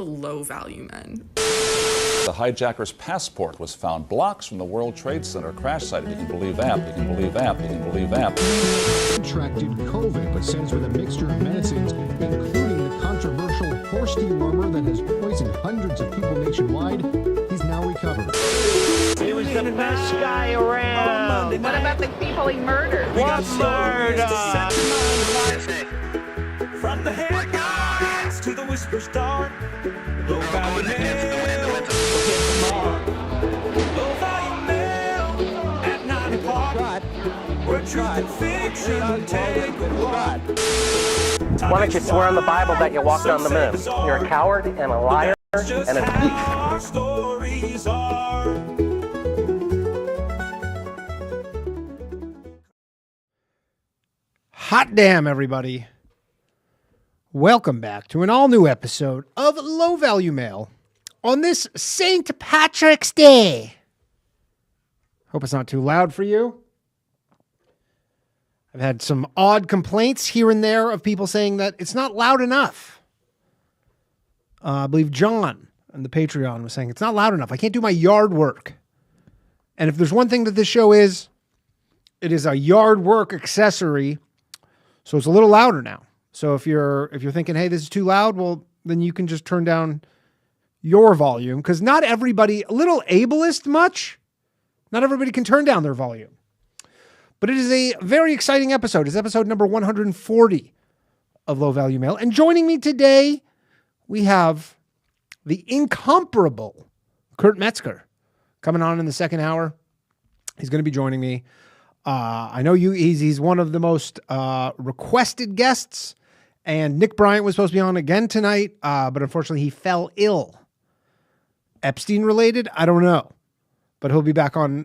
the low value men. The hijacker's passport was found blocks from the World Trade Center crash site. If you can believe that, you can believe that, you can believe that. Contracted COVID, but says with a mixture of medicines, including the controversial horse dewormer that has poisoned hundreds of people nationwide, he's now recovered. He was the best guy around. What about the people he murdered? What murder? From the headlines to the whisper star, low value mail, low value mail at 9 o'clock, where truth and fiction take a walk. Why don't you swear on the Bible that you walked on the moon? You're a coward and a liar and a thief. Our stories are. Hot damn, everybody. Welcome back to an all-new episode of Low Value Mail on this St. Patrick's Day. Hope it's not too loud for you. I've had some odd complaints here and there of people saying that it's not loud enough. I believe John on the Patreon was saying it's not loud enough. I can't do my yard work. And if there's one thing that this show is, it is a yard work accessory. So it's a little louder now. So if you're thinking, hey, this is too loud, well, then you can just turn down your volume, because not everybody, a little ableist much, not everybody can turn down their volume. But it is a very exciting episode. It's episode number 140 of Low Value Mail. And joining me today, we have the incomparable Kurt Metzger coming on in the second hour. He's going to be joining me. I know he's one of the most requested guests, and Nick Bryant was supposed to be on again tonight, but unfortunately he fell ill. Epstein related? I don't know, but he'll be back on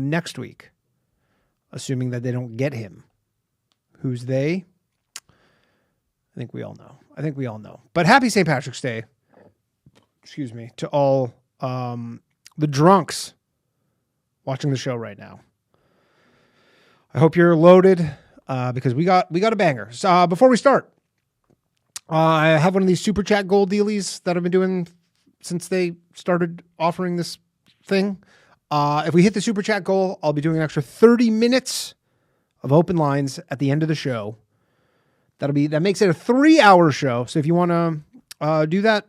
next week, assuming that they don't get him. Who's they? I think we all know. But happy St. Patrick's Day, excuse me, to all the drunks watching the show right now. I hope you're loaded because we got a banger. So before we start, I have one of these super chat gold dealies that I've been doing since they started offering this thing. If we hit the super chat goal, I'll be doing an extra 30 minutes of open lines at the end of the show. That makes it a 3-hour show. So if you want to do that,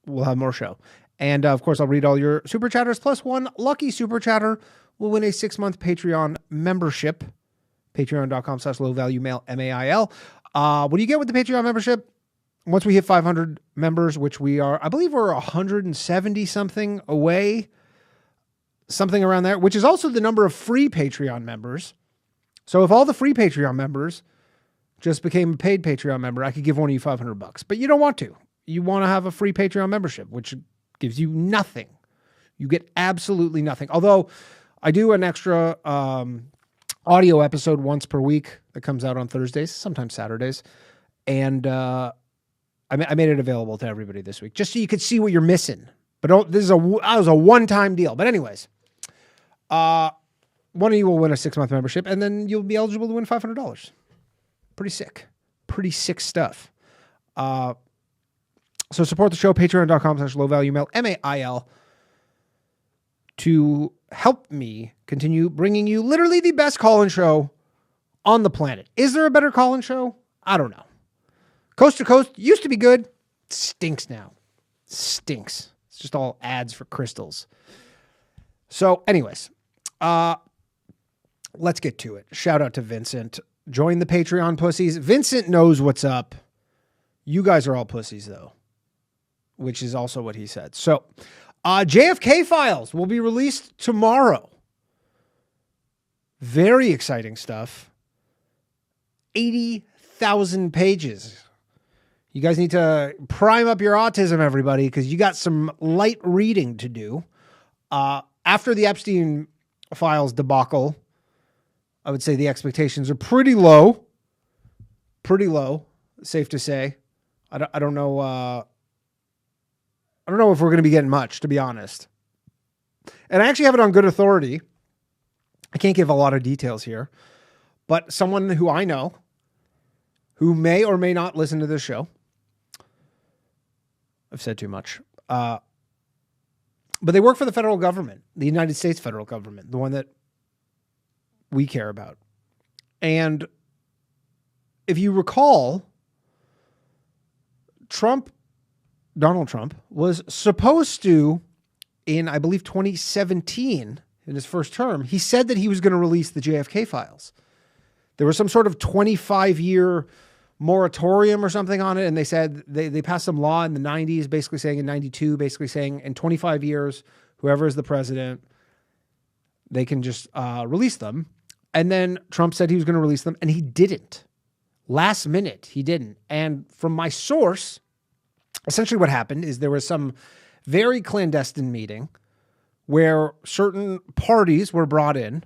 we'll have more show. And of course, I'll read all your super chatters, plus one lucky super chatter will win a 6-month Patreon membership. Patreon.com/lowvaluemail, MAIL. What do you get with the Patreon membership? Once we hit 500 members, which we are, I believe we're 170 something away, something around there, which is also the number of free Patreon members. So if all the free Patreon members just became a paid Patreon member, I could give one of you $500, but you don't want to. You want to have a free Patreon membership, which gives you nothing. You get absolutely nothing. Although I do an extra audio episode once per week that comes out on Thursdays, sometimes Saturdays. And I made it available to everybody this week, just so you could see what you're missing. But this was a one-time deal. But anyways, one of you will win a 6-month membership, and then you'll be eligible to win $500. Pretty sick stuff. So support the show, patreon.com/lowvaluemail, MAIL, to help me continue bringing you literally the best call-in show on the planet. Is there a better call-in show? I don't know. Coast to Coast used to be good. Stinks now. Stinks. It's just all ads for crystals. So anyways, let's get to it. Shout out to Vincent. Join the Patreon pussies. Vincent knows what's up. You guys are all pussies though, which is also what he said. So JFK Files will be released tomorrow. Very exciting stuff. 80,000 pages. You guys need to prime up your autism, everybody, because you got some light reading to do. After the Epstein Files debacle, I would say the expectations are pretty low. Pretty low, safe to say. I don't know. I don't know if we're going to be getting much, to be honest. And I actually have it on good authority. I can't give a lot of details here, but someone who I know, who may or may not listen to this show, I've said too much. But they work for the federal government, the United States federal government, the one that we care about. And if you recall, Donald Trump was supposed to, in I believe 2017, in his first term, he said that he was going to release the JFK files. There was some sort of 25-year moratorium or something on it, and they said they passed some law in the 90s, basically saying in 92, basically saying in 25 years, whoever is the president, they can just release them. And then Trump said he was going to release them, and he didn't. Last minute, he didn't. And from my source, essentially what happened is there was some very clandestine meeting where certain parties were brought in,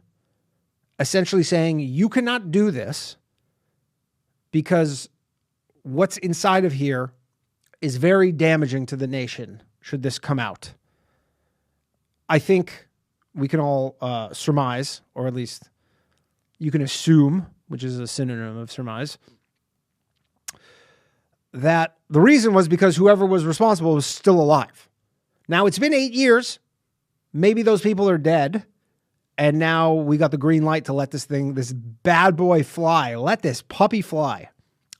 essentially saying, you cannot do this because what's inside of here is very damaging to the nation should this come out. I think we can all surmise, or at least you can assume, which is a synonym of surmise, that the reason was because whoever was responsible was still alive. Now, it's been 8 years. Maybe those people are dead. And now we got the green light to let this bad boy fly. Let this puppy fly.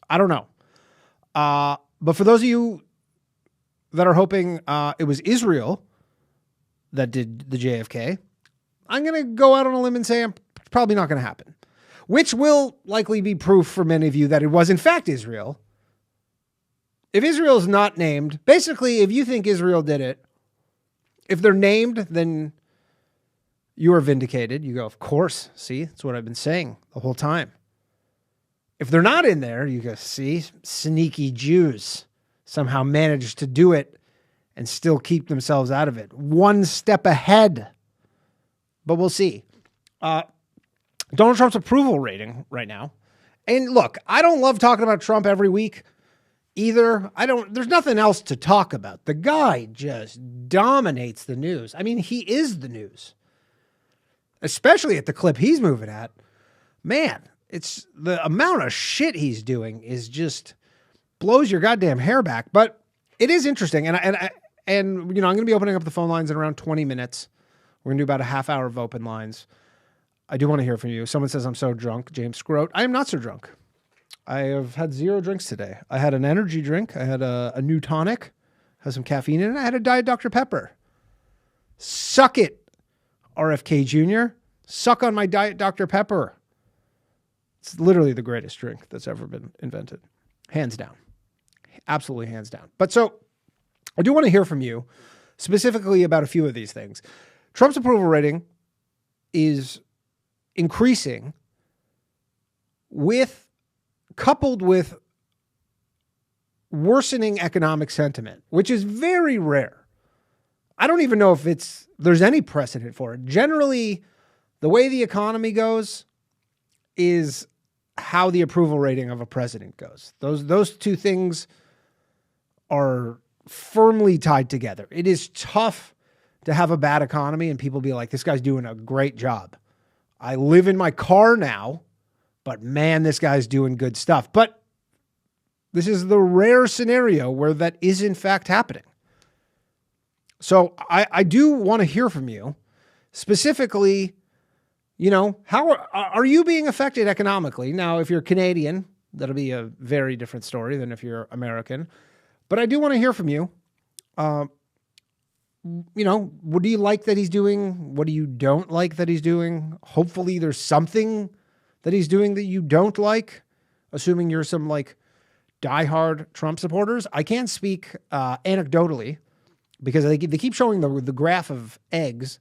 I don't know. But for those of you that are hoping it was Israel that did the JFK, I'm going to go out on a limb and say it's probably not going to happen, which will likely be proof for many of you that it was in fact Israel. If Israel is not named, basically, if you think Israel did it, if they're named, then you are vindicated. You go, of course. See, that's what I've been saying the whole time. If they're not in there, you go, see, sneaky Jews somehow managed to do it and still keep themselves out of it. One step ahead. But we'll see. Donald Trump's approval rating right now. And look, I don't love talking about Trump every week either. There's nothing else to talk about. The guy just dominates the news. I mean, he is the news. Especially at the clip he's moving at. Man, it's the amount of shit he's doing is just blows your goddamn hair back. But it is interesting. And you know, I'm going to be opening up the phone lines in around 20 minutes. We're going to do about a half hour of open lines. I do want to hear from you. Someone says I'm so drunk. James Scroat. I am not so drunk. I have had 0 drinks today. I had an energy drink. I had a new tonic. Has some caffeine in it. I had a Diet Dr. Pepper. Suck it, RFK Jr. Suck on my Diet Dr. Pepper. It's literally the greatest drink that's ever been invented. Hands down. Absolutely hands down. But so I do want to hear from you specifically about a few of these things. Trump's approval rating is increasing coupled with worsening economic sentiment, which is very rare. I don't even know if there's any precedent for it. Generally, the way the economy goes is how the approval rating of a president goes. Those two things are firmly tied together. It is tough to have a bad economy and people be like, this guy's doing a great job. I live in my car now, but man, this guy's doing good stuff. But this is the rare scenario where that is in fact happening. So I do want to hear from you specifically, you know, how are you being affected economically? Now, if you're Canadian, that'll be a very different story than if you're American, but I do want to hear from you. You know, what do you like that he's doing? What do you don't like that he's doing? Hopefully there's something that he's doing that you don't like, assuming you're some like diehard Trump supporters. I can't speak anecdotally because they keep showing the graph of eggs.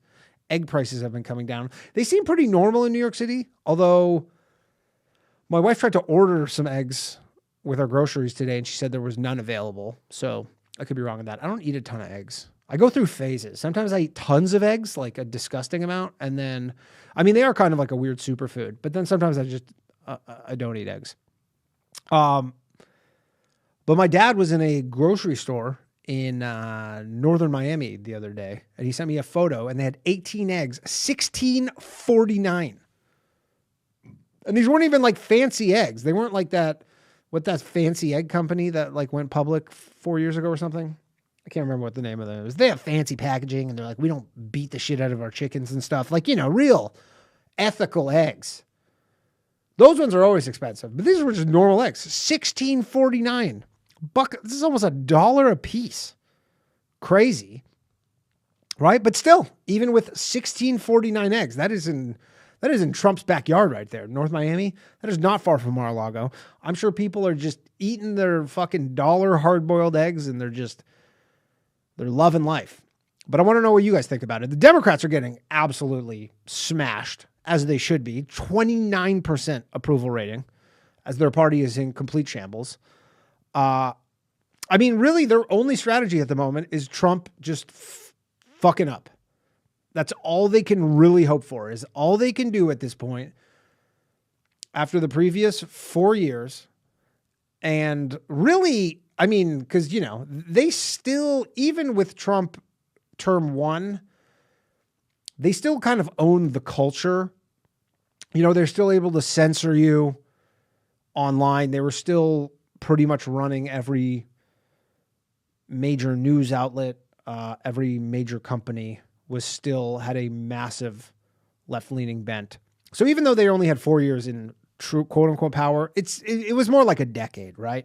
Egg prices have been coming down. They seem pretty normal in New York City, although my wife tried to order some eggs with our groceries today and she said there was none available. So I could be wrong on that. I don't eat a ton of eggs. I go through phases. Sometimes I eat tons of eggs, like a disgusting amount. And then, I mean, they are kind of like a weird superfood, but then sometimes I don't eat eggs. But my dad was in a grocery store in northern Miami the other day, and he sent me a photo, and they had 18 eggs, $16.49. And these weren't even like fancy eggs. They weren't like that fancy egg company that like went public 4 years ago or something. I can't remember what the name of those. They have fancy packaging, and they're like, we don't beat the shit out of our chickens and stuff. Like, real ethical eggs. Those ones are always expensive, but these were just normal eggs. $16.49. This is almost $1 a piece. Crazy, right? But still, even with $16.49 eggs, that is in Trump's backyard right there, North Miami. That is not far from Mar-a-Lago. I'm sure people are just eating their fucking $1 hard-boiled eggs, and they're loving life. But I want to know what you guys think about it. The Democrats are getting absolutely smashed, as they should be. 29% approval rating, as their party is in complete shambles. Really, their only strategy at the moment is Trump just fucking up. That's all they can really hope for, is all they can do at this point after the previous 4 years. And really, because, they still, even with Trump term 1, they still kind of own the culture. They're still able to censor you online. They were still pretty much running every major news outlet, every major company had a massive left-leaning bent. So even though they only had 4 years in true quote-unquote power, it was more like a decade, right?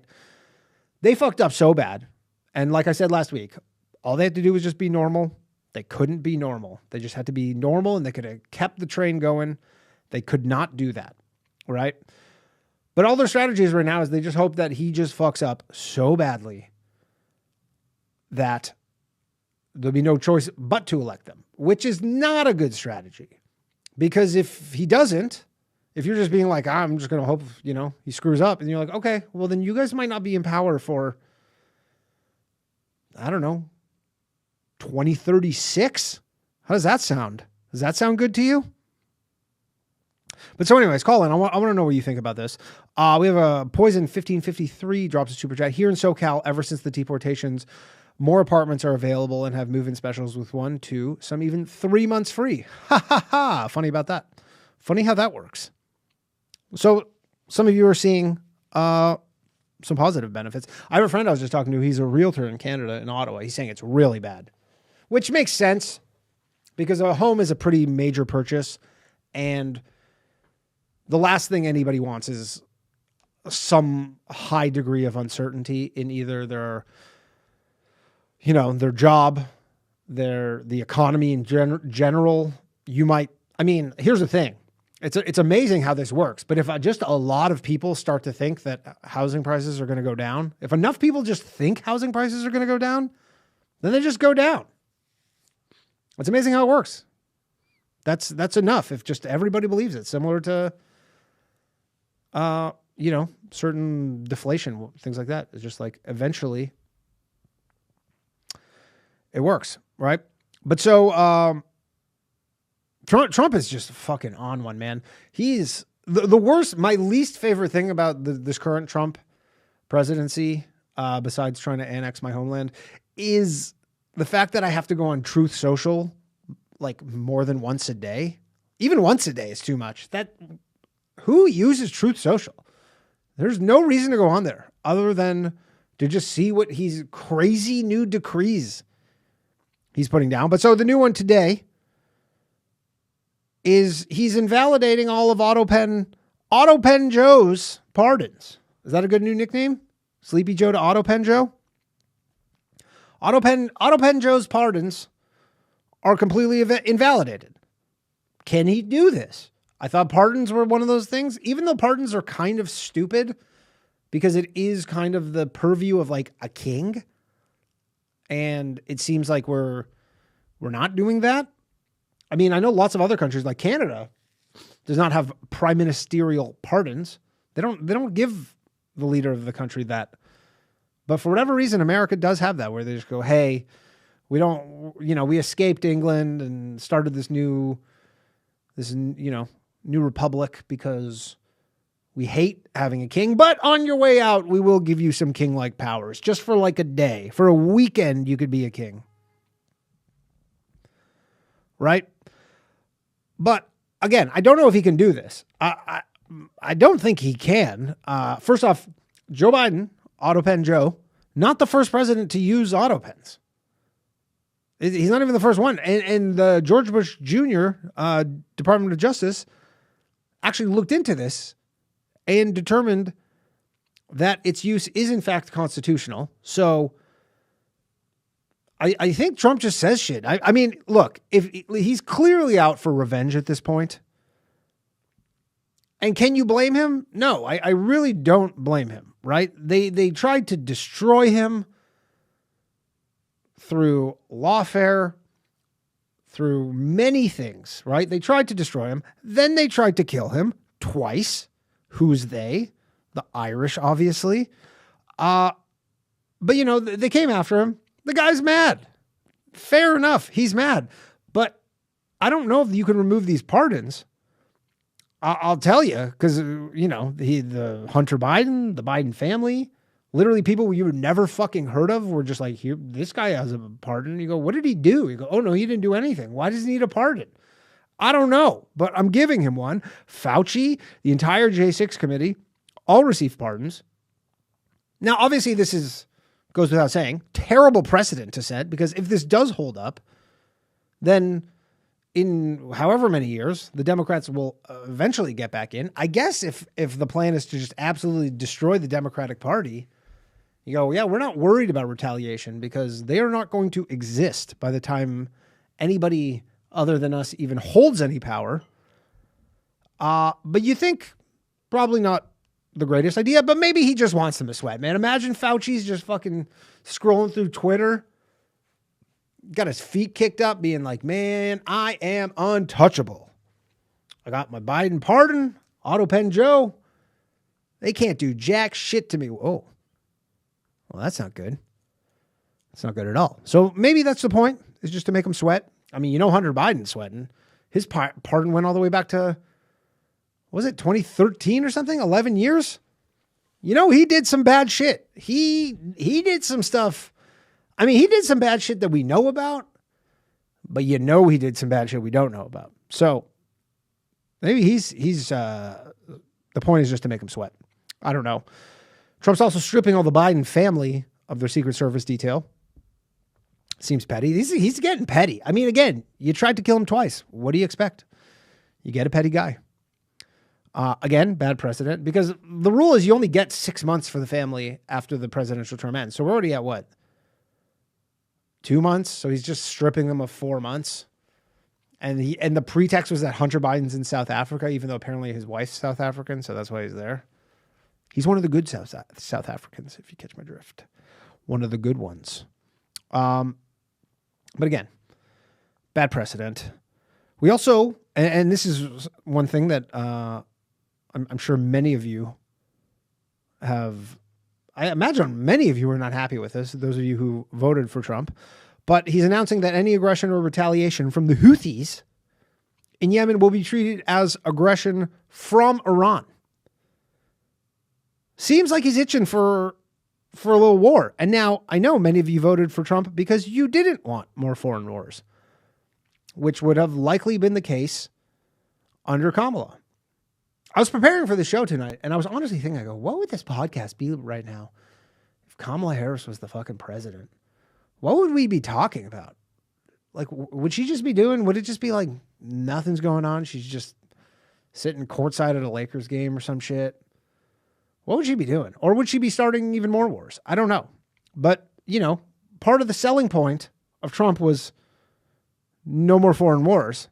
They fucked up so bad. And like I said last week, all they had to do was just be normal. They couldn't be normal. They just had to be normal, and they could have kept the train going. They could not do that, right? But all their strategies right now is they just hope that he just fucks up so badly that there'll be no choice but to elect them, which is not a good strategy. Because if he doesn't, if you're just being like, I'm just going to hope, he screws up, and you're like, okay, well, then you guys might not be in power for, I don't know, 2036? How does that sound? Does that sound good to you? But so anyways, Colin, I want to know what you think about this. We have a Poison 1553 drops a super chat. Here in SoCal, ever since the deportations, more apartments are available and have move-in specials with 1, 2, some even 3 months free. Ha ha ha. Funny about that. Funny how that works. So some of you are seeing some positive benefits. I have a friend I was just talking to. He's a realtor in Canada, in Ottawa. He's saying it's really bad, which makes sense because a home is a pretty major purchase, and the last thing anybody wants is some high degree of uncertainty in either their job, the economy in general. Here's the thing. It's amazing how this works. But if just a lot of people start to think that housing prices are going to go down, if enough people just think housing prices are going to go down, then they just go down. It's amazing how it works. That's enough. If just everybody believes it, similar to, certain deflation, things like that. It's just like eventually it works, right? But so Trump is just fucking on one, man. He's the worst. My least favorite thing about this current Trump presidency, besides trying to annex my homeland, is the fact that I have to go on Truth Social like more than once a day. Even once a day is too much. Who uses Truth Social? There's no reason to go on there other than to just see what he's crazy new decrees he's putting down. But so the new one today is he's invalidating all of Autopen Joe's pardons. Is that a good new nickname? Sleepy Joe to Autopen Joe? Autopen Joe's pardons are completely invalidated. Can he do this? I thought pardons were one of those things, even though pardons are kind of stupid because it is kind of the purview of like a king. And it seems like we're not doing that. I mean, I know lots of other countries like Canada does not have prime ministerial pardons. They don't give the leader of the country that. But for whatever reason, America does have that where they just go, hey, we escaped England and started this new republic because we hate having a king. But on your way out, we will give you some king-like powers just for like a day. For a weekend, you could be a king. Right? But again, I don't know if he can do this. I don't think he can. First off, Joe Biden, Autopen Joe, not the first president to use autopens. He's not even the first one. And the George Bush Jr. Department of Justice actually looked into this and determined that its use is in fact constitutional. So I think Trump just says shit. I mean, look, if he's clearly out for revenge at this point, and can you blame him? No, I really don't blame him, right? They tried to destroy him through lawfare, through many things, right? They tried to destroy him. Then they tried to kill him twice. Who's they? The Irish, obviously. But, you know, they came after him. The guy's mad. Fair enough. He's mad. But I don't know if you can remove these pardons. I'll tell you, because, you know, the Hunter Biden, the Biden family, literally people you would never fucking heard of were just like, here, this guy has a pardon. You go, what did he do? You go, oh, no, he didn't do anything. Why does he need a pardon? I don't know, but I'm giving him one. Fauci, the entire J6 committee, all received pardons. Now, obviously, this goes without saying, terrible precedent to set, because if this does hold up, then in however many years, the Democrats will eventually get back in. I guess if the plan is to just absolutely destroy the Democratic Party, you go, yeah, we're not worried about retaliation because they are not going to exist by the time anybody other than us even holds any power. But you think probably not the greatest idea, but maybe he just wants them to sweat, man. Imagine Fauci's just fucking scrolling through Twitter, got his feet kicked up, being like, man, I am untouchable. I got my Biden pardon, Auto Pen Joe. They can't do jack shit to me. Oh, well, that's not good. That's not good at all. So maybe that's the point, is just to make him sweat. I mean, you know, Hunter Biden's sweating. His pardon went all the way back to, was it 2013 or something? 11 years? You know, he did some bad shit. He did some stuff. I mean, he did some bad shit that we know about, but you know he did some bad shit we don't know about. So maybe he's the point is just to make him sweat. I don't know. Trump's also stripping all the Biden family of their Secret Service detail. Seems petty. He's getting petty. I mean, again, you tried to kill him twice. What do you expect? You get a petty guy. Again, bad precedent, because the rule is you only get 6 months for the family after the presidential term ends. So we're already at what? 2 months. So he's just stripping them of 4 months. And the pretext was that Hunter Biden's in South Africa, even though apparently his wife's South African. So that's why he's there. He's one of the good South Africans, if you catch my drift. One of the good ones. But again, bad precedent. We also, and this is one thing that I'm sure many of you have, I imagine many of you are not happy with this, those of you who voted for Trump, but he's announcing that any aggression or retaliation from the Houthis in Yemen will be treated as aggression from Iran. Seems like he's itching for a little war. And now I know many of you voted for Trump because you didn't want more foreign wars, which would have likely been the case under Kamala. I was preparing for the show tonight, and I was honestly thinking, I go, what would this podcast be right now if Kamala Harris was the fucking president? What would we be talking about? Like, would she just be doing, would it just be like nothing's going on? She's just sitting courtside at a Lakers game or some shit. What would she be doing? Or would she be starting even more wars? I don't know. But, you know, part of the selling point of Trump was no more foreign wars.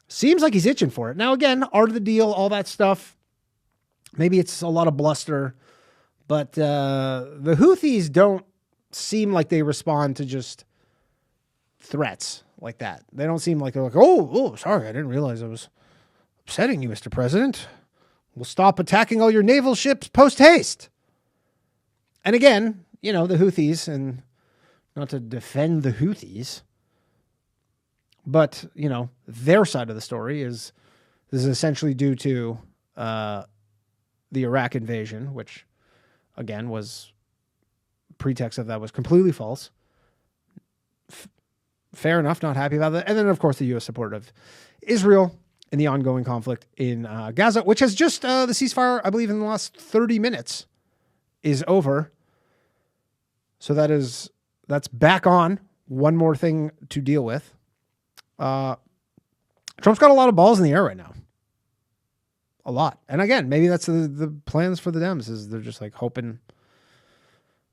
Seems like he's itching for it. Now, again, art of the deal, all that stuff. Maybe it's a lot of bluster. But the Houthis don't seem like they respond to just threats like that. They don't seem like they're like, oh, sorry, I didn't realize I was upsetting you, Mr. President. We'll stop attacking all your naval ships post-haste. And again, you know, the Houthis, and not to defend the Houthis, but, you know, their side of the story is this is essentially due to the Iraq invasion, which, again, was pretext of that was completely false. Fair enough, not happy about that. And then, of course, the U.S. support of Israel in the ongoing conflict in Gaza, which has just, the ceasefire, I believe, in the last 30 minutes is over. So that's back on one more thing to deal with. Trump's got a lot of balls in the air right now. A lot. And again, maybe that's the plans for the Dems is they're just like hoping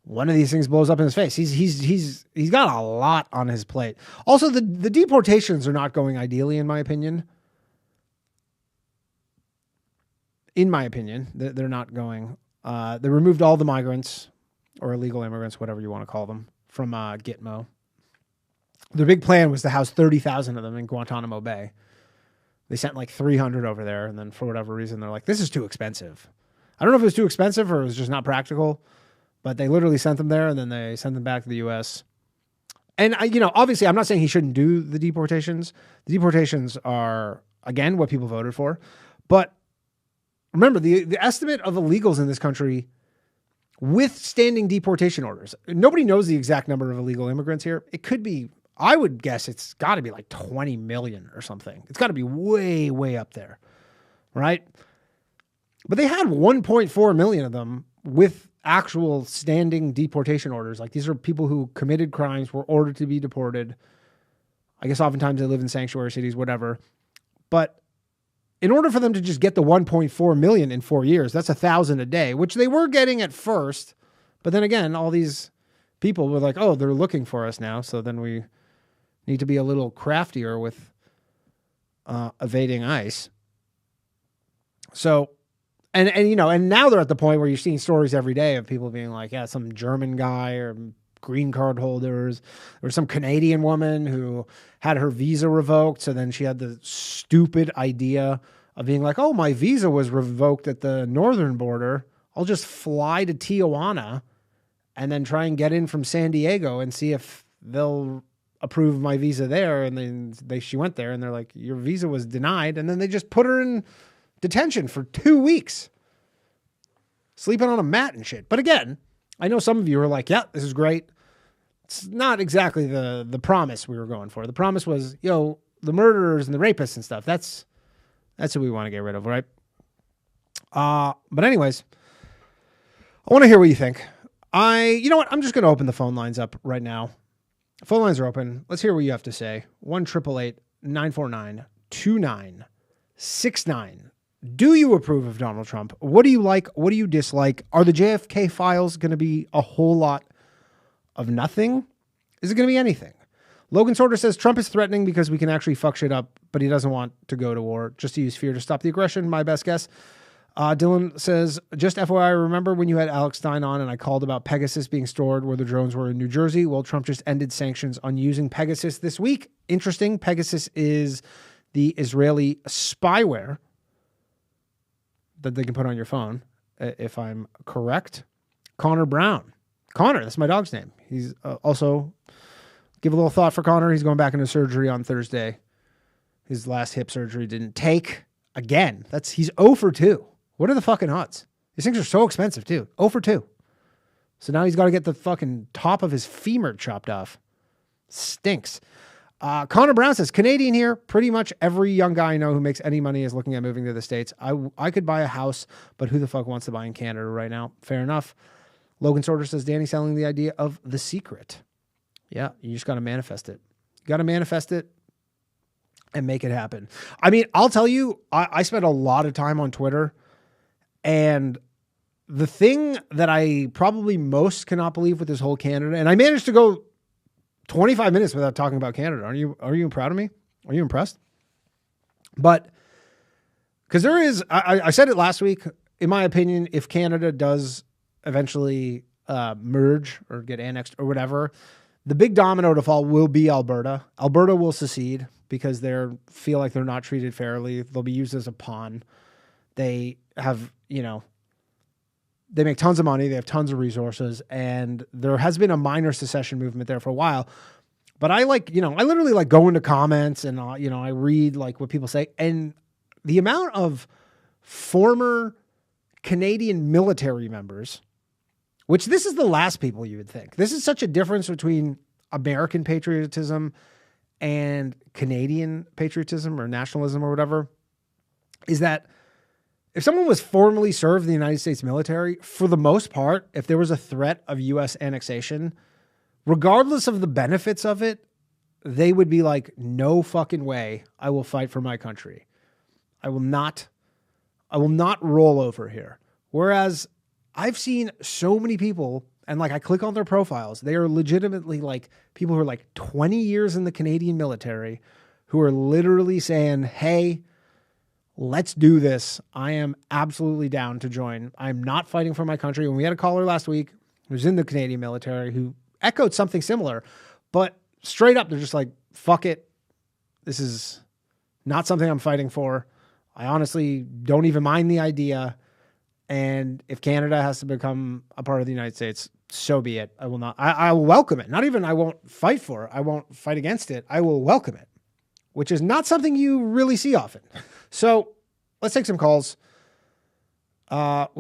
one of these things blows up in his face. He's got a lot on his plate. Also, the deportations are not going ideally, in my opinion. In my opinion, they're not going. They removed all the migrants or illegal immigrants, whatever you want to call them, from Gitmo. Their big plan was to house 30,000 of them in Guantanamo Bay. They sent like 300 over there, and then for whatever reason, they're like, this is too expensive. I don't know if it was too expensive or it was just not practical, but they literally sent them there, and then they sent them back to the U.S. And, obviously, I'm not saying he shouldn't do the deportations. The deportations are, again, what people voted for. But remember, the estimate of illegals in this country with standing deportation orders, nobody knows the exact number of illegal immigrants here. It could be, I would guess it's got to be like 20 million or something. It's got to be way, way up there, right? But they had 1.4 million of them with actual standing deportation orders. Like these are people who committed crimes, were ordered to be deported. I guess oftentimes they live in sanctuary cities, whatever. But in order for them to just get the 1.4 million in 4 years, that's 1,000 a day, which they were getting at first. But then again, all these people were like, oh, they're looking for us now. So then we need to be a little craftier with evading ICE. So, and now they're at the point where you're seeing stories every day of people being like, yeah, some German guy or green card holders, or some Canadian woman who had her visa revoked. So then she had the stupid idea of being like, oh, my visa was revoked at the northern border. I'll just fly to Tijuana and then try and get in from San Diego and see if they'll approve my visa there. And then she went there and they're like, your visa was denied. And then they just put her in detention for 2 weeks, sleeping on a mat and shit. But again, I know some of you are like, yeah, this is great. It's not exactly the promise we were going for. The promise was, the murderers and the rapists and stuff. That's who we want to get rid of, right? But anyways, I want to hear what you think. You know what? I'm just going to open the phone lines up right now. Phone lines are open. Let's hear what you have to say. 1-888-949-2969. Do you approve of Donald Trump? What do you like? What do you dislike? Are the JFK files going to be a whole lot of nothing? Is it going to be anything? Logan Sorter says Trump is threatening because we can actually fuck shit up, but he doesn't want to go to war, just to use fear to stop the aggression. My best guess. Dylan says, just FYI, remember when you had Alex Stein on and I called about Pegasus being stored where the drones were in New Jersey? Well, Trump just ended sanctions on using Pegasus this week. Interesting. Pegasus is the Israeli spyware that they can put on your phone, if I'm correct. Connor Brown. Connor, that's my dog's name. He's also, give a little thought for Connor. He's going back into surgery on Thursday. His last hip surgery didn't take. Again, he's 0 for 2. What are the fucking odds? These things are so expensive too. 0 for 2. So now he's got to get the fucking top of his femur chopped off. Stinks. Connor Brown says, Canadian here. Pretty much every young guy I know who makes any money is looking at moving to the States. I could buy a house, but who the fuck wants to buy in Canada right now? Fair enough. Logan Sorter says, Danny selling the idea of The Secret. Yeah, you just got to manifest it. You got to manifest it and make it happen. I mean, I'll tell you, I spent a lot of time on Twitter, and the thing that I probably most cannot believe with this whole Canada, and I managed to go 25 minutes without talking about Canada. Are you proud of me? Are you impressed? But because there is, I said it last week, in my opinion, if Canada does eventually merge or get annexed or whatever, the big domino to fall will be Alberta. Alberta will secede because they feel like they're not treated fairly. They'll be used as a pawn. They have, they make tons of money. They have tons of resources, and there has been a minor secession movement there for a while. But I literally go into comments and, I read like what people say, and the amount of former Canadian military members, which this is the last people you would think. This is such a difference between American patriotism and Canadian patriotism or nationalism or whatever, is that if someone was formerly served in the United States military, for the most part, if there was a threat of U.S. annexation, regardless of the benefits of it, they would be like, no fucking way. I will fight for my country. I will not roll over here. Whereas I've seen so many people, and like I click on their profiles, they are legitimately like people who are like 20 years in the Canadian military who are literally saying, hey, let's do this. I am absolutely down to join. I'm not fighting for my country. And we had a caller last week who was in the Canadian military who echoed something similar, but straight up, they're just like, fuck it. This is not something I'm fighting for. I honestly don't even mind the idea. And if Canada has to become a part of the United States, so be it. I will not, I will welcome it. Not even I won't fight for it. I won't fight against it. I will welcome it, which is not something you really see often. So let's take some calls. I'll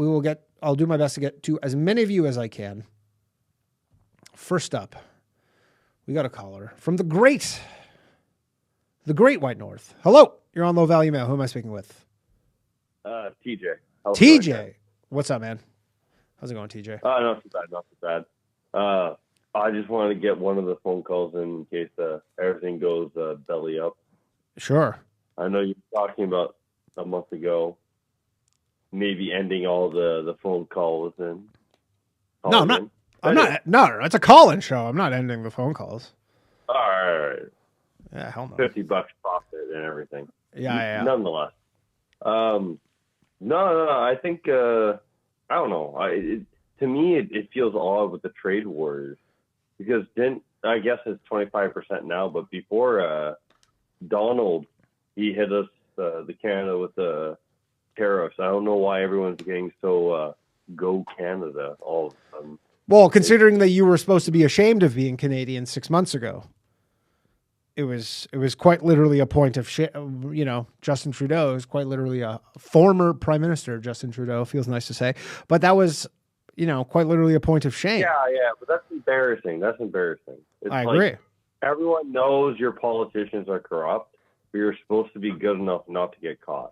do my best to get to as many of you as I can. First up, we got a caller from the great White North. Hello, you're on Low Value Mail. Who am I speaking with? TJ. TJ. What's up, man? How's it going, TJ? Not too bad. I just wanted to get one of the phone calls in case everything goes belly up. Sure. I know you were talking about a month ago, maybe ending all the phone calls and. No, I'm not. No, it's a call-in show. I'm not ending the phone calls. All right. Yeah, hell no. $50 profit and everything. Yeah. Nonetheless. No. I think, I don't know. To me, it feels odd with the trade wars because I guess it's 25% now, but before Donald, he hit us, the Canada with the tariffs. I don't know why everyone's getting so go Canada all of a sudden. Well, considering that you were supposed to be ashamed of being Canadian 6 months ago, it was quite literally a point of Justin Trudeau is quite literally a former Prime Minister. Justin Trudeau, feels nice to say, but that was, quite literally a point of shame. Yeah, but that's embarrassing. It's I agree. Like, everyone knows your politicians are corrupt, but you're supposed to be good enough not to get caught.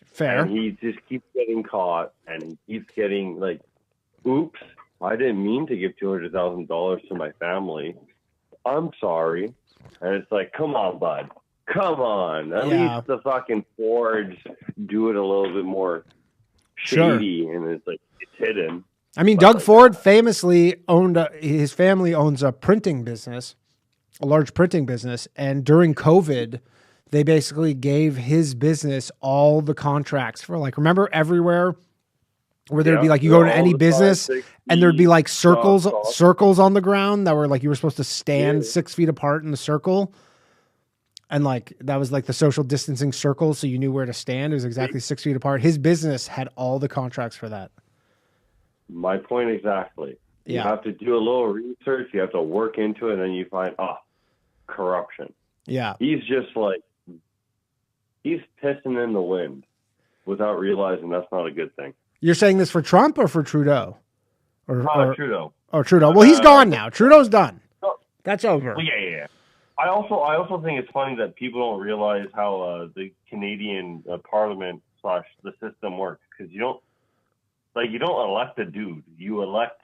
Fair. And he just keeps getting caught, and he keeps getting like, oops, I didn't mean to give $200,000 to my family. I'm sorry. And it's like, come on, bud. Come on. At least the fucking Fords do it a little bit more shady, and it's like, it's hidden. I mean, Doug Ford famously his family owns a printing business, a large printing business. And during COVID, they basically gave his business all the contracts for remember everywhere where there'd be you go to any business and there'd be circles on the ground that were you were supposed to stand 6 feet apart in the circle. And that was the social distancing circle. So you knew where to stand. It was exactly 6 feet apart. His business had all the contracts for that. My point exactly. Yeah. You have to do a little research. You have to work into it. And then you find, corruption. Yeah. He's just he's pissing in the wind without realizing that's not a good thing. You're saying this for Trump or for Trudeau? Or Trudeau. Oh, Trudeau. Well, he's gone now. Trudeau's done. That's over. Well, yeah. I also think it's funny that people don't realize how the Canadian Parliament / the system works, because you don't elect a dude. You elect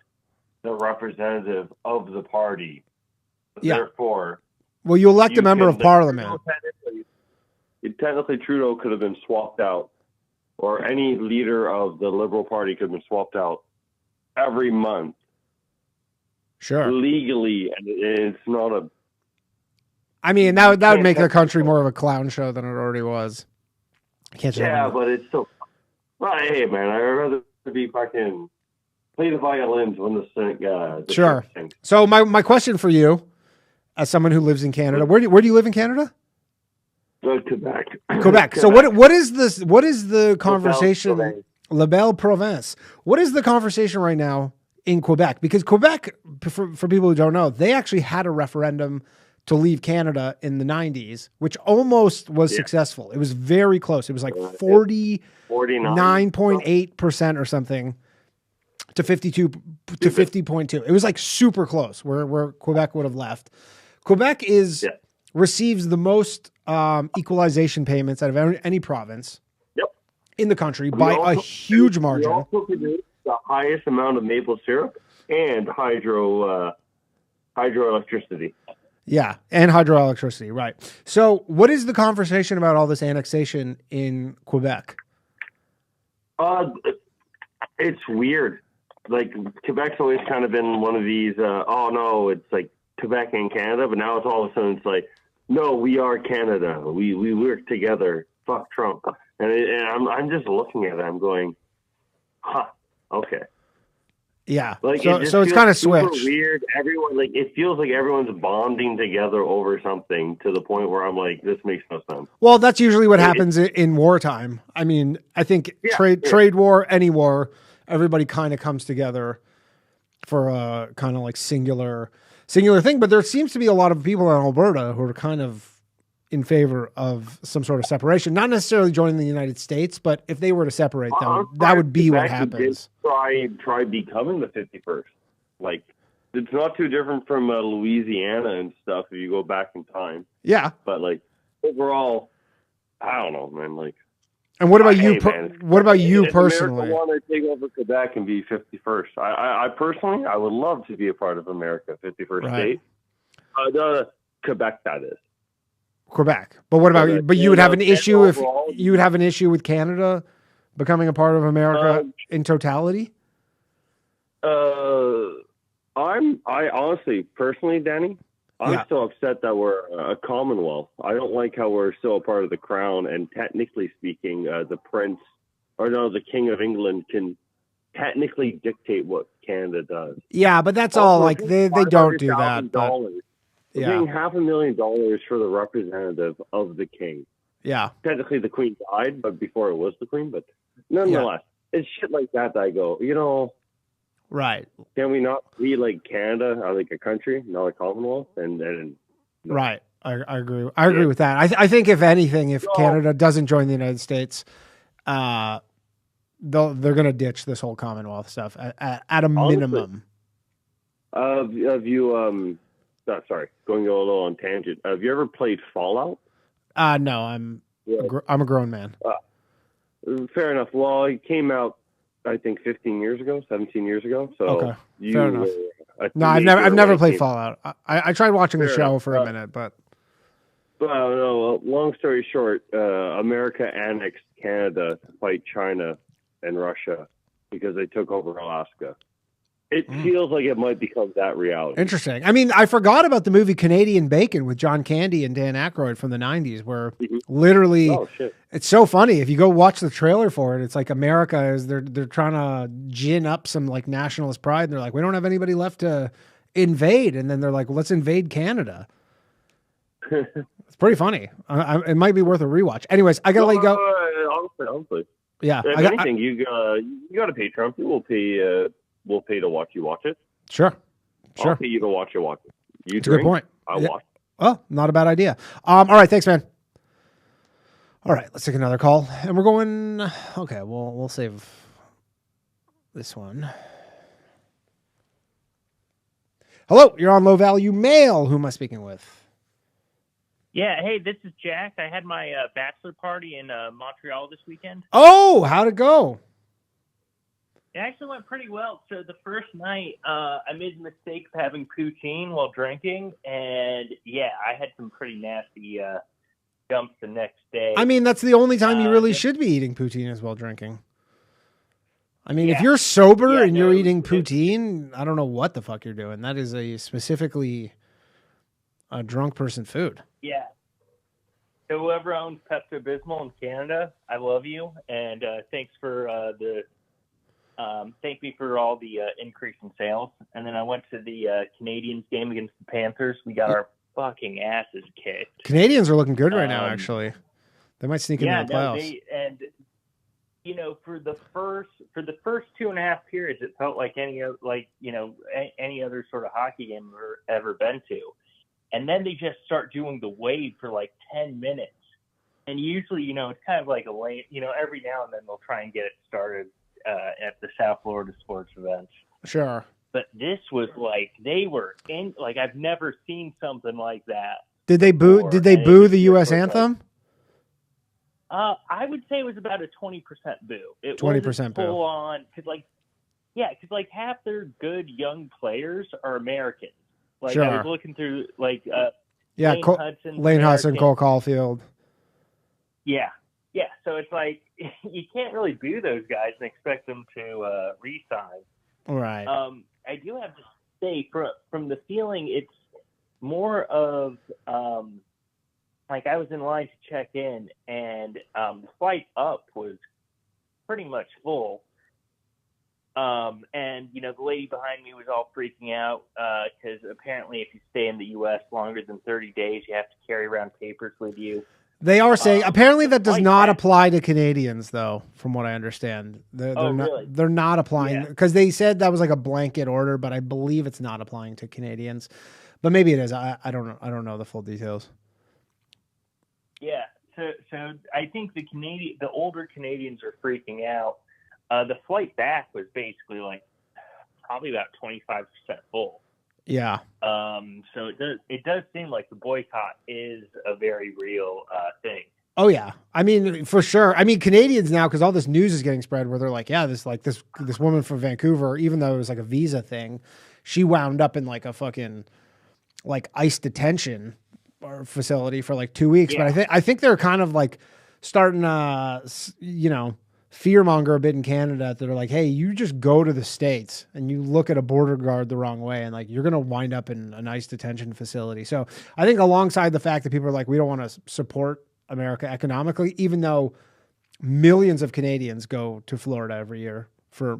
the representative of the party. Yeah. Therefore, well, you elect a member of Parliament. Technically, Trudeau could have been swapped out, or any leader of the Liberal Party could have been swapped out every month. Sure. Legally, and it's not a... I mean, that would make the country more of a clown show than it already was. I can't. Yeah, but it's still... Well, hey, man, I'd rather be fucking... Play the violins when the Senate... Sure. So my question for you, as someone who lives in Canada, where do you live in Canada? Quebec. Quebec. So what is this? What is the conversation? La Belle Province. What is the conversation right now in Quebec? Because Quebec, for people who don't know, they actually had a referendum to leave Canada in the 90s, which almost was successful. It was very close. It was 49.8% or something to 50.2. It was super close where Quebec would have left. Quebec receives the most equalization payments out of any province in the country by a huge margin. We also produce the highest amount of maple syrup and hydro hydroelectricity. Yeah, and hydroelectricity, right. So what is the conversation about all this annexation in Quebec? It's weird. Like, Quebec's always kind of been one of these, oh no, it's like Quebec and Canada, but now it's all of a sudden it's like, no, we are Canada. We work together. Fuck Trump. And I'm just looking at it. I'm going, huh, okay. Yeah. Like, So it's kind of super switched. weird. Everyone, like, it feels like everyone's bonding together over something to the point where I'm like, this makes no sense. Well, that's usually what happens in wartime. I mean, I think trade war, any war, everybody kind of comes together for a kind of like singular thing. But there seems to be a lot of people in Alberta who are kind of in favor of some sort of separation, not necessarily joining the United States, but if they were to separate them, that would be what happens. Try becoming the 51st. Like, it's not too different from Louisiana and stuff if you go back in time. Yeah. But, like, overall, I don't know, man. Like, and what about you? What about you if personally? America wanted to take over Quebec and be 51st, I personally, I would love to be a part of America, 51st state. Quebec, that is. Quebec. But what about you? But you would have an issue if you would have an issue with Canada becoming a part of America in totality? I honestly, personally, Danny, I'm still upset that we're a Commonwealth. I don't like how we're still a part of the Crown, and technically speaking, the King of England can technically dictate what Canada does. Yeah, but that's all like they don't do that. But, we're paying $500,000 for the representative of the king. Yeah. Technically, the queen died, but before it was the queen. But nonetheless, it's shit like that I go, right. Can we not be like Canada, like a country, not a Commonwealth? And right. I agree. I agree with that. I think if anything, if Canada doesn't join the United States, they're going to ditch this whole Commonwealth stuff at a minimum. Have you sorry, going a little on tangent. Have you ever played Fallout? No, I'm a grown man. Fair enough. Well, it came out, I think, 17 years ago. So okay, fair enough. No, I've never played Fallout. I tried watching the show for a minute, but. Well, no. Long story short, America annexed Canada to fight China and Russia because they took over Alaska. It feels like it might become that reality. Interesting. I mean, I forgot about the movie Canadian Bacon with John Candy and Dan Aykroyd from the 90s, where literally it's so funny. If you go watch the trailer for it, it's like America is they're trying to gin up some like nationalist pride. And they're like, we don't have anybody left to invade. And then they're like, well, let's invade Canada. It's pretty funny. It might be worth a rewatch. Anyways, I gotta let you go. Honestly. Yeah. If anything, you got to pay Trump. We'll pay to watch you watch it. Sure. I'll pay you to watch it. You That's a good point. I watch. Oh, not a bad idea. All right. Thanks, man. All right. Let's take another call. And we're going. Okay. We'll save this one. Hello. You're on Low Value Mail. Who am I speaking with? Yeah. Hey, this is Jack. I had my bachelor party in Montreal this weekend. Oh, how'd it go? It actually went pretty well. So the first night, I made the mistake of having poutine while drinking, and I had some pretty nasty jumps the next day. I mean, that's the only time you really should be eating poutine as well drinking. I mean, if you're sober and you're eating poutine, I don't know what the fuck you're doing. That is a specifically a drunk person food. Yeah. So whoever owns Pepto-Bismol in Canada, I love you, and thanks for thank me for all the increase in sales. And then I went to the Canadians game against the Panthers. We got our fucking asses kicked. Canadians are looking good right now, actually. They might sneak into the playoffs. For the first 2.5 periods, it felt like any other sort of hockey game I've ever been to. And then they just start doing the wave for like 10 minutes. And usually, it's kind of like a late, every now and then they'll try and get it started at the South Florida sports events. Sure. But this was like, they were in, like, I've never seen something like that. Did they boo the U.S. anthem? I would say it was about a 20% boo. 20% boo. Full on, because half their good young players are Americans. Like Sure. I was looking through like Yeah, Lane Hudson, Cole Caulfield. Yeah. Yeah. So it's like you can't really boo those guys and expect them to re-sign. Right. I do have to say from the feeling, it's more of like I was in line to check in, and the flight up was pretty much full. And the lady behind me was all freaking out because apparently if you stay in the U.S. longer than 30 days, you have to carry around papers with you. They are saying apparently that does not apply to Canadians, though, from what I understand. They're not. Really? They're not applying because they said that was like a blanket order, but I believe it's not applying to Canadians. But maybe it is. I don't know. I don't know the full details. Yeah. So I think the older Canadians are freaking out. The flight back was basically like probably about 25% full. Yeah. So it does seem like the boycott is a very real thing. Oh yeah. I mean, for sure. I mean, Canadians now, because all this news is getting spread where they're like, yeah, this woman from Vancouver, even though it was like a visa thing, she wound up in like a fucking like ICE detention or facility for like 2 weeks. Yeah. But I think they're kind of like starting fearmonger a bit in Canada that are like, hey, you just go to the States and you look at a border guard the wrong way and like you're going to wind up in a nice detention facility. So I think alongside the fact that people are like, we don't want to support America economically, even though millions of Canadians go to Florida every year for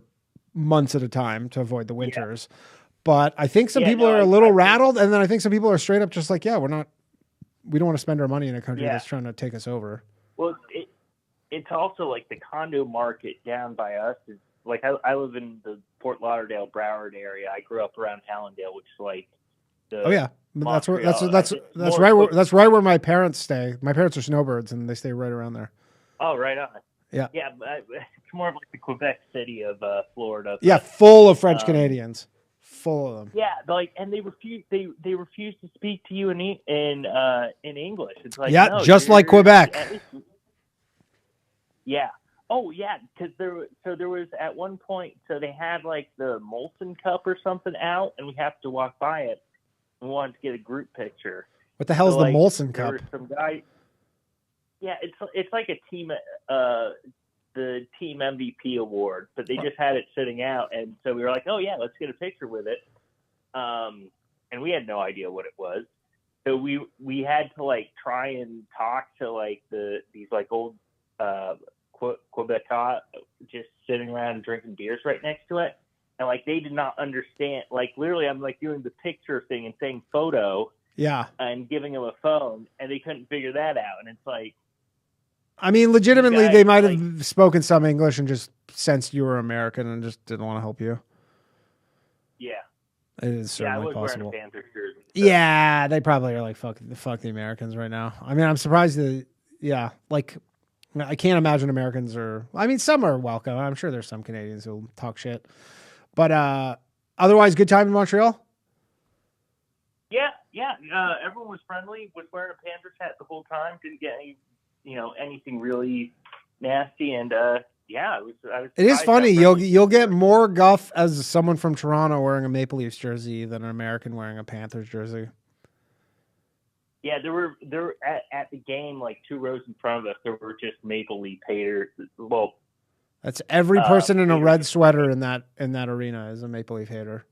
months at a time to avoid the winters. Yeah. But I think some people are a little rattled. And then I think some people are straight up just like, yeah, we don't want to spend our money in a country that's trying to take us over. Well, it's also like the condo market down by us is like I live in the Fort Lauderdale, Broward area. I grew up around Hallandale, which is like that's right where my parents stay. My parents are snowbirds, and they stay right around there. Oh, right on. Yeah. Yeah, but it's more of like the Quebec City of Florida. Yeah, full of French Canadians. Full of them. Yeah, and they refuse to speak to you in English. It's like, yeah, no, just like Quebec. Yeah. Oh, yeah, because there was at one point, so they had like the Molson Cup or something out, and we have to walk by it. We wanted to get a group picture. What the hell is the Molson Cup? Some guy. Yeah, it's like a team, the team MVP award, but they just had it sitting out, and so we were like, oh yeah, let's get a picture with it. And we had no idea what it was, so we had to like try and talk to like these like old Quebecois just sitting around and drinking beers right next to it, and like they did not understand. Like literally, I'm like doing the picture thing and saying photo, and giving them a phone, and they couldn't figure that out, and it's like. I mean, legitimately, they might have spoken some English and just sensed you were American and just didn't want to help you. Yeah. It is certainly I was possible. wearing a Panthers jersey, so. Yeah, they probably are like, fuck the Americans right now. I mean, I'm surprised that, like, I can't imagine Americans are, I mean, some are welcome. I'm sure there's some Canadians who'll talk shit. But otherwise, good time in Montreal? Yeah. Everyone was friendly, was wearing a Panthers hat the whole time, didn't get any anything really nasty, and I was. It is funny. You'll get more guff as someone from Toronto wearing a Maple Leafs jersey than an American wearing a Panthers jersey. Yeah, there were at the game, like 2 rows in front of us, there were just Maple Leaf haters. Well, that's every person in a red sweater in that arena is a Maple Leaf hater.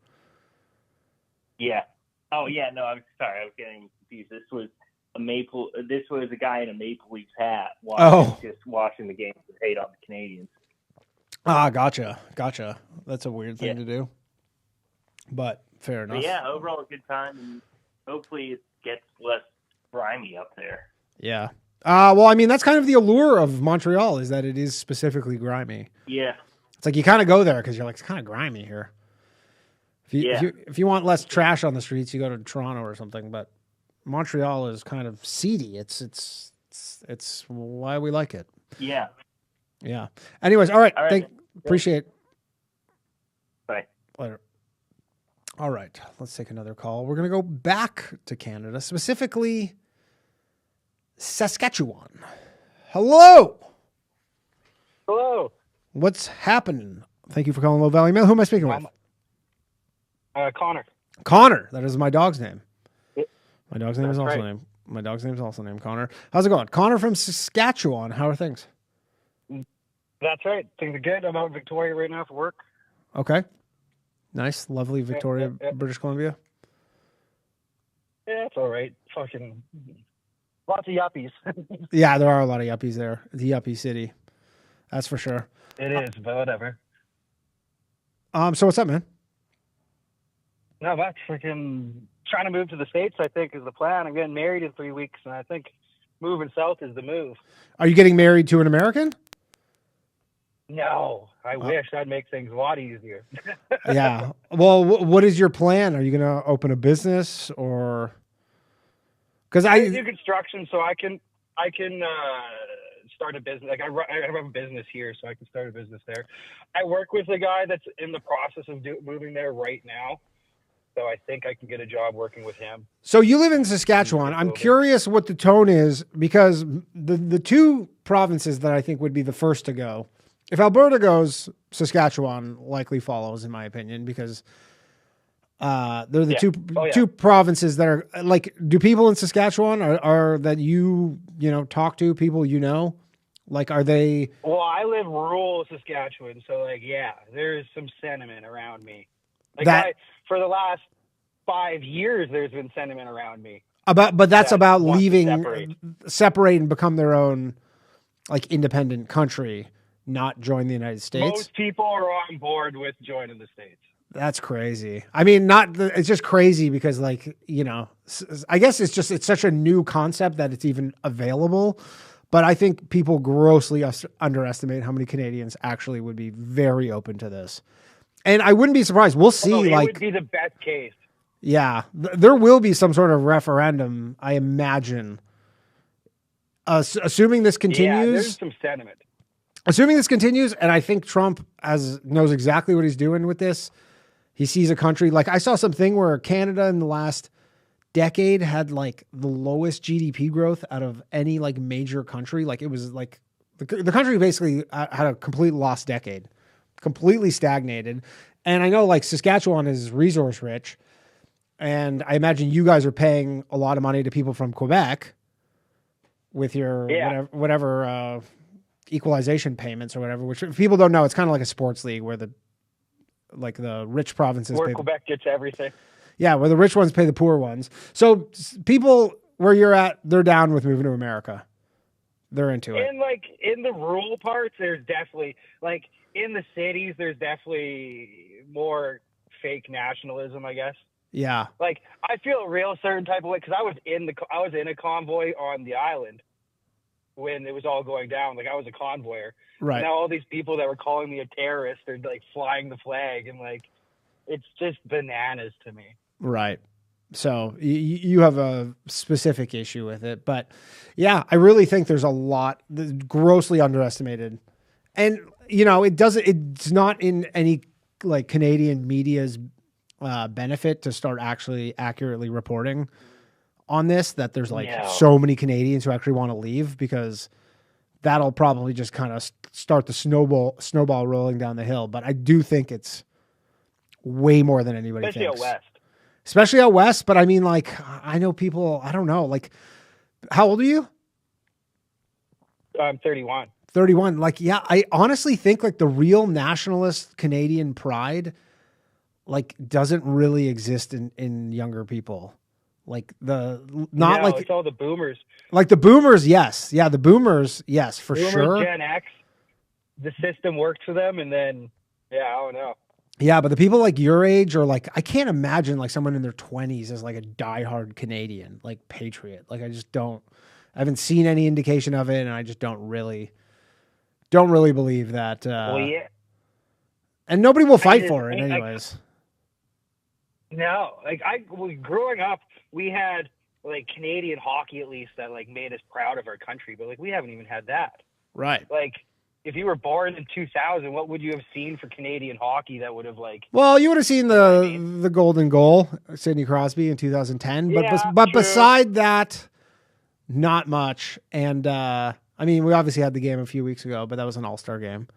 Yeah. Oh yeah. No, I'm sorry. I was getting confused. This was a guy in a Maple Leafs hat just watching the game and hate on the Canadians. Ah, gotcha. That's a weird thing to do, but fair enough. But yeah, overall a good time, and hopefully it gets less grimy up there. Yeah. Well, I mean, that's kind of the allure of Montreal is that it is specifically grimy. Yeah. It's like you kind of go there because you're like, it's kind of grimy here. If you want less trash on the streets, you go to Toronto or something, but Montreal is kind of seedy. It's why we like it. Yeah. Yeah. Anyways, all right. Appreciate it. Bye. Later. All right. Let's take another call. We're going to go back to Canada, specifically Saskatchewan. Hello. Hello. What's happening? Thank you for calling Low Valley Mail. Who am I speaking with? Connor. Connor. That is my dog's name. My dog's name is That's also right. named. My dog's name is also named Connor. How's it going? Connor from Saskatchewan. How are things? That's right. Things are good. I'm out in Victoria right now for work. Okay. Nice. Lovely Victoria, yeah. British Columbia. Yeah, it's all right. Fucking lots of yuppies. Yeah, there are a lot of yuppies there. The yuppie city. That's for sure. It is, but whatever. So what's up, man? Not much. Freaking trying to move to the States, I think, is the plan. I'm getting married in 3 weeks, and I think moving south is the move. Are you getting married to an American? No, I wish. That'd make things a lot easier. Yeah. Well, what is your plan? Are you going to open a business or? Because I do construction, so I can start a business. Like I have a business here, so I can start a business there. I work with a guy that's in the process of moving there right now, so I think I can get a job working with him. So you live in Saskatchewan. I'm curious what the tone is because the two provinces that I think would be the first to go. If Alberta goes, Saskatchewan likely follows, in my opinion, because they're the two provinces that are like. Do people in Saskatchewan are that you talk to people like are they? Well, I live rural Saskatchewan, so like there's some sentiment around me. Like for the last 5 years, there's been sentiment around me. But that's about wants to leaving, separate and become their own like independent country. Not join the United States. Most people are on board with joining the States. That's crazy. I mean, it's just crazy because like, I guess it's such a new concept that it's even available. But I think people grossly underestimate how many Canadians actually would be very open to this. And I wouldn't be surprised. We'll see. It would be the best case. Yeah. There will be some sort of referendum, I imagine. Assuming this continues. Yeah, there's some sentiment. Assuming this continues, and I think Trump knows exactly what he's doing with this. He sees a country like I saw something where Canada in the last decade had like the lowest GDP growth out of any like major country. Like it was like the country basically had a complete lost decade, completely stagnated. And I know like Saskatchewan is resource rich, and I imagine you guys are paying a lot of money to people from Quebec with your whatever equalization payments or whatever, which if people don't know, it's kind of like a sports league where the rich provinces where Quebec gets everything. Yeah, where the rich ones pay the poor ones. So people where you're at, they're down with moving to America. They're into it. And like in the rural parts, there's definitely like in the cities, there's definitely more fake nationalism, I guess. Yeah. Like I feel a real certain type of way because I was in a convoy on the island when it was all going down. Like I was a convoyer. Right. And now all these people that were calling me a terrorist are like flying the flag, and like it's just bananas to me. Right. So you have a specific issue with it, but yeah, I really think there's a lot that's grossly underestimated, and it's not in any like Canadian media's benefit to start actually accurately reporting on this, that there's like so many Canadians who actually want to leave, because that'll probably just kind of start the snowball rolling down the hill. But I do think it's way more than anybody thinks. Especially out west. But I mean, like, I know people, I don't know, like, how old are you? I'm 31. 31. Like, yeah, I honestly think like the real nationalist Canadian pride, like, doesn't really exist in younger people. Like it's all the boomers. Like the boomers, yes. Yeah, the boomers, yes, for sure. Gen X, the system worked for them, and then, I don't know. Yeah, but the people like your age, or like, I can't imagine like someone in their 20s as like a diehard Canadian, like patriot. Like I haven't seen any indication of it, and I just don't really believe that. And nobody will fight for it anyways. No, like growing up, we had like Canadian hockey at least that like made us proud of our country, but like we haven't even had that. Right. Like if you were born in 2000, what would you have seen for Canadian hockey that would have like? Well, you would have seen the golden goal, Sidney Crosby in 2010, but beside that, not much. And I mean, we obviously had the game a few weeks ago, but that was an all-star game.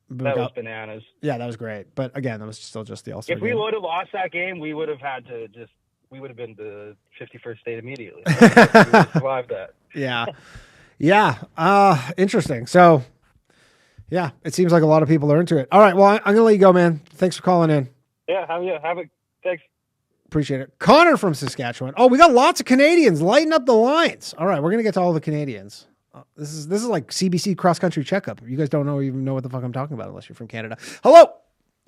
That was bananas. Yeah, that was great. But again, that was still just the All-Star If we game. would have lost that game, we would have had to we would have been the 51st state immediately. We would have survived that. Yeah. Yeah. Interesting. So, yeah, it seems like a lot of people are into it. All right. Well, I'm going to let you go, man. Thanks for calling in. Yeah. Have a thanks. Appreciate it. Connor from Saskatchewan. Oh, we got lots of Canadians. Lighten up the lines. All right. We're going to get to all the Canadians. This is like CBC cross country checkup. You guys don't even know what the fuck I'm talking about unless you're from Canada. Hello,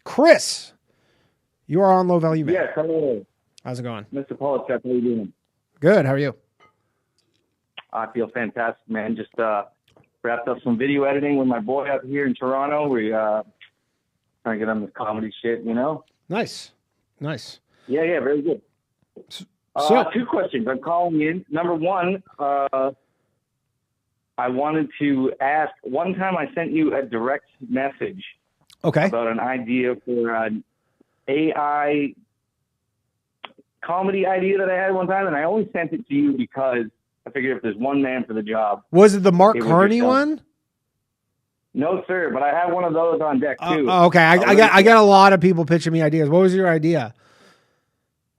Chris. You are on Low Value Man. Yes, hello. How's it going? Mr. Polachek, how are you doing? Good. How are you? I feel fantastic, man. Just wrapped up some video editing with my boy up here in Toronto. We trying to get on this comedy shit, you know? Nice. Yeah, very good. So, 2 questions. I'm calling in. Number 1, I wanted to ask, one time I sent you a direct message about an idea for an AI comedy idea that I had one time, and I only sent it to you because I figured if there's one man for the job. Was it the Mark Carney one? No, sir, but I have one of those on deck too. Okay, I got a lot of people pitching me ideas. What was your idea?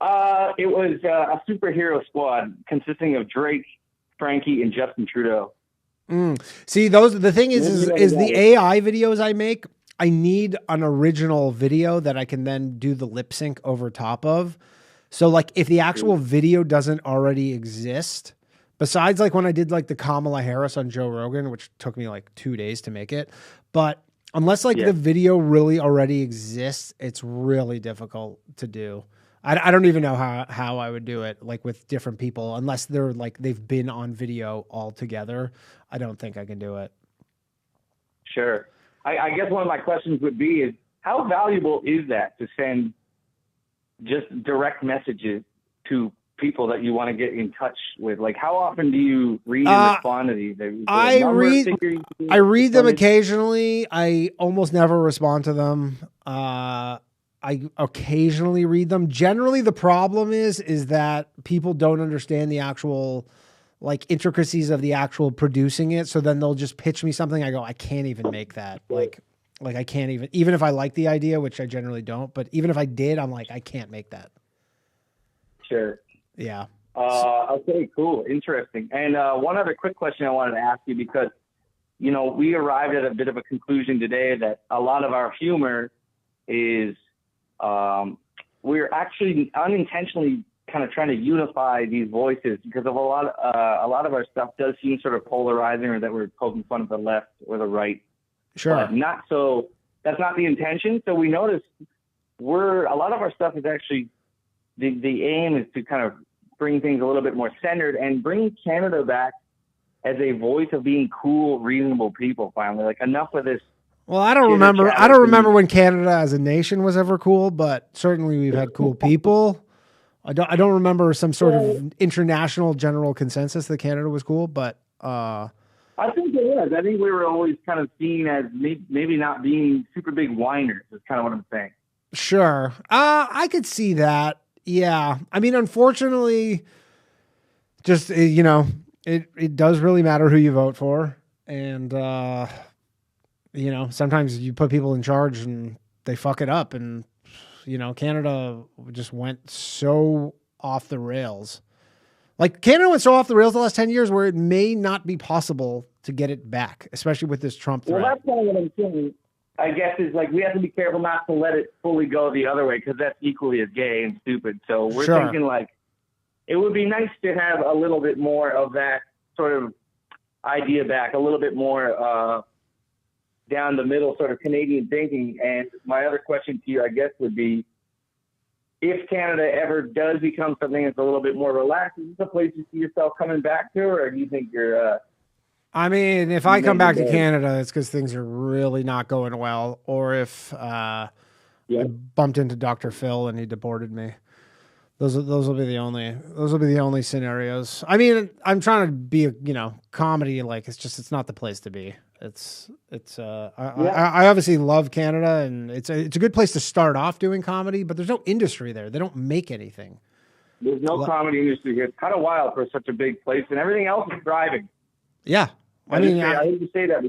It was a superhero squad consisting of Drake, Frankie, and Justin Trudeau. See, the thing is the AI videos I make, I need an original video that I can then do the lip sync over top of. So like if the actual video doesn't already exist, besides like when I did like the Kamala Harris on Joe Rogan, which took me like 2 days to make it, but unless like the video really already exists, it's really difficult to do. I don't even know how I would do it, like with different people, unless they're like they've been on video all together. I don't think I can do it. Sure. I guess one of my questions would be is how valuable is that to send just direct messages to people that you want to get in touch with? Like how often do you read and respond to these? I read them occasionally. I almost never respond to them. I occasionally read them. Generally, the problem is that people don't understand the actual like intricacies of the actual producing it. So then they'll just pitch me something. I go, I can't even make that. Like I can't even if I like the idea, which I generally don't, but even if I did, I'm like, I can't make that. Sure. Yeah. Okay, cool. Interesting. And one other quick question I wanted to ask you, because, you know, we arrived at a bit of a conclusion today that a lot of our humor is we're actually unintentionally kind of trying to unify these voices because of a lot of our stuff does seem sort of polarizing, or that we're poking fun of the left or the right. Sure. But not so. That's not the intention. So we noticed a lot of our stuff is actually the aim is to kind of bring things a little bit more centered and bring Canada back as a voice of being cool, reasonable people. Finally, like enough of this. Well, I don't remember when Canada as a nation was ever cool, but certainly we've had cool people. I don't remember some sort of international general consensus that Canada was cool, but I think it was. I think we were always kind of seen as maybe not being super big whiners. Is kind of what I'm saying. Sure, I could see that. Yeah, I mean, unfortunately, just you know, it does really matter who you vote for, and you know, sometimes you put people in charge and they fuck it up, and you know, Canada just went so off the rails. Like Canada went so off the rails the last 10 years where it may not be possible to get it back, especially with this Trump threat. Well, that's kind of what I'm saying. I guess is like we have to be careful not to let it fully go the other way, because that's equally as gay and stupid. So we're thinking like it would be nice to have a little bit more of that sort of idea back, a little bit more down the middle sort of Canadian thinking. And my other question to you, I guess, would be, if Canada ever does become something that's a little bit more relaxed, is this a place you see yourself coming back to, or do you think you're... I mean, if I come back to Canada, it's because things are really not going well, or if I bumped into Dr. Phil and he deported me. Those will be the only scenarios. I mean, I'm trying to be comedy, like it's not the place to be. I obviously love Canada, and it's a good place to start off doing comedy, but there's no industry there. They don't make anything. There's no comedy industry here. It's kind of wild for such a big place, and everything else is thriving. Yeah. I hate to say that,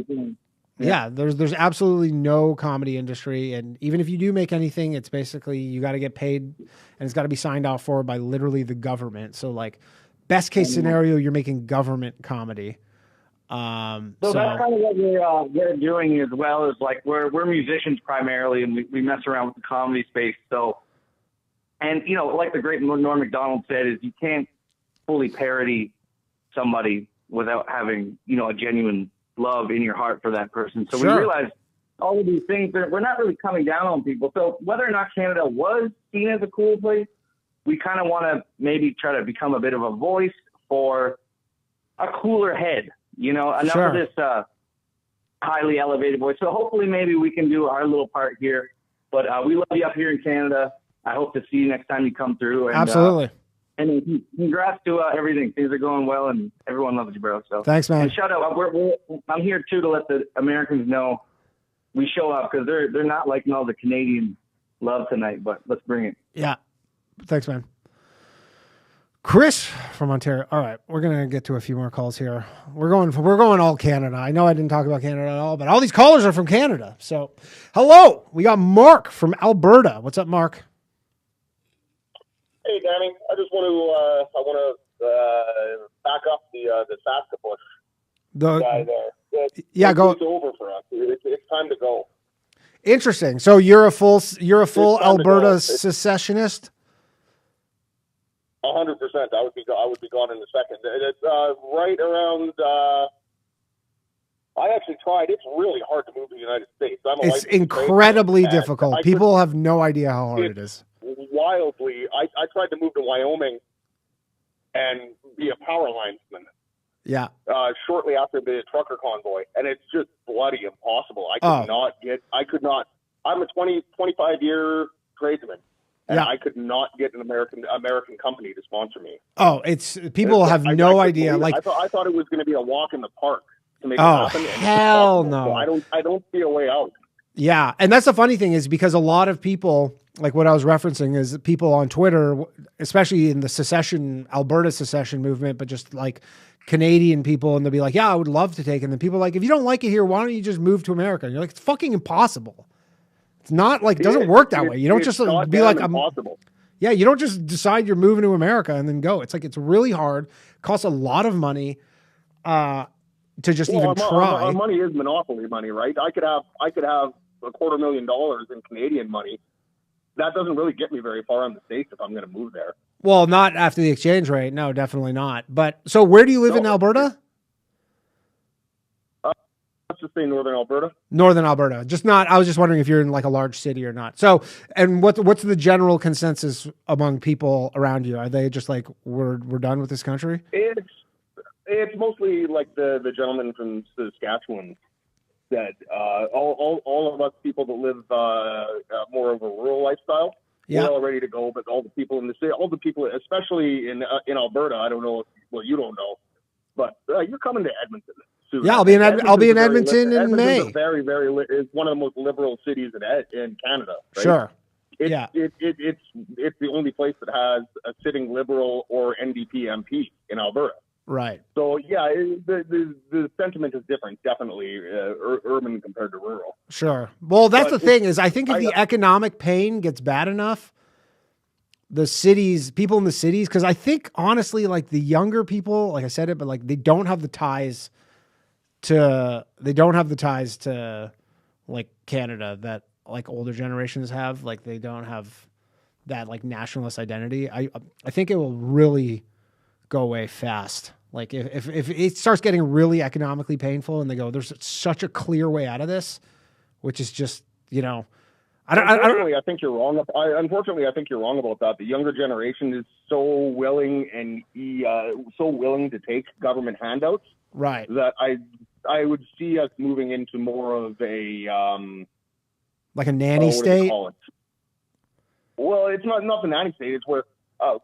Yeah, there's absolutely no comedy industry, and even if you do make anything, it's basically you got to get paid, and it's got to be signed off for by literally the government. So like, best case scenario, you're making government comedy. So that's kind of what we're doing as well. Is like we're musicians primarily, and we mess around with the comedy space. So, and you know, like the great Norm Macdonald said, is you can't fully parody somebody without having, you know, a genuine love in your heart for that person. So we realized all of these things that we're not really coming down on people. So whether or not Canada was seen as a cool place, we kind of want to maybe try to become a bit of a voice for a cooler head, you know, enough of this highly elevated voice. So hopefully maybe we can do our little part here, but we love you up here in Canada. I hope to see you next time you come through. And, absolutely. And congrats to everything. Things are going well, and everyone loves you, bro. So thanks, man. And shout out. I'm here too to let the Americans know we show up because they're not liking all the Canadian love tonight. But let's bring it. Yeah, thanks, man. Chris from Ontario. All right, we're gonna get to a few more calls here. We're going all Canada. I know I didn't talk about Canada at all, but all these callers are from Canada. So, hello, we got Mark from Alberta. What's up, Mark? Hey, Danny. I just want to back up the Saskatchewan guy there. Yeah, go. It's over for us. It's time to go. Interesting. So you're a full Alberta secessionist. 100%. I would be gone in a second. It's right around. I actually tried. It's really hard to move to the United States. It's incredibly difficult. People have no idea how hard it is. Wildly, I tried to move to Wyoming and be a power linesman. Yeah. Shortly after the trucker convoy, and it's just bloody impossible. I could not. I'm a 25-year tradesman, and I could not get an American company to sponsor me. Oh, people have no idea. Like I thought it was going to be a walk in the park to make it oh, happen. Hell no! So I don't see a way out. Yeah, and that's the funny thing is because a lot of people, like what I was referencing, is people on Twitter, especially in the Alberta secession movement, but just like Canadian people, and they'll be like, "Yeah, I would love to take it." And then people are like, "If you don't like it here, why don't you just move to America?" And you're like, "It's fucking impossible." It's not like it doesn't work that way. You don't just be like, impossible. Yeah, you don't just decide you're moving to America and then go. It's like it's really hard. Costs a lot of money. To just even try. Our money is monopoly money, right? I could have $250,000 in Canadian money. That doesn't really get me very far in the States if I'm going to move there. Well, not after the exchange rate. No, definitely not. But so where do you live in Alberta? Let's just say Northern Alberta. Northern Alberta. I was just wondering if you're in like a large city or not. So, and what's the general consensus among people around you? Are they just like, we're done with this country? It's mostly like the gentleman from Saskatchewan said. All of us people that live more of a rural lifestyle, we're all ready to go. But all the people in the city, all the people, especially in Alberta, I don't know. Well, you don't know, but you're coming to Edmonton soon. Yeah, I'll be in Edmonton in May. It's one of the most liberal cities in Canada. Right? Sure. It's the only place that has a sitting Liberal or NDP MP in Alberta. Right. So yeah, the sentiment is different, definitely urban compared to rural. Sure. Well, that's the thing is, I think if the economic pain gets bad enough, people in the cities, because I think honestly, like the younger people, like I said it, but like they don't have the ties to like Canada that like older generations have. Like they don't have that like nationalist identity. I think it will really go away fast. Like if it starts getting really economically painful and they go, there's such a clear way out of this, which is just, Unfortunately, I think you're wrong. Unfortunately, I think you're wrong about that. The younger generation is so willing to take government handouts, right? That I would see us moving into more of a like a nanny state. Well, it's not the nanny state. It's where I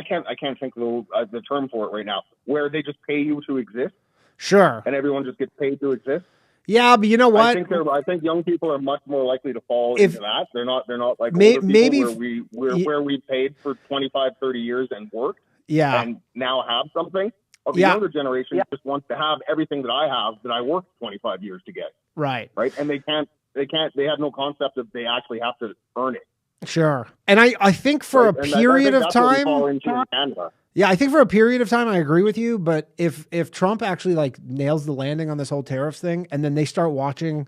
can't think of the term for it right now. Where they just pay you to exist. Sure. And everyone just gets paid to exist. Yeah, but you know what? I think young people are much more likely to fall into that. They're not like maybe where we paid for 25, 30 years and worked. Yeah. And now have something. The younger generation just wants to have everything that I have that I worked 25 years to get. Right. Right. And they have no concept of they actually have to earn it. Sure. And I think for a period of time, yeah, I think for a period of time, I agree with you. But if Trump actually like nails the landing on this whole tariffs thing, and then they start watching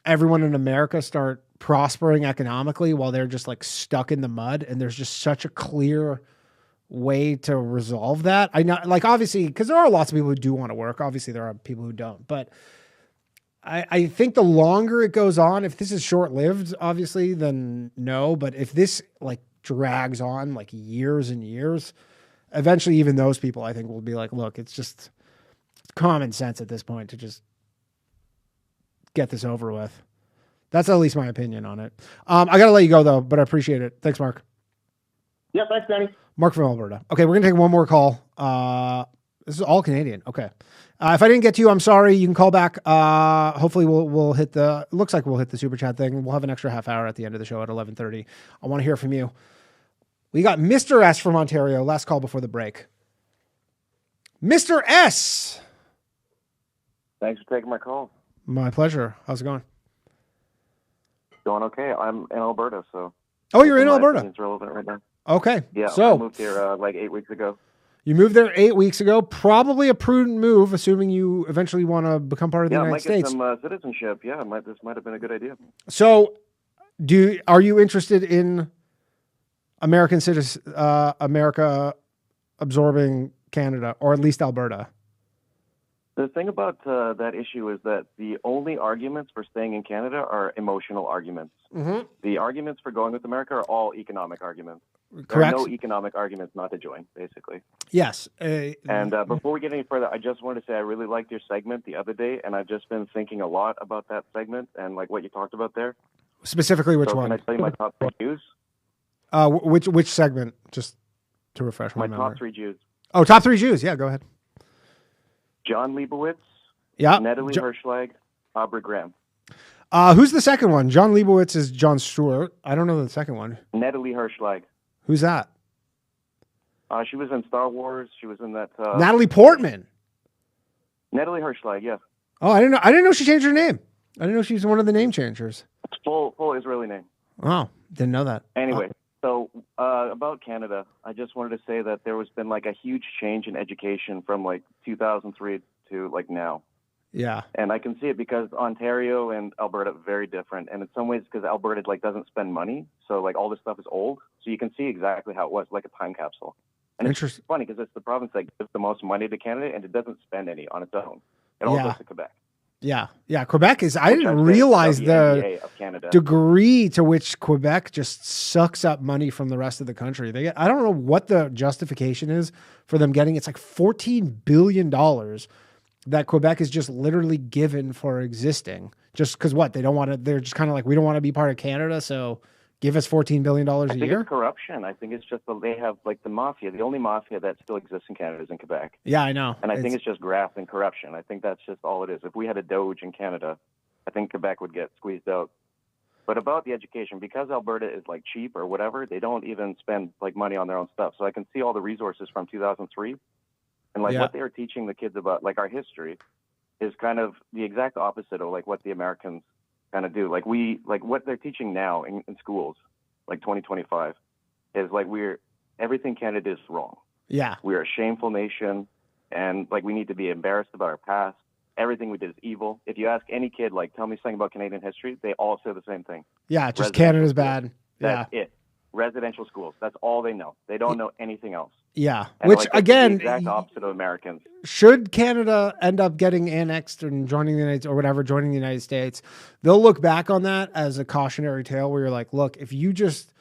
everyone in America start prospering economically while they're just like stuck in the mud, and there's just such a clear way to resolve that. I know, like, obviously, because there are lots of people who do want to work. Obviously, there are people who don't. But I think the longer it goes on, if this is short-lived, obviously, then no. But if this like drags on like years and years, eventually even those people, I think, will be like, look, it's just common sense at this point to just get this over with. That's at least my opinion on it. I got to let you go, though, but I appreciate it. Thanks, Mark. Yeah, thanks, Danny. Mark from Alberta. Okay, we're going to take one more call. This is all Canadian. Okay. If I didn't get to you, I'm sorry. You can call back. Hopefully we'll hit the, it looks like we'll hit the super chat thing. We'll have an extra half hour at the end of the show at 11:30. I want to hear from you. We got Mr. S from Ontario. Last call before the break. Mr. S. Thanks for taking my call. My pleasure. How's it going? Going okay. I'm in Alberta, so. Oh, you're in Alberta. It's relevant right now. Okay. Yeah. So I moved here like 8 weeks ago. You moved there 8 weeks ago. Probably a prudent move, assuming you eventually want to become part of the United States. Yeah, I might get some citizenship. Yeah, this might have been a good idea. So, are you interested in America absorbing Canada, or at least Alberta? The thing about that issue is that the only arguments for staying in Canada are emotional arguments. Mm-hmm. The arguments for going with America are all economic arguments. Correct. There are no economic arguments not to join, basically. Yes. And before we get any further, I just wanted to say I really liked your segment the other day, and I've just been thinking a lot about that segment and like what you talked about there. Specifically, which one? Can I tell you my top 3 Jews? Which segment? Just to refresh my memory. Top 3 Jews. Oh, top 3 Jews. Yeah, go ahead. John Leibowitz. Yeah. Natalie Hirschlag. Aubrey Graham. Who's the second one? John Leibowitz is Jon Stewart. I don't know the second one. Natalie Hirschlag. Who's that? She was in Star Wars. She was in that. Natalie Portman. Natalie Hirschlag. Yeah. Oh, I didn't know she changed her name. I didn't know she was one of the name changers. It's full Israeli name. Oh, didn't know that. Anyway, so about Canada, I just wanted to say that there has been like a huge change in education from like 2003 to like now. Yeah. And I can see it because Ontario and Alberta are very different. And in some ways, because Alberta like doesn't spend money, so like all this stuff is old. So you can see exactly how it was, like a time capsule. And it's funny because it's the province that gives the most money to Canada, and it doesn't spend any on its own. It all goes to Quebec. Yeah. Yeah. Quebec is, I didn't realize the degree to which Quebec just sucks up money from the rest of the country. I don't know what the justification is for them getting, it's like $14 billion that Quebec is just literally given for existing. Just because what? They don't want to, they're just kind of like, we don't want to be part of Canada, so give us $14 billion a year? I think it's corruption. I think it's just that they have like the mafia. The only mafia that still exists in Canada is in Quebec. Yeah, I know. And I think it's just graft and corruption. I think that's just all it is. If we had a Doge in Canada, I think Quebec would get squeezed out. But about the education, because Alberta is like cheap or whatever, they don't even spend like money on their own stuff. So I can see all the resources from 2003. And like what they were teaching the kids about like our history is kind of the exact opposite of like what the Americans kind of do. Like what they're teaching now in schools, like 2025, is like everything Canada is wrong. Yeah. We're a shameful nation, and like we need to be embarrassed about our past. Everything we did is evil. If you ask any kid, like, tell me something about Canadian history, they all say the same thing. Yeah, just Canada's bad. That's it. Residential schools. That's all they know. They don't know anything else. Yeah, and which like, again, the exact opposite of Americans. Should Canada end up getting annexed and joining the United States, they'll look back on that as a cautionary tale where you're like, look, if you just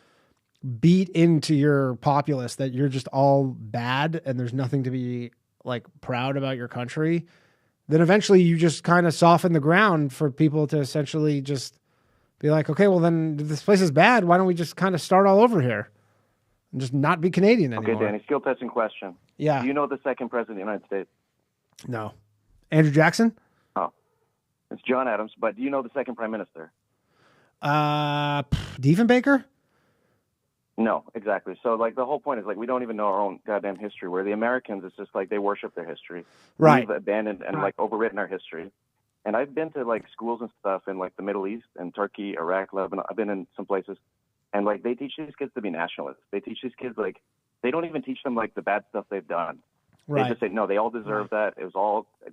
beat into your populace that you're just all bad and there's nothing to be like proud about your country, then eventually you just kind of soften the ground for people to essentially just be like, okay, well then this place is bad. Why don't we just kind of start all over here? And just not be Canadian anymore. Okay, Danny, skill testing question. Yeah. Do you know the second president of the United States? No. Andrew Jackson? Oh. It's John Adams, but do you know the second prime minister? Diefenbaker? No, exactly. So like the whole point is like we don't even know our own goddamn history, where the Americans, it's just like they worship their history. Right. We've abandoned and like overwritten our history. And I've been to like schools and stuff in like the Middle East and Turkey, Iraq, Lebanon. I've been in some places, and like they teach these kids to be nationalists. They teach these kids like they don't even teach them like the bad stuff they've done. Right. They just say no, they all deserve that. They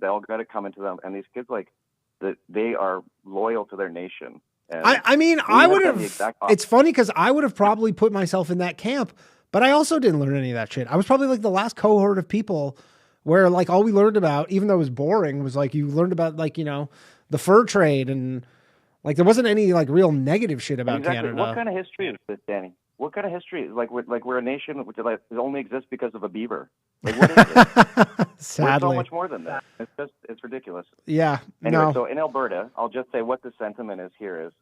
all got it coming to them. And these kids like they are loyal to their nation. And I mean, I would have. It's funny because I would have probably put myself in that camp, but I also didn't learn any of that shit. I was probably like the last cohort of people where like all we learned about, even though it was boring, was like you learned about like, you know, the fur trade and like there wasn't any like real negative shit about Canada. What kind of history is this, Danny? What kind of history? Like we're a nation which like only exists because of a beaver. Like what is it? Sadly, we're so much more than that. It's ridiculous. Yeah. Anyway, no. so in Alberta, I'll just say what the sentiment is here is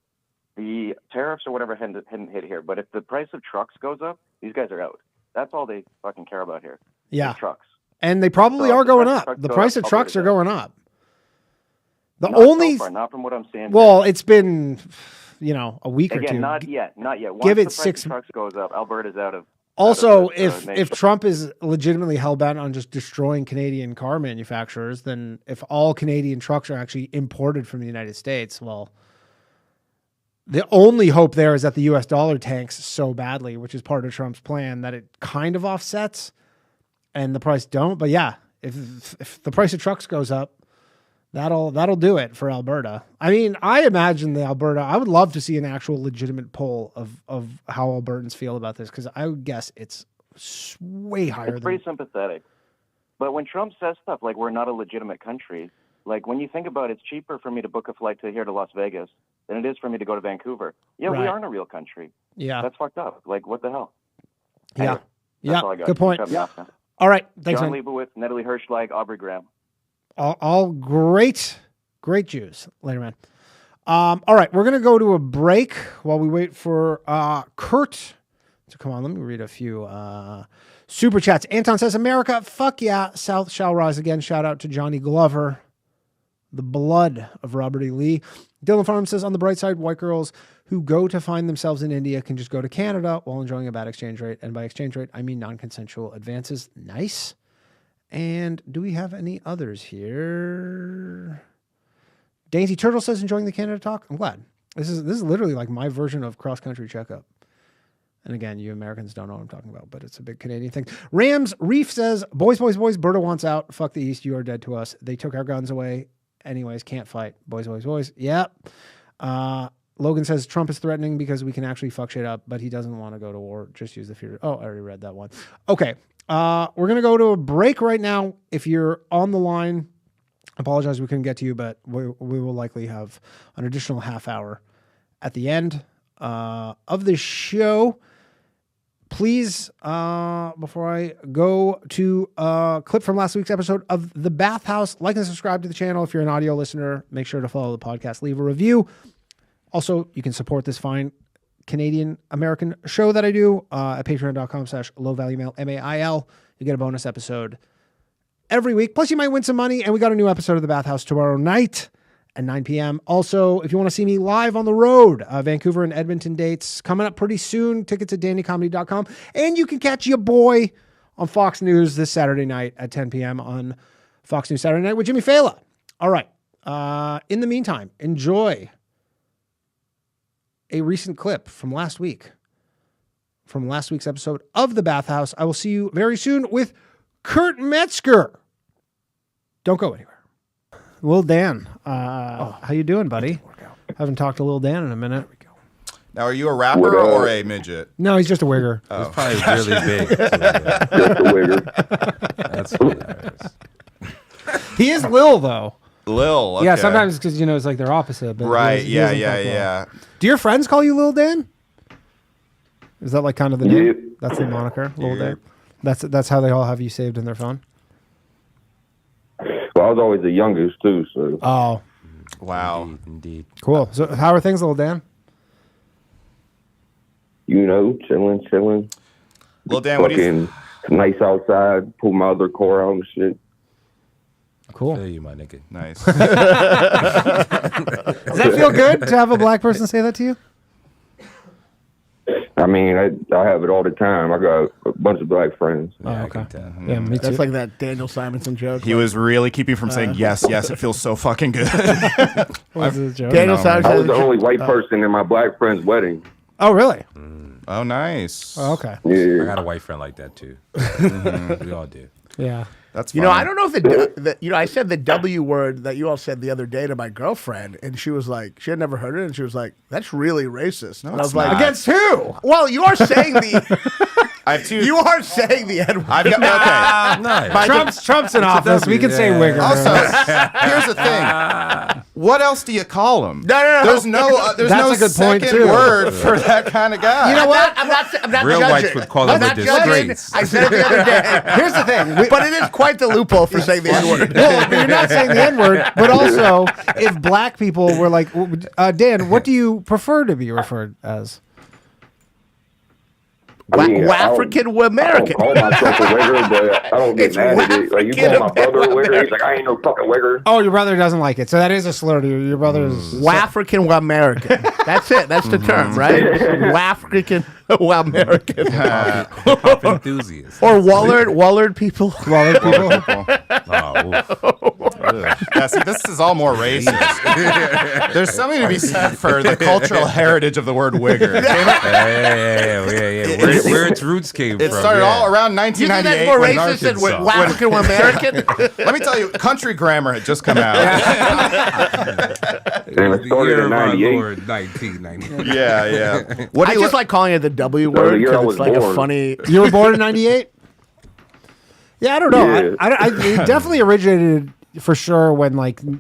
the tariffs or whatever hadn't hit here, but if the price of trucks goes up, these guys are out. That's all they fucking care about here. Yeah. Trucks. And they probably are going up. The price of trucks are going up. The only so far, not from what I'm seeing. Well, it's been, you know, a week or two. Not yet. Once give it the price 6 of trucks goes up, Alberta's out of. Also, if Trump is legitimately hell bent on just destroying Canadian car manufacturers, then if all Canadian trucks are actually imported from the United States, well, the only hope there is that the U.S. dollar tanks so badly, which is part of Trump's plan, that it kind of offsets and the price don't. But yeah, if the price of trucks goes up, that'll do it for Alberta. I mean, I imagine I would love to see an actual legitimate poll of how Albertans feel about this, because I would guess it's way higher. It's pretty sympathetic. But when Trump says stuff like we're not a legitimate country, like when you think about it, it's cheaper for me to book a flight to here to Las Vegas than it is for me to go to Vancouver. Yeah, Right. we aren't a real country. Yeah. That's fucked up. Like, what the hell? Yeah. Anyway, that's all I got. Good point. Keep Yeah. coming. All right. Thanks, John man. Leibowitz, Natalie Hirschlag, Aubrey Graham. All great Jews. Later, man. All right. We're going to go to a break while we wait for Kurt to come on. Let me read a few super chats. Anton says, America, fuck yeah. South shall rise again. Shout out to Johnny Glover, the blood of Robert E. Lee. Dylan Farm says, on the bright side, white girls who go to find themselves in India can just go to Canada while enjoying a bad exchange rate. And by exchange rate, I mean non-consensual advances. Nice. And do we have any others here? Dainty Turtle says, enjoying the Canada talk. I'm glad. This is literally like my version of cross-country checkup. And again, you Americans don't know what I'm talking about, but it's a big Canadian thing. Rams Reef says, boys, Berta wants out. Fuck the East. You are dead to us. They took our guns away. Anyways, can't fight. Boys. Yep. Logan says, Trump is threatening because we can actually fuck shit up, but he doesn't want to go to war. Just use the fear. Oh, I already read that one. Okay. We're going to go to a break right now. If you're on the line, I apologize we couldn't get to you, but we will likely have an additional half hour at the end of the show. Please, before I go to a clip from last week's episode of The Bathhouse, like and subscribe to the channel. If you're an audio listener, make sure to follow the podcast, leave a review. Also, you can support this fine Canadian-American show that I do at patreon.com/lowvaluemail, MAIL. You get a bonus episode every week. Plus, you might win some money, and we got a new episode of The Bathhouse tomorrow night at 9 p.m. Also, if you want to see me live on the road, Vancouver and Edmonton dates coming up pretty soon. Tickets at dannycomedy.com. And you can catch your boy on Fox News this Saturday night at 10 p.m. on Fox News Saturday Night with Jimmy Fallon. All right. In the meantime, enjoy a recent clip from last week, from last week's episode of The Bathhouse. I will see you very soon with Kurt Metzger. Don't go anywhere. Lil Dan, how you doing, buddy? Haven't talked to Lil Dan in a minute. Now, are you a rapper or a midget? No, he's just a wigger. Oh. He's probably really big. Just a wigger. That's hilarious. He is Lil, though. Lil, okay. Yeah, sometimes because, it's like they're opposite. But right, he doesn't fuck well. Do your friends call you Lil Dan? Is that like kind of the name? Yep. That's the moniker, Lil Dan? That's how they all have you saved in their phone? Well, I was always the youngest, too, so. Oh. Wow. Indeed. Cool. So how are things, Lil Dan? Chilling. Lil Dan, what do you nice outside, pull my other car out and shit. Cool. Feel you, my nigga. Nice. Does that feel good to have a black person say that to you? I mean, I have it all the time. I got a bunch of black friends. Oh, okay. Yeah, me too. That's like that Daniel Simonson joke. He was really keeping from saying yes. It feels so fucking good. Was it a joke? Daniel Simonson. I was the only white person in my black friend's wedding. Oh, really? Oh, nice. Oh, okay. Yeah. I got a white friend like that too. We all do. Yeah. That's You know, I don't know if I said the W word that you all said the other day to my girlfriend, and she was like, she had never heard it, and she was like, "That's really racist." No, and I was it's like, not. Against who? "Well, you are saying the, I have two. you are saying the N word." I've got, okay. Nice. Trump's in office. We can say wigger. Also, here's the thing. What else do you call him? No. There's no That's no a good point, second too. word for that kind of guy. You know what? I'm not Real judging. whites would call I'm him a not judging. disgrace. I said it the other day. Here's the thing. But it is quite the loophole for saying the N word. Well, you're not saying the N-word, but also, if black people were like, Dan, what do you prefer to be referred as? I mean, African American. I don't call myself a wigger, but I don't get mad at it. Like, you call my brother a wigger, he's like, I ain't no fucking wigger. Oh, your brother doesn't like it. So that is a slur to you. Your brother is... African American. That's it. That's the term, right? African American. Pop enthusiast. Or Wallard people. Wallard people. Yeah, see, this is all more racist. There's something to be said for the cultural heritage of the word wigger. Yeah. Where its roots came from. It started all around 1998. You think when that's more racist than Arkansas- African American? Let me tell you, country grammar had just come out. And it started in 98. 1990. Yeah. I just like calling it the W word the year I because was it's like a born. funny. You were born in 98? Yeah, I don't know. Yeah. It definitely originated for sure when like the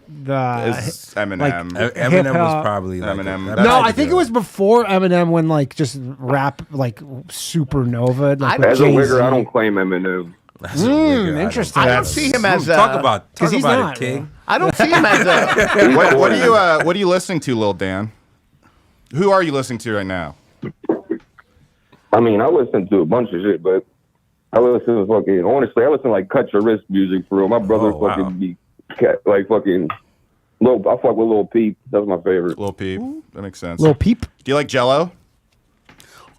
It's Eminem. like, Eminem hip-hop. was probably like Eminem. No, I think it was before Eminem when like just rap like supernova. Like with As a Jay-Z. wigger, I don't claim Eminem. Interesting. I don't see him as talk about he's it, not, King. I don't see him as a. What are you listening to, Lil Dan? Who are you listening to right now? I mean, I listen to a bunch of shit, but I listen to honestly, I listen to like Cut Your Wrist music for real. My brother fucking be like fucking I fuck with Lil Peep. That's my favorite. Lil Peep. That makes sense. Lil Peep. Do you like Jello?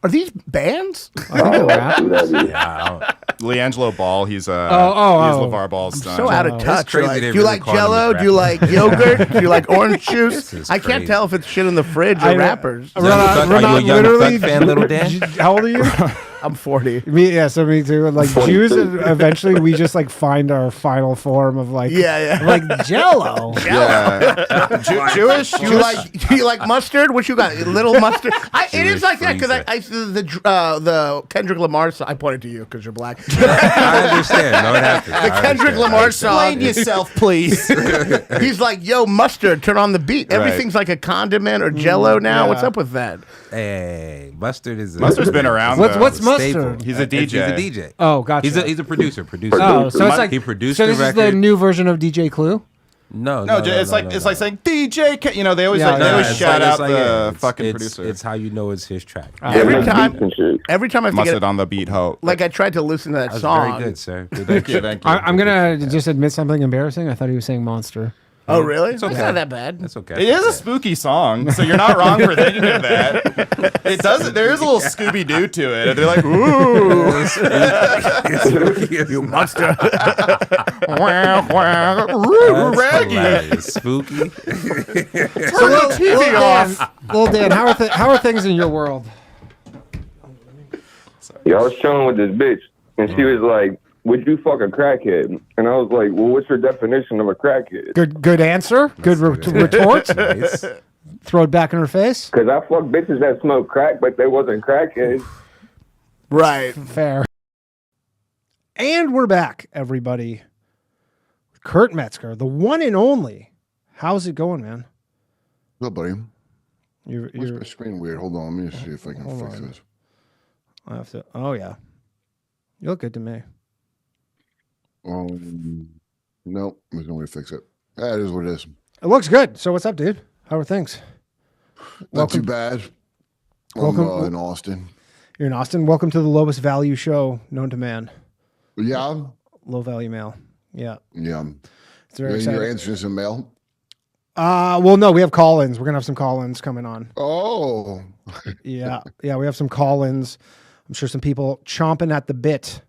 Are these bands? I think they're rap. Yeah, Leangelo Ball. He's oh. he's LeVar Ball's son. So out of touch. crazy Like, they do you really like call them Jello? the Do you like yogurt? Do you like orange juice? is I can't crazy. tell if it's shit in the fridge or rappers. Are you a young literally. Thug fan, Little Dan? How old are you? I'm 40. So me too. Like Jews, eventually we just like find our final form of like like Jello. Yeah. Jewish. Do you like mustard? What you got? Little mustard? It is like that because the Kendrick Lamar song. I pointed to you because you're black. I understand. No, it happens. The Kendrick Lamar song. Explain yourself, please. He's like, yo, mustard, turn on the beat. Everything's like a condiment or Jello now. Yeah. What's up with that? Hey, Mustard is. Mustard's been around. What's though. Mustard? He's a DJ. He's a DJ. Oh, gotcha. He's a producer. Oh, so it's like he produced so the this record. is the new version of DJ Clue. No, it's like saying DJ. You know, they always shout out the fucking producer. It's how you know it's his track. Every time I have to Mustard get on the beat, ho. like I tried to listen to that That's song. very good, sir. Thank you. I'm gonna just admit something embarrassing. I thought he was saying monster. Oh, really? It's okay. That's not that bad. That's okay. It is a spooky song, so you're not wrong for thinking of that. It does. There is a little Scooby Doo to it. They're like, ooh, you monster. Raggy. Spooky. Turn the TV off. Little Dan, how are things in your world? Yeah, I was chilling with this bitch, and she was like, would you fuck a crackhead? And I was like, well, what's your definition of a crackhead? Good answer. Good retort. Nice. Throw it back in her face. Because I fucked bitches that smoked crack, but they wasn't crackheads. Right. Fair. And we're back, everybody. Kurt Metzger, the one and only. How's it going, man? What's up, buddy? You're my screen weird? Hold on, let me see if I can fix this. I have to. Oh yeah, you look good to me. Nope, there's no way to fix it. That is what it is. It looks good. So what's up, dude? How are things? Not too bad. I'm in Austin. You're in Austin. Welcome to the lowest value show known to man. Yeah. Low value mail. Yeah. Yeah. It's very exciting. You're answering some mail? Well, no, we have call-ins. We're gonna have some call-ins coming on. Oh, yeah, we have some call-ins. I'm sure some people chomping at the bit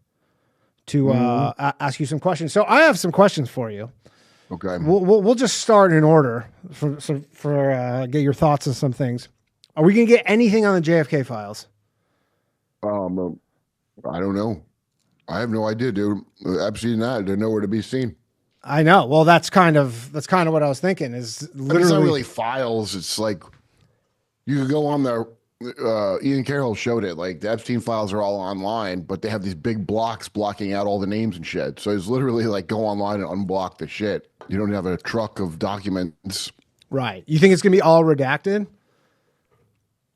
to ask you some questions. So I have some questions for you. Okay. We'll just start in order for get your thoughts on some things. Are we gonna get anything on the JFK files? I don't know. I have no idea, dude. Epstein, they're nowhere to be seen. I know. Well, that's kind of what I was thinking. Is literally it's not really files. It's like you could go on there. Ian Carroll showed it. Like the Epstein files are all online, but they have these big blocks blocking out all the names and shit. So it's literally like go online and unblock the shit. You don't have a truck of documents. Right. You think it's gonna be all redacted?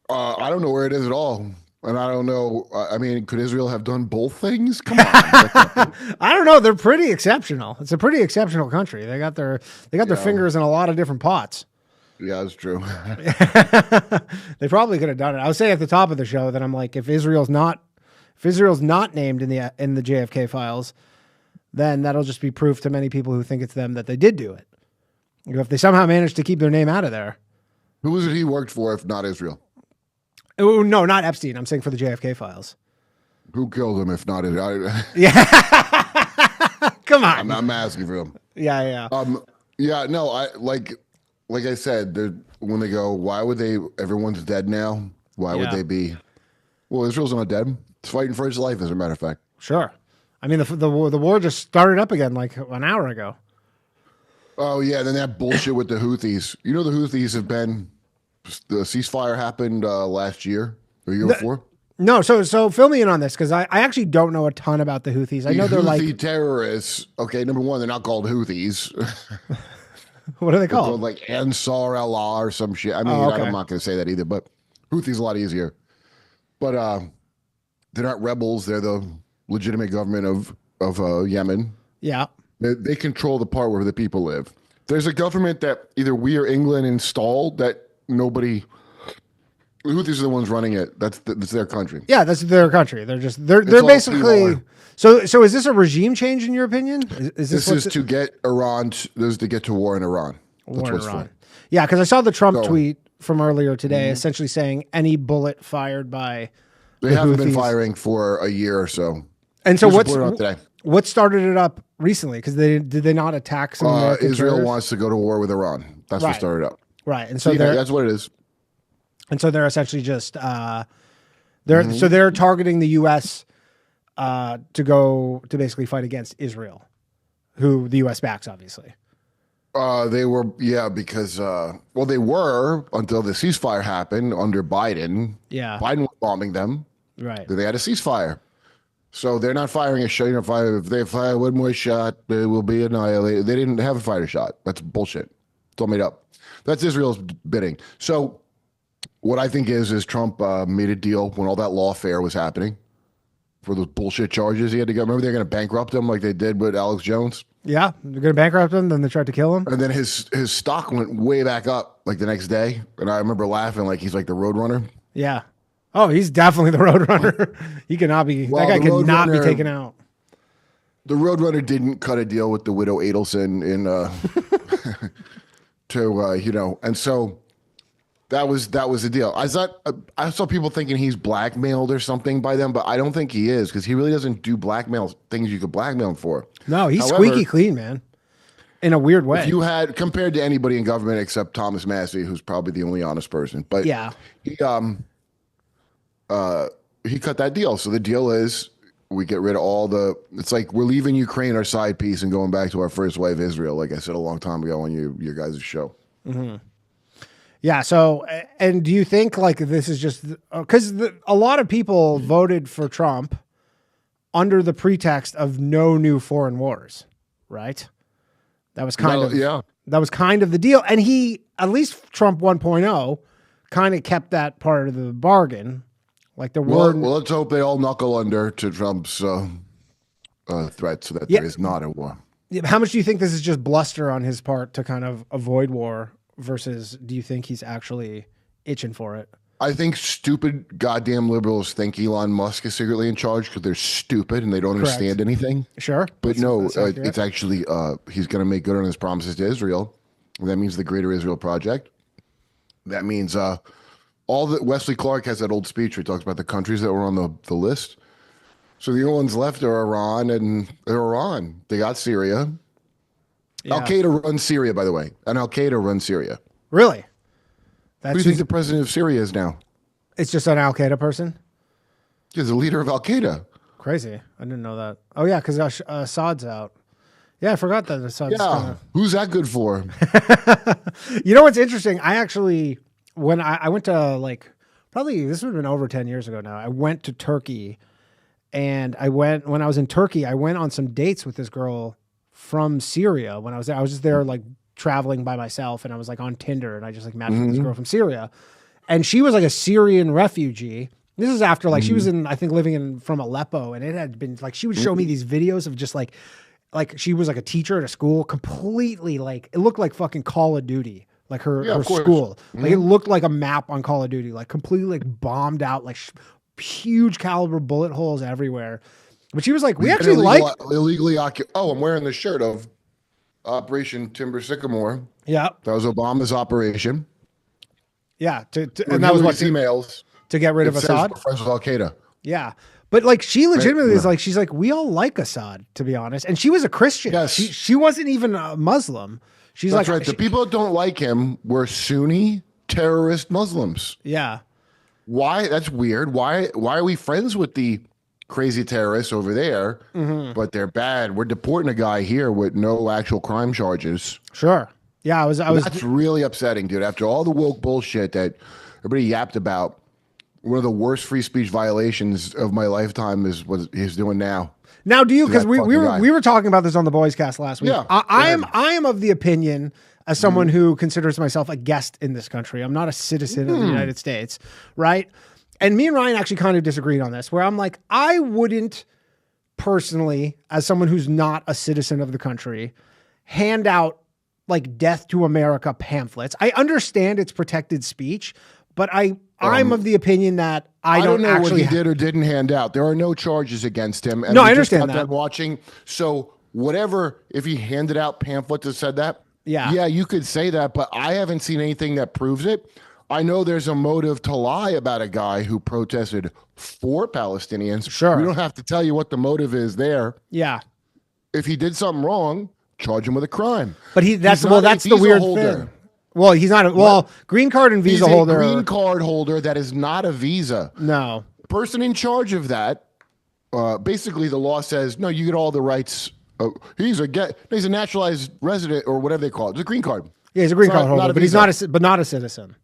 I don't know where it is at all. And I don't know. I mean, could Israel have done both things? Come on. I don't know. They're pretty exceptional. It's a pretty exceptional country. They got their fingers in a lot of different pots. Yeah, that's true. They probably could have done it. I was saying at the top of the show that I'm like, if Israel's not named in the JFK files, then that'll just be proof to many people who think it's them that they did do it. You know, if they somehow managed to keep their name out of there. Who was it he worked for if not Israel? Oh, no, not Epstein. I'm saying for the JFK files. Who killed him if not Israel? Yeah. Come on. I'm asking for him. Yeah. Yeah, no, like I said, when they go, why would they, everyone's dead now? Why would they be? Well, Israel's not dead. It's fighting for its life, as a matter of fact. Sure. I mean, the war just started up again like an hour ago. Oh, yeah, then that bullshit with the Houthis. You know the Houthis have been, the ceasefire happened last year or year before? No, so fill me in on this, because I actually don't know a ton about the Houthis. I know they're Houthi like terrorists. Okay, number one, they're not called Houthis. What are they They're called? like Ansar Allah or some shit. I mean, okay. I'm not going to say that either, but Houthis a lot easier. But they're not rebels. They're the legitimate government of Yemen. Yeah. They control the part where the people live. There's a government that either we or England installed that nobody. The Houthis are the ones running it. That's their country. Yeah, that's their country. They're basically. So is this a regime change in your opinion? Is this is to get Iran? This is to get to war in Iran. That's war in what's Iran? for. Yeah, because I saw the Trump tweet from earlier today, essentially saying any bullet fired by They haven't been Houthis- firing for a year or so. And so Just reported out today. what started it up recently? Because did they not attack some American Israel terrorists? wants to go to war with Iran. That's what Right. started up. Right, and so that's what it is. And so they're essentially just they're targeting the U.S. To basically fight against Israel, who the U.S. backs, obviously. They were, because they were until the ceasefire happened under Biden. Yeah, Biden was bombing them. Right. Then they had a ceasefire, so they're not firing a shot. If they fire one more shot, they will be annihilated. They didn't have a fighter shot. That's bullshit. It's all made up. That's Israel's bidding. So. What I think is Trump made a deal when all that lawfare was happening for those bullshit charges he had to go. Remember they're going to bankrupt him like they did with Alex Jones? Yeah, they're going to bankrupt him. Then they tried to kill him. And then his stock went way back up like the next day. And I remember laughing like he's like the Roadrunner. Yeah. Oh, he's definitely the Roadrunner. He cannot be. That guy could not be taken out. The Roadrunner didn't cut a deal with the widow Adelson and so. That was the deal. I saw people thinking he's blackmailed or something by them, but I don't think he is because he really doesn't do blackmail things you could blackmail him for. No, he's squeaky clean, man. In a weird way. If you had compared to anybody in government except Thomas Massey, who's probably the only honest person, but yeah, he cut that deal. So the deal is we get rid of all the. It's like we're leaving Ukraine our side piece and going back to our first wife Israel, like I said a long time ago on your guys' show. Mm-hmm. Yeah. So, and do you think like this is just because a lot of people voted for Trump under the pretext of no new foreign wars, right? That was kind of the deal. And he, at least Trump 1.0, kind of kept that part of the bargain. Like the word. Well, let's hope they all knuckle under to Trump's threat so that there is not a war. Yeah, how much do you think this is just bluster on his part to kind of avoid war? Versus, do you think he's actually itching for it? I think stupid goddamn liberals think Elon Musk is secretly in charge because they're stupid and they don't understand anything. Sure. But it's actually, he's going to make good on his promises to Israel. That means the Greater Israel Project. That means all that Wesley Clark has that old speech where he talks about the countries that were on the list. So the only ones left are Iran and Iran. They got Syria. Yeah. Al-Qaeda runs Syria, by the way. And Al-Qaeda runs Syria. Really? Who do you think the president of Syria is now? It's just an Al-Qaeda person? He's the leader of Al-Qaeda. Crazy. I didn't know that. Oh, yeah, because Assad's out. Yeah, I forgot that Assad's Yeah, who's that good for? You know what's interesting? I actually, when I went to probably this would have been over 10 years ago now, I went to Turkey. And when I was in Turkey, I went on some dates with this girl from Syria. When I was there, I was just there traveling by myself, and I was on Tinder, and I just matched with this girl from Syria. And she was a Syrian refugee. This is after she was I think living from Aleppo, and it had been she would show me these videos of just she was a teacher at a school, completely it looked like fucking Call of Duty. Her school. It looked like a map on Call of Duty, completely bombed out, huge caliber bullet holes everywhere. But she was we actually illegally occupied. Oh, I'm wearing the shirt of Operation Timber Sycamore. Yeah, that was Obama's operation. Yeah, and that was what emails to get rid of Assad. Friends with Al-Qaeda. Yeah, but she legitimately is she's we all like Assad, to be honest, and she was a Christian. Yes. She wasn't even a Muslim. She's That's right. The people that don't like him were Sunni terrorist Muslims. Yeah. Why? That's weird. Why are we friends with the crazy terrorists over there, but they're bad? We're deporting a guy here with no actual crime charges. Sure. Yeah, I was. That's really upsetting, dude. After all the woke bullshit that everybody yapped about, one of the worst free speech violations of my lifetime is what he's doing now. Now, do you? Because we were talking about this on the Boys Cast last week. Yeah, I am of the opinion, as someone who considers myself a guest in this country, I'm not a citizen of the United States, right? And me and Ryan actually kind of disagreed on this, where I'm I wouldn't personally, as someone who's not a citizen of the country, hand out Death to America pamphlets. I understand it's protected speech, but I'm of the opinion that I don't know actually what he did or didn't hand out. There are no charges against him. And no, I understand that. Watching, so whatever, if he handed out pamphlets that said that, yeah, you could say that, but I haven't seen anything that proves it. I know there's a motive to lie about a guy who protested for Palestinians. Sure. We don't have to tell you what the motive is there. Yeah. If he did something wrong, charge him with a crime. But that's the weird thing. Well, he's not green card and visa holder. Green card holder that is not a visa. No. Person in charge of that, basically the law says, no, you get all the rights. He's a naturalized resident or whatever they call it. It's a green card. Yeah, he's a green card holder, but he's not a citizen.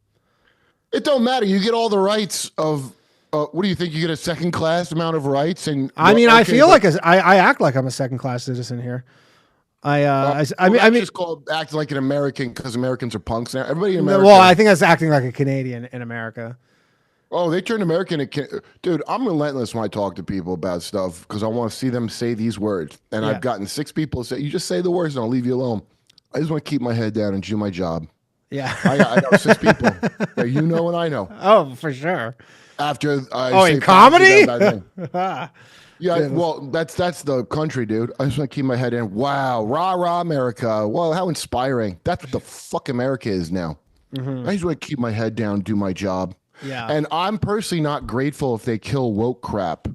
It don't matter. You get all the rights of. What do you think? You get a second class amount of rights, and I feel I act like I'm a second class citizen here. It's called act like an American because Americans are punks now. Everybody in America. Well, I think that's acting like a Canadian in America. Oh, they turned American. Dude, I'm relentless when I talk to people about stuff because I want to see them say these words. And I've gotten 6 people say, "You just say the words, and I'll leave you alone." I just want to keep my head down and do my job. Yeah, I got 6 people that you know and I know. Oh, for sure. After in comedy. Yeah, well, that's the country, dude. I just want to keep my head in. Wow, rah rah America. Well, how inspiring. That's what the fuck America is now. I just want to keep my head down, do my job. Yeah. And I'm personally not grateful if they kill woke crap.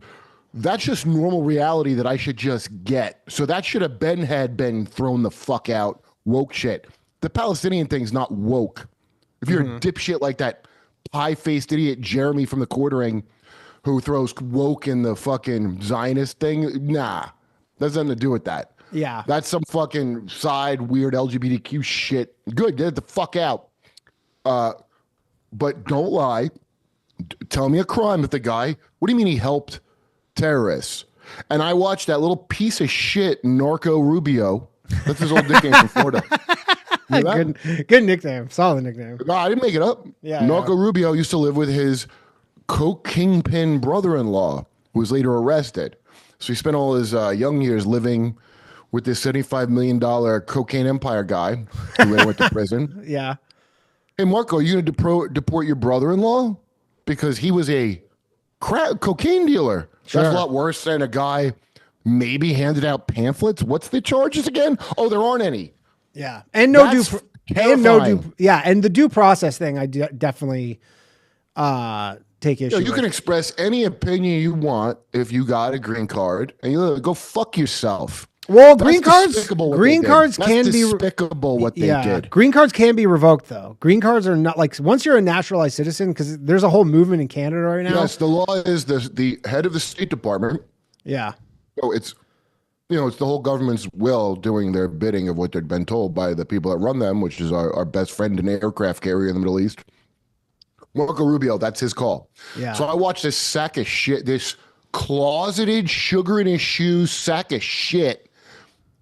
That's just normal reality that I should just get. So that should have been thrown the fuck out. Woke shit. The Palestinian thing's not woke. If you're a dipshit like that pie-faced idiot Jeremy from the Quartering who throws woke in the fucking Zionist thing, nah. That's nothing to do with that. Yeah. That's some fucking side weird LGBTQ shit. Good, get it the fuck out. But don't lie. Tell me a crime if the guy, what do you mean he helped terrorists? And I watched that little piece of shit, Narco Rubio. That's his old nickname from Florida. Good nickname. Solid nickname. No, I didn't make it up. Yeah. Narco Rubio used to live with his coke kingpin brother-in-law, who was later arrested. So he spent all his young years living with this $75 million cocaine empire guy who later went to prison. Yeah. Hey, Marco, are you going to deport your brother-in-law? Because he was a cocaine dealer. Sure. That's a lot worse than a guy maybe handed out pamphlets. What's the charges again? Oh, there aren't any. Yeah. And And and the due process thing, I definitely take issue. You can express any opinion you want if you got a green card, and you go fuck yourself. Well, That's green cards despicable what can be despicable what they did. Green cards can be revoked though. Green cards are not like once you're a naturalized citizen, because there's a whole movement in Canada right now. Yes, the law is the head of the State Department. Yeah. So it's it's the whole government's will doing their bidding of what they've been told by the people that run them, which is our best friend in aircraft carrier in the Middle East. Marco Rubio, that's his call. Yeah. So I watched this sack of shit, this closeted sugar in his shoes sack of shit.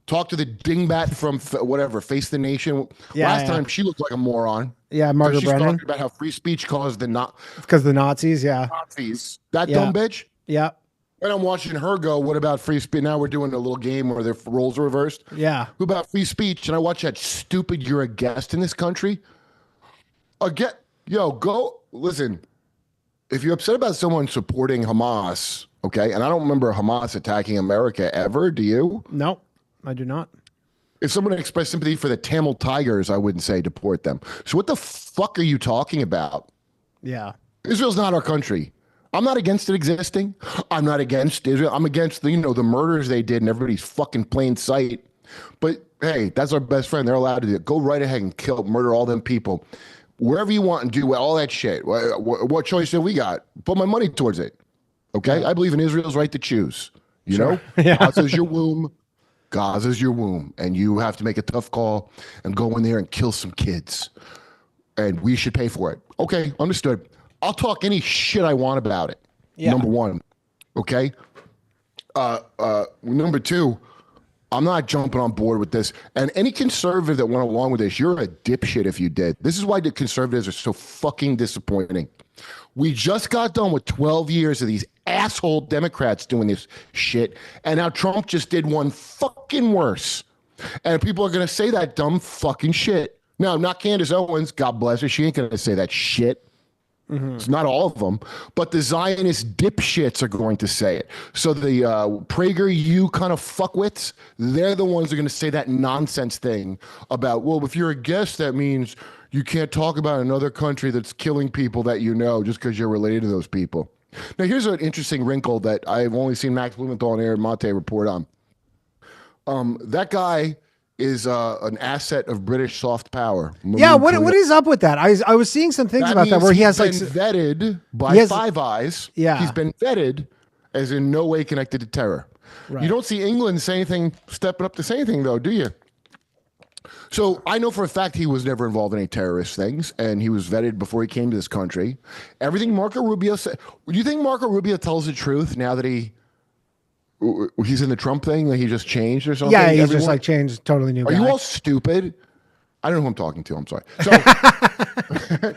Talk to the dingbat from whatever, Face the Nation. Last time she looked like a moron. Yeah, Margaret Brennan. She's talking about how free speech caused the because the Nazis. Yeah, Nazis. That dumb bitch. Yeah. And I'm watching her go, what about free speech? Now we're doing a little game where their roles are reversed. Yeah. Who about free speech? And I watch that stupid, you're a guest in this country. Go listen. If you're upset about someone supporting Hamas, okay, and I don't remember Hamas attacking America ever, do you? No. I do not. If someone expressed sympathy for the Tamil Tigers, I wouldn't say deport them. So what the fuck are you talking about? Yeah. Israel's not our country. I'm not against it existing. I'm not against Israel. I'm against the murders they did in everybody's fucking plain sight. But hey, that's our best friend. They're allowed to do it. Go right ahead and murder all them people. Wherever you want and do all that shit. What choice have we got? Put my money towards it. Okay? I believe in Israel's right to choose. You know? Yeah. Gaza's your womb. Gaza's your womb, and you have to make a tough call and go in there and kill some kids. And we should pay for it. Okay, understood. I'll talk any shit I want about it. Yeah. Number one. Okay? Number two, I'm not jumping on board with this. And any conservative that went along with this, you're a dipshit if you did. This is why the conservatives are so fucking disappointing. We just got done with 12 years of these asshole Democrats doing this shit, and now Trump just did one fucking worse. And people are going to say that dumb fucking shit. Now, not Candace Owens, God bless her. She ain't going to say that shit. Mm-hmm. It's not all of them, but the Zionist dipshits are going to say it. So the PragerU kind of fuckwits, they're the ones that are going to say that nonsense thing about, well, if you're a guest, that means you can't talk about another country that's killing people that you know just because you're related to those people. Now, here's an interesting wrinkle that I've only seen Max Blumenthal and Aaron Monte report on. That guy is an asset of British soft power. Yeah, what is up with that? I was seeing some things about that where he has been vetted by Five Eyes. Yeah, he's been vetted as in no way connected to terror. Right. You don't see England say anything, stepping up to say anything, though, do you? So I know for a fact he was never involved in any terrorist things, and he was vetted before he came to this country. Everything Marco Rubio said. Do you think Marco Rubio tells the truth now that he's in the Trump thing, that he just changed or something? Yeah, he's just like changed, totally new guy. Are you all stupid? I don't know who I'm talking to. I'm sorry. So,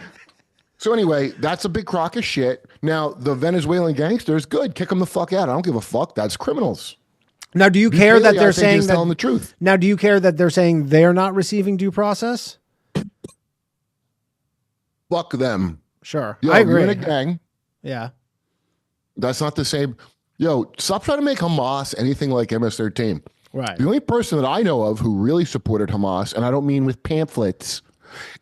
so anyway, that's a big crock of shit. Now, the Venezuelan gangsters, good. Kick them the fuck out. I don't give a fuck. That's criminals. Now, do you care that they're saying that telling the truth? Now, do you care that they're saying they're not receiving due process? Fuck them. Sure, Yo, I agree. You're in a gang. Yeah, that's not the same. Yo, stop trying to make Hamas anything like MS-13. Right. The only person that I know of who really supported Hamas, and I don't mean with pamphlets,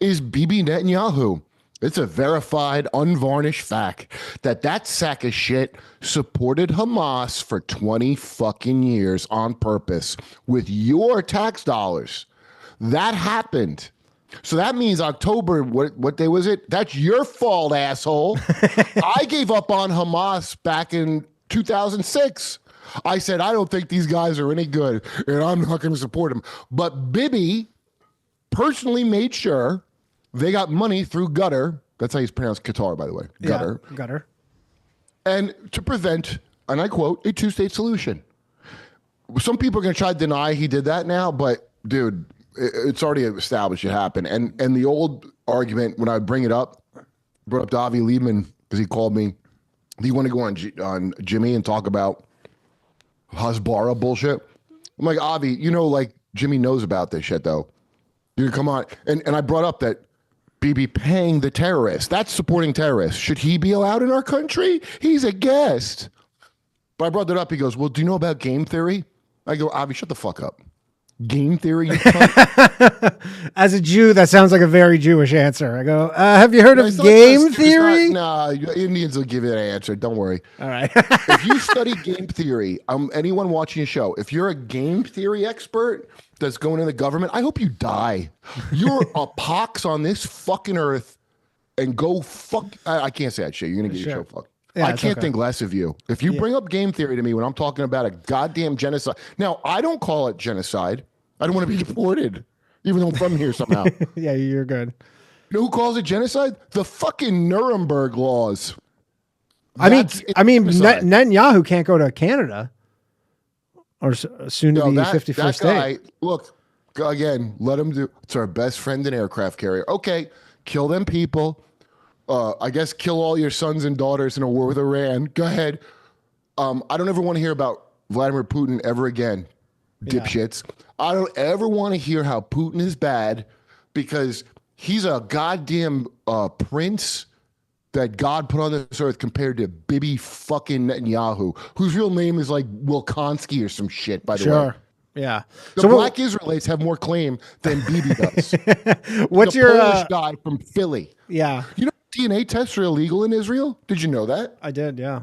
is Bibi Netanyahu. It's a verified, unvarnished fact that sack of shit supported Hamas for 20 fucking years on purpose with your tax dollars. That happened. So that means October, what day was it? That's your fault, asshole. I gave up on Hamas back in 2006. I said, I don't think these guys are any good, and I'm not going to support them. But Bibi personally made sure they got money through Qatar. That's how you pronounce Qatar, by the way. Qatar. Yeah, Qatar. And to prevent, and I quote, a two-state solution. Some people are going to try to deny he did that now, but dude, it's already established it happened. And the old argument, when I bring it up, brought up to Avi Liebman, because he called me, do you want to go on Jimmy and talk about Hasbara bullshit? I'm like, Avi, like Jimmy knows about this shit, though. You come on. And I brought up that Bibi paying the terrorists. That's supporting terrorists. Should he be allowed in our country? He's a guest. But I brought that up. He goes, well, do you know about game theory? I go, Avi, shut the fuck up. Game theory. You cunt. As a Jew, that sounds like a very Jewish answer. I go, have you heard of game theory? Nah, Indians will give you that answer. Don't worry. All right. If you study game theory, anyone watching a show, if you're a game theory expert that's going in the government, I hope you die. You're a pox on this fucking earth, and go fuck. I can't say that shit. You're gonna get your show fucked. Yeah, I can't think less of you. If you bring up game theory to me when I'm talking about a goddamn genocide. Now, I don't call it genocide. I don't want to be deported, even though I'm from here somehow. Yeah, you're good. You know who calls it genocide? The fucking Nuremberg laws. I mean, Netanyahu can't go to Canada, or soon to be 51st that guy, state. Look, again, let him do. It's our best friend and aircraft carrier. Okay, kill them people. I guess kill all your sons and daughters in a war with Iran. Go ahead. I don't ever want to hear about Vladimir Putin ever again, dipshits. I don't ever want to hear how Putin is bad, because he's a goddamn prince that God put on this earth compared to Bibi fucking Netanyahu, whose real name is like Wilkonsky or some shit, by the way. Yeah. The black Israelites have more claim than Bibi does. What's the your Polish guy from Philly? Yeah. You know DNA tests are illegal in Israel? Did you know that? I did, yeah.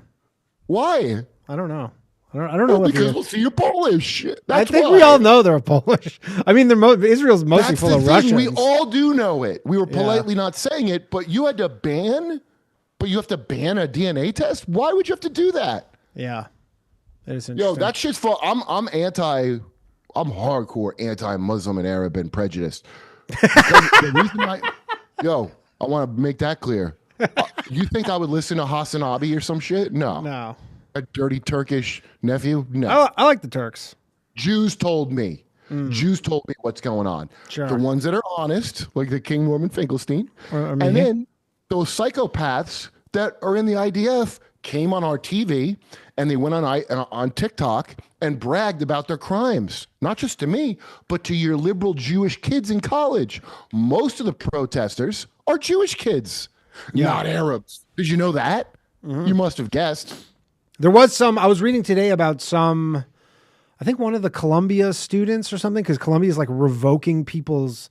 Why? I don't know. I don't know. Well, because we'll see you're Polish. I think we all know they're Polish. I mean, Israel's mostly That's full the of thing. Russians. We all do know it. We were politely not saying it, but you had to ban. But you have to ban a DNA test. Why would you have to do that? Yeah, that is interesting. Yo, that shit's for. I'm hardcore anti-Muslim and Arab and prejudiced. The reason I want to make that clear. You think I would listen to Hassan Abi or some shit? No. No. A dirty Turkish nephew? No. I like the Turks. Jews told me. Jews told me what's going on. Sure. The ones that are honest, like the King Norman Finkelstein. And then those psychopaths that are in the IDF came on our TV and they went on TikTok and bragged about their crimes, not just to me, but to your liberal Jewish kids in college. Most of the protesters are Jewish kids, not Arabs. Did you know that? You must have guessed. There was some, I was reading today about some, I think one of the Columbia students or something, because Columbia is like revoking people's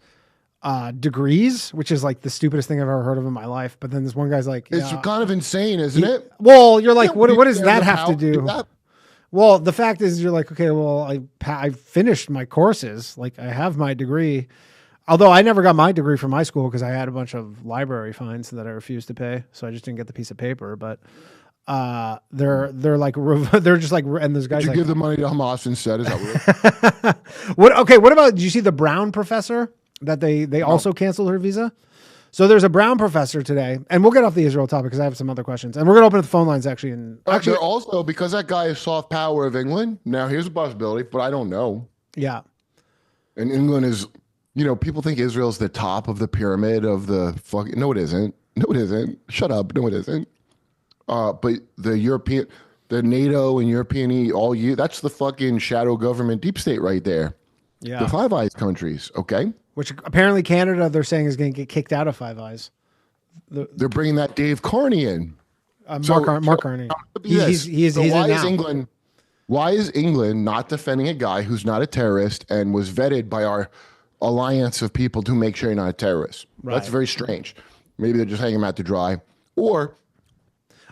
degrees, which is like the stupidest thing I've ever heard of in my life. But then this one guy's like, it's kind of insane, isn't it? Well, you're like, what does that have to do? Well, the fact is, you're like, okay, well, I finished my courses. Like, I have my degree. Although I never got my degree from my school because I had a bunch of library fines that I refused to pay. So I just didn't get the piece of paper. But they're like, they're just like, and this guy's Did you like, give the money to Hamas instead? Is that what? Okay, what about, did you see the Brown professor that they also canceled her visa? So there's a Brown professor today, and we'll get off the Israel topic because I have some other questions, and we're going to open up the phone lines actually. And they're also, because that guy is soft power of England. Now here's a possibility, but I don't know. Yeah. And England is, people think Israel's the top of the pyramid of the fucking. No, it isn't. No, it isn't. Shut up. No, it isn't. But the NATO and European, that's the fucking shadow government deep state right there. Yeah. The Five Eyes countries, okay? Which apparently Canada, they're saying, is going to get kicked out of Five Eyes. They're bringing that Dave Carney in. Mark Carney. He's why is England not defending a guy who's not a terrorist and was vetted by our alliance of people to make sure you're not a terrorist? Right. That's very strange. Maybe they're just hanging him out to dry. Or...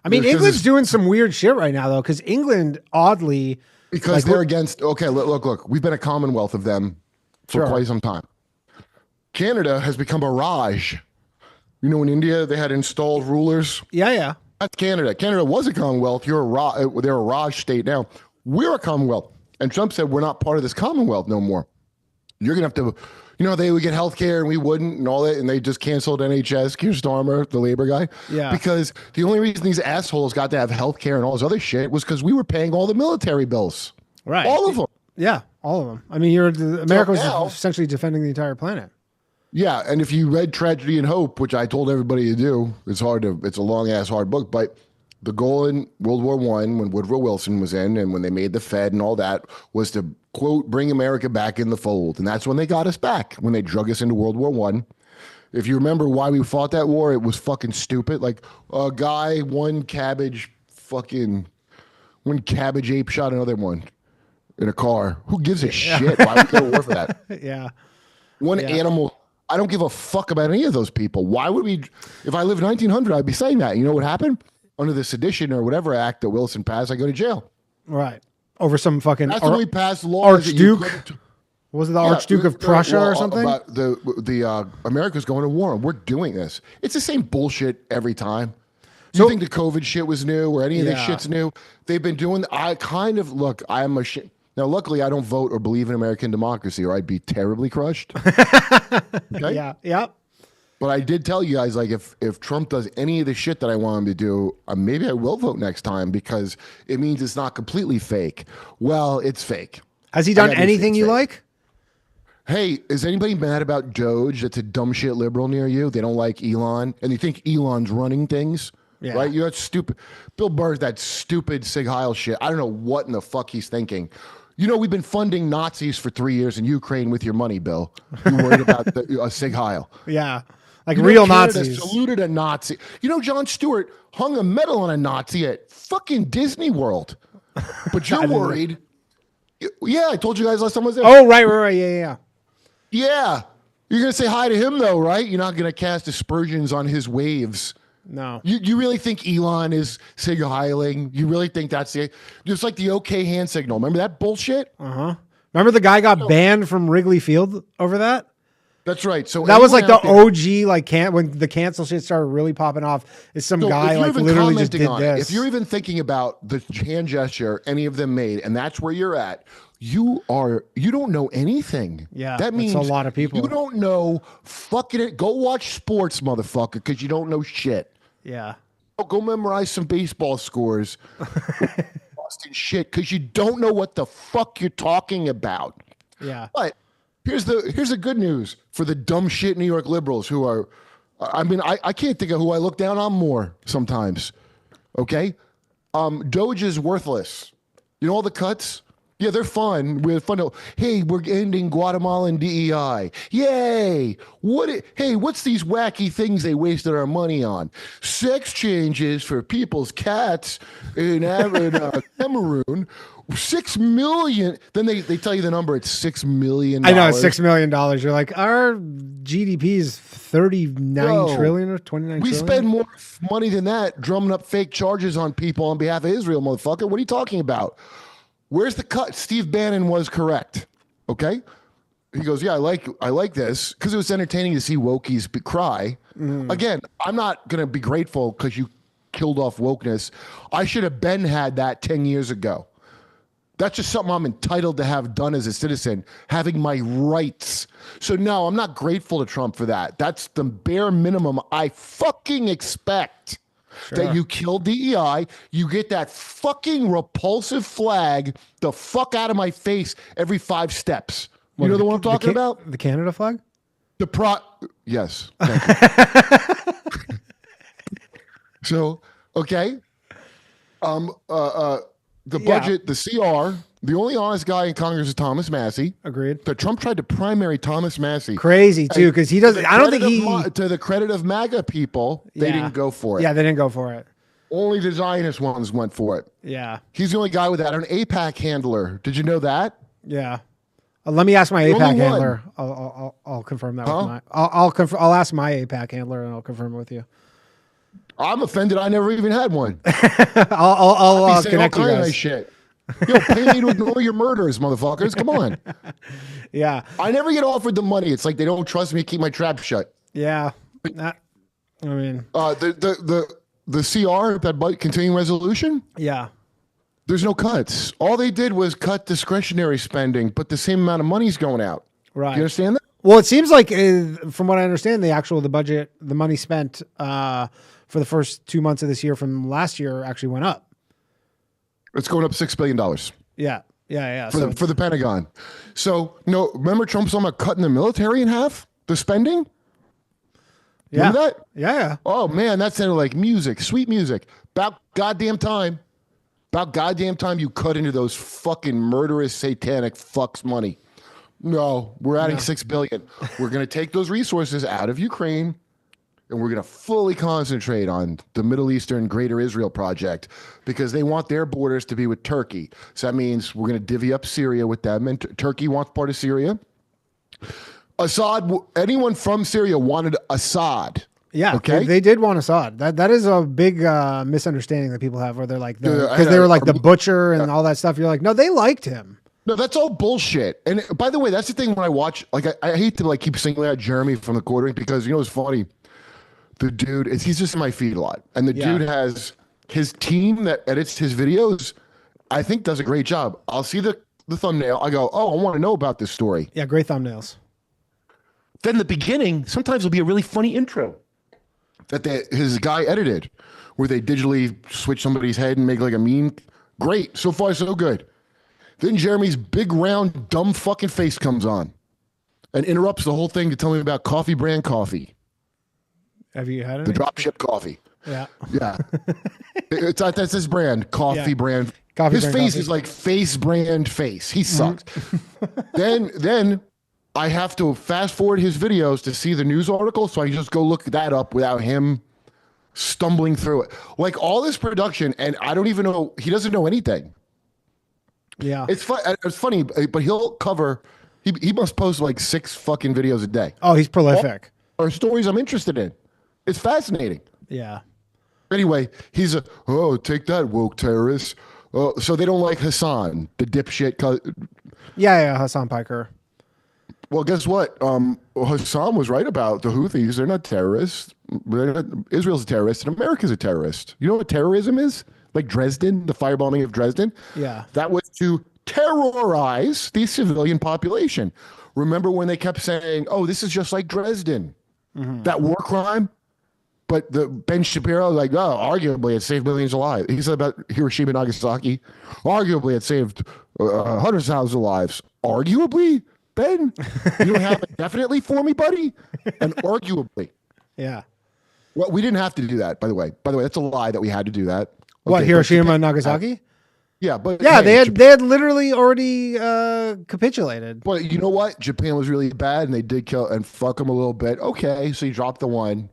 I mean, England's doing some weird shit right now, though, because England, oddly... Because they're against... Okay, look. We've been a commonwealth of them for quite some time. Canada has become a Raj. In India, they had installed rulers. Yeah. That's Canada. Canada was a commonwealth. They're a Raj state now. We're a commonwealth. And Trump said, we're not part of this commonwealth no more. You're going to have to... they would get health care and we wouldn't and all that, and they just canceled NHS, Keir Starmer, the labor guy. Yeah. Because the only reason these assholes got to have health care and all this other shit was because we were paying all the military bills. Right. All of them. Yeah, all of them. I mean, America was essentially defending the entire planet. Yeah, and if you read Tragedy and Hope, which I told everybody to do, it's a long-ass hard book, but the goal in World War I, when Woodrow Wilson was in and when they made the Fed and all that, was to, quote, bring America back in the fold. And that's when they got us back, when they drug us into World War I. If you remember why we fought that war, it was fucking stupid. Like a guy, one cabbage ape shot another one. in a car. Who gives a shit? Why would we go to war for that? Yeah. One animal. I don't give a fuck about any of those people. Why would we? If I lived 1900, I'd be saying that. You know what happened? Under the Sedition or whatever act that Wilson passed, I go to jail. Right. Over some fucking That's when we passed laws. Archduke. Was it the Archduke of Prussia or something? About the America's going to war. We're doing this. It's the same bullshit every time. You think the COVID shit was new or any of this shit's new? They've been doing. I kind of look. I'm a shit. Now, luckily, I don't vote or believe in American democracy, or I'd be terribly crushed. Okay? Yeah. Yep. But I did tell you guys, like, if Trump does any of the shit that I want him to do, maybe I will vote next time because it means it's not completely fake. Well, it's fake. Has he done anything you like? Hey, is anybody mad about Doge? That's a dumb shit liberal near you. They don't like Elon, and they think Elon's running things. Yeah. Right? You know, that's stupid. Bill Burr's that stupid Sig Heil shit. I don't know what in the fuck he's thinking. You know, we've been funding Nazis for 3 years in Ukraine with your money, Bill. You worried about Sig Heil? Yeah. Like real Nazis. Saluted a Nazi. You know, Jon Stewart hung a medal on a Nazi at fucking Disney World. But you're worried. Yeah, I told you guys last time I was there. Oh, right. Yeah. Yeah. You're going to say hi to him, though, right? You're not going to cast aspersions on his waves. No. You really think Elon is Sig Heiling? You really think that's just like the okay hand signal? Remember that bullshit? Remember the guy got banned from Wrigley Field over that? That's right. So that was like the OG, like when the cancel shit started really popping off. Is some guy like literally just did this? If you're even thinking about the hand gesture any of them made, and that's where you're at, you don't know anything. Yeah, that means a lot of people. You don't know fucking it. Go watch sports, motherfucker, because you don't know shit. Yeah. Go memorize some baseball scores. Boston shit, because you don't know what the fuck you're talking about. Yeah. But here's the good news for the dumb shit New York liberals who are, I can't think of who I look down on more sometimes. Okay? Doge is worthless. You know all the cuts? Yeah, they're fun. We're fun. Hey, we're ending Guatemalan DEI. Yay! What's these wacky things they wasted our money on? Sex changes for people's cats in Cameroon. 6 million. Then they tell you the number. It's $6 million. I know it's $6 million. You're like, our GDP is 39 trillion or 29 we trillion. Spend more money than that drumming up fake charges on people on behalf of Israel, motherfucker. What are you talking about? Where's the cut? Steve Bannon was correct. Okay. He goes, yeah, I like this because it was entertaining to see wokies cry. Again, I'm not going to be grateful because you killed off wokeness. I should have had that 10 years ago. That's just something I'm entitled to have done as a citizen, having my rights. So no, I'm not grateful to Trump for that. That's the bare minimum I fucking expect. Sure. That you kill DEI, you get that fucking repulsive flag the fuck out of my face every 5 steps. You know the one I'm talking about? The Canada flag? Yes. So, okay. The budget, the CR, the only honest guy in Congress is Thomas Massey. Agreed. But Trump tried to primary Thomas Massey. Crazy too, because he doesn't. I don't think to the credit of MAGA people, they didn't go for it. Yeah, they didn't go for it. Only the Zionist ones went for it. Yeah. He's the only guy with that. An AIPAC handler. Did you know that? Yeah. Let me ask my AIPAC handler. I'll confirm that with my. I'll ask my AIPAC handler and I'll confirm it with you. I'm offended. I never even had one. I'll connect you guys. Shit. Yo, pay me to ignore your murders, motherfuckers. Come on. Yeah. I never get offered the money. It's like they don't trust me to keep my trap shut. Yeah. The CR, that continuing resolution? Yeah. There's no cuts. All they did was cut discretionary spending, but the same amount of money's going out. Right. Do you understand that? Well, it seems like, from what I understand, the budget, the money spent for the first 2 months of this year from last year actually went up. It's going up $6 billion. Yeah. For the Pentagon. So, no, remember Trump's talking about cutting the military in half? The spending? Yeah. Remember that? Yeah. Oh, man, that sounded like music, sweet music. About goddamn time you cut into those fucking murderous satanic fucks money. No, we're adding $6 billion. We're going to take those resources out of Ukraine and we're going to fully concentrate on the Middle Eastern Greater Israel Project because they want their borders to be with Turkey. So that means we're going to divvy up Syria with them, and Turkey wants part of Syria. Assad, anyone from Syria wanted Assad. Yeah, okay. they did want Assad. That is a big misunderstanding that people have, where they're like, because they were like the butcher and all that stuff. You're like, no, they liked him. No, that's all bullshit. And by the way, that's the thing when I watch, like, I hate to like keep singling out Jeremy from the quartering because, you know, it's funny. The dude, he's just in my feed a lot. And the dude has his team that edits his videos, I think does a great job. I'll see the thumbnail. I go, oh, I want to know about this story. Yeah, great thumbnails. Then the beginning, sometimes will be a really funny intro that his guy edited, where they digitally switch somebody's head and make like a meme. Great. So far, so good. Then Jeremy's big, round, dumb fucking face comes on and interrupts the whole thing to tell me about coffee brand coffee. Have you had it? The drop ship coffee. Yeah. Yeah. That's his brand, coffee brand. Coffee his brand face coffee. is like face brand face. He sucks. Then I have to fast forward his videos to see the news article, so I just go look that up without him stumbling through it. Like all this production, and I don't even know, he doesn't know anything. Yeah. It's funny, but he'll cover, he must post like 6 fucking videos a day. Oh, he's prolific. Or stories I'm interested in. It's fascinating. Yeah. Anyway, he's take that, woke terrorist. So they don't like Hassan, the dipshit. Yeah, Hassan Piker. Well, guess what? Hassan was right about the Houthis. They're not terrorists. Israel's a terrorist, and America's a terrorist. You know what terrorism is? Like Dresden, the firebombing of Dresden? Yeah. That was to terrorize the civilian population. Remember when they kept saying, oh, this is just like Dresden, that war crime? But the Ben Shapiro, like, oh, arguably it saved millions of lives. He said about Hiroshima and Nagasaki, arguably it saved hundreds of thousands of lives. Arguably? Ben, you don't have it definitely for me, buddy? And arguably. Yeah. Well, we didn't have to do that, by the way. By the way, that's a lie that we had to do that. What, Okay, Hiroshima and Nagasaki? Yeah, but Yeah, hey, they had literally already capitulated. But you know what? Japan was really bad, and they did kill and fuck them a little bit. Okay, so you dropped the one.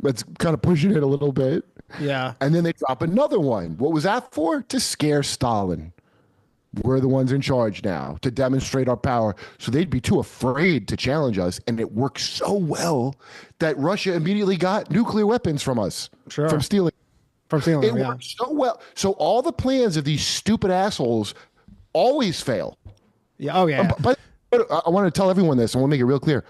That's kind of pushing it a little bit. Yeah. And then they drop another one. What was that for? To scare Stalin. We're the ones in charge now, to demonstrate our power. So they'd be too afraid to challenge us. And it worked so well that Russia immediately got nuclear weapons from us. Sure. From stealing. It worked so well. So all the plans of these stupid assholes always fail. Yeah. Oh, yeah. But I want to tell everyone this, and we'll make it real clear.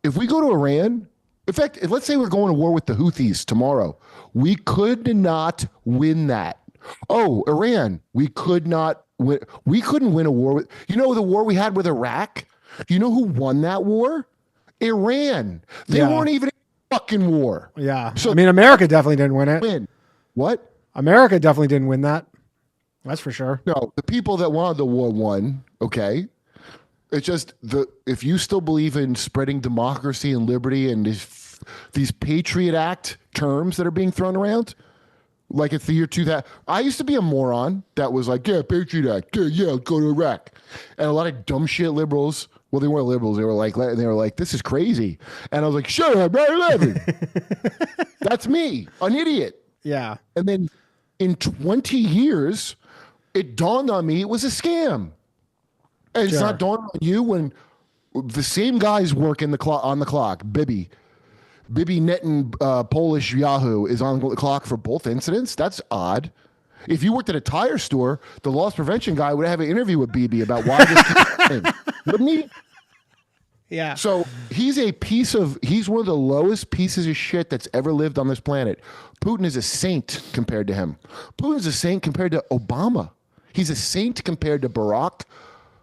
If we go to Iran, in fact, let's say we're going to war with the Houthis tomorrow. We could not win that. Oh, Iran, we could not win. We couldn't win a war with, you know, the war we had with Iraq? You know who won that war? Iran. They weren't even in a fucking war. Yeah. So I mean, America definitely didn't win it. Win. What? America definitely didn't win that. That's for sure. No, the people that wanted the war won, okay? It's just if you still believe in spreading democracy and liberty and these Patriot Act terms that are being thrown around, like it's the year 2000. I used to be a moron that was like, yeah, Patriot Act, yeah, go to Iraq. And a lot of dumb shit liberals, well, they weren't liberals. They were like, this is crazy. And I was like, shut up, 9/11. That's me, an idiot. Yeah. And then in 20 years, it dawned on me it was a scam. And it's not dawned on you when the same guys work on the clock, Bibi Netten, Polish Yahoo, is on the clock for both incidents. That's odd. If you worked at a tire store, the loss prevention guy would have an interview with Bibi about why this keeps happening, wouldn't he? Yeah. So he's one of the lowest pieces of shit that's ever lived on this planet. Putin is a saint compared to him. Putin's a saint compared to Obama. He's a saint compared to Barack,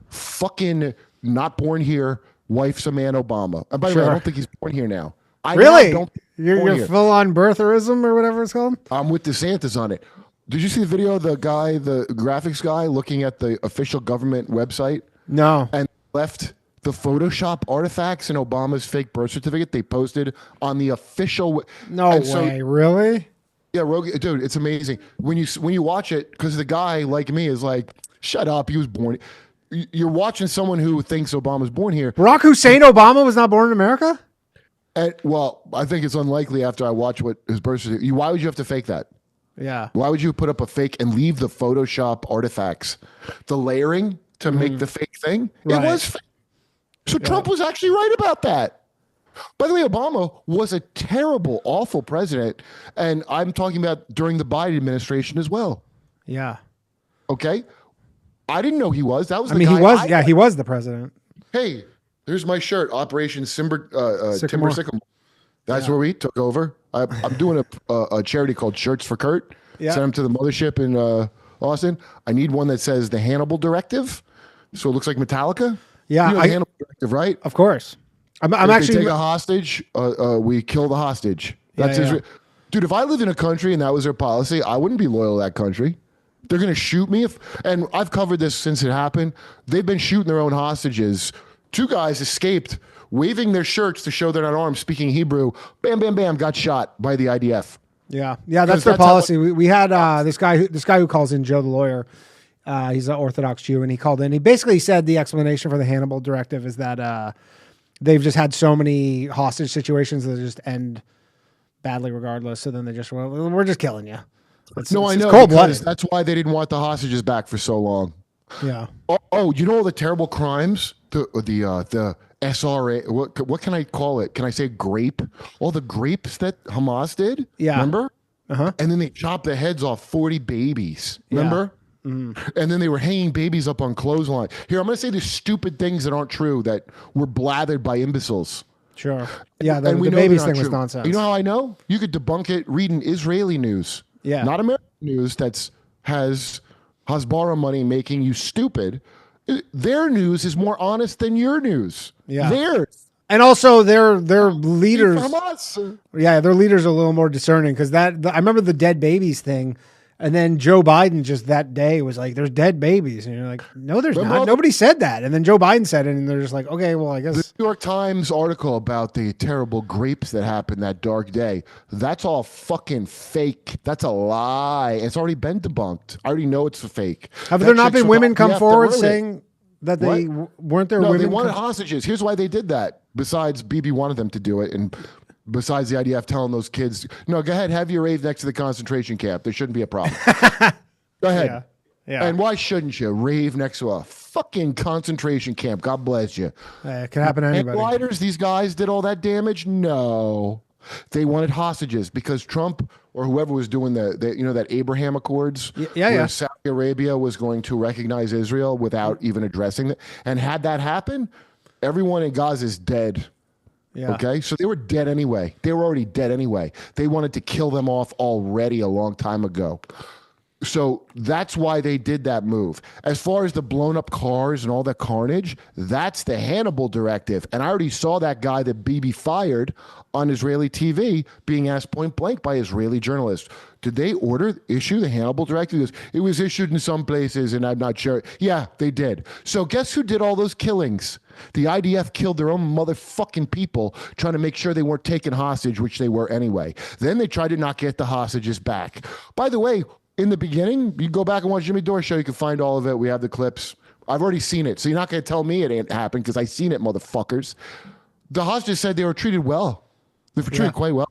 fucking not born here, wife's a man Obama. And by the way, I don't think he's born here now. Really? You're full on birtherism or whatever it's called? I'm with DeSantis on it. Did you see the video of the graphics guy looking at the official government website? No. And left the Photoshop artifacts in Obama's fake birth certificate they posted on the official. No way, really? Yeah, dude, it's amazing when you watch it, because the guy like me is like, shut up, he was born. You're watching someone who thinks Obama's born here. Barack Hussein Obama was not born in America? And, well, I think it's unlikely after I watch what his birth certificate. Why would you have to fake that? Yeah. Why would you put up a fake and leave the Photoshop artifacts, the layering to make the fake thing? Right. It was fake. So Trump was actually right about that. By the way, Obama was a terrible, awful president. And I'm talking about during the Biden administration as well. Yeah. Okay? I didn't know he was. That was I the mean, guy he was. Yeah, he was the president. Hey, here's my shirt, Operation Timber Sycamore. Sycamore. That's where we took over. I'm doing a charity called Shirts for Kurt. Yeah. Sent them to the mothership in Austin. I need one that says the Hannibal Directive, so it looks like Metallica. Yeah, you know the Hannibal Directive, right? Of course. I'm If actually they take a hostage. We kill the hostage. That's Yeah, Israel. Dude, if I lived in a country and that was their policy, I wouldn't be loyal to that country. They're going to shoot me. And I've covered this since it happened. They've been shooting their own hostages. 2 guys escaped, waving their shirts to show they're not armed, speaking Hebrew. Bam, bam, bam, got shot by the IDF. Yeah, that's their policy. We had this guy who calls in, Joe the lawyer. He's an Orthodox Jew, and he called in. He basically said the explanation for the Hannibal Directive is that they've just had so many hostage situations that just end badly regardless. So then they just, well, we're just killing you. It's cold-blooded. That's why they didn't want the hostages back for so long. Yeah. Oh, you know all the terrible crimes? The SRA. What can I call it? Can I say grape? All the grapes that Hamas did. Yeah. Remember? Uh-huh. And then they chopped the heads off 40 babies. Remember? And then they were hanging babies up on clothesline. Here, I'm going to say the stupid things that aren't true that were blathered by imbeciles. Sure. Yeah, the And we know babies they're not thing was true. nonsense. You know how I know? You could debunk it reading Israeli news. Yeah. Not American news has Hasbara money making you stupid. Their news is more honest than your news. Yeah. Theirs. And also their leaders. From us. Yeah, their leaders are a little more discerning because I remember the dead babies thing. And then Joe Biden just that day was like, there's dead babies. And you're like, no, there's not. Nobody said that. And then Joe Biden said it. And they're just like, okay, well, I guess. The New York Times article about the terrible grapes that happened that dark day, that's all fucking fake. That's a lie. It's already been debunked. I already know it's a fake. Have there not been women come forward saying that they weren't there? No, women they wanted hostages. Here's why they did that. Besides, Bibi wanted them to do it. And besides the idea of telling those kids, no, go ahead, have your rave next to the concentration camp. There shouldn't be a problem. Go ahead. Yeah. And why shouldn't you rave next to a fucking concentration camp? God bless you. It can happen to anybody. And gliders, these guys did all that damage? No. They wanted hostages because Trump or whoever was doing that Abraham Accords, where Saudi Arabia was going to recognize Israel without even addressing it. And had that happen, everyone in Gaza is dead. Yeah. Okay, so they were dead anyway. They were already dead anyway. They wanted to kill them off already a long time ago. So that's why they did that move. As far as the blown up cars and all that carnage, that's the Hannibal Directive. And I already saw that guy that Bibi fired on Israeli TV being asked point blank by Israeli journalists. Did they issue the Hannibal Directive? He goes, it was issued in some places and I'm not sure. Yeah, they did. So guess who did all those killings? The IDF killed their own motherfucking people trying to make sure they weren't taken hostage, which they were anyway. Then they tried to not get the hostages back. By the way, in the beginning, you go back and watch Jimmy Dore show, you can find all of it. We have the clips. I've already seen it. So you're not going to tell me it ain't happened because I seen it, motherfuckers. The hostages said they were treated well. They were treated quite well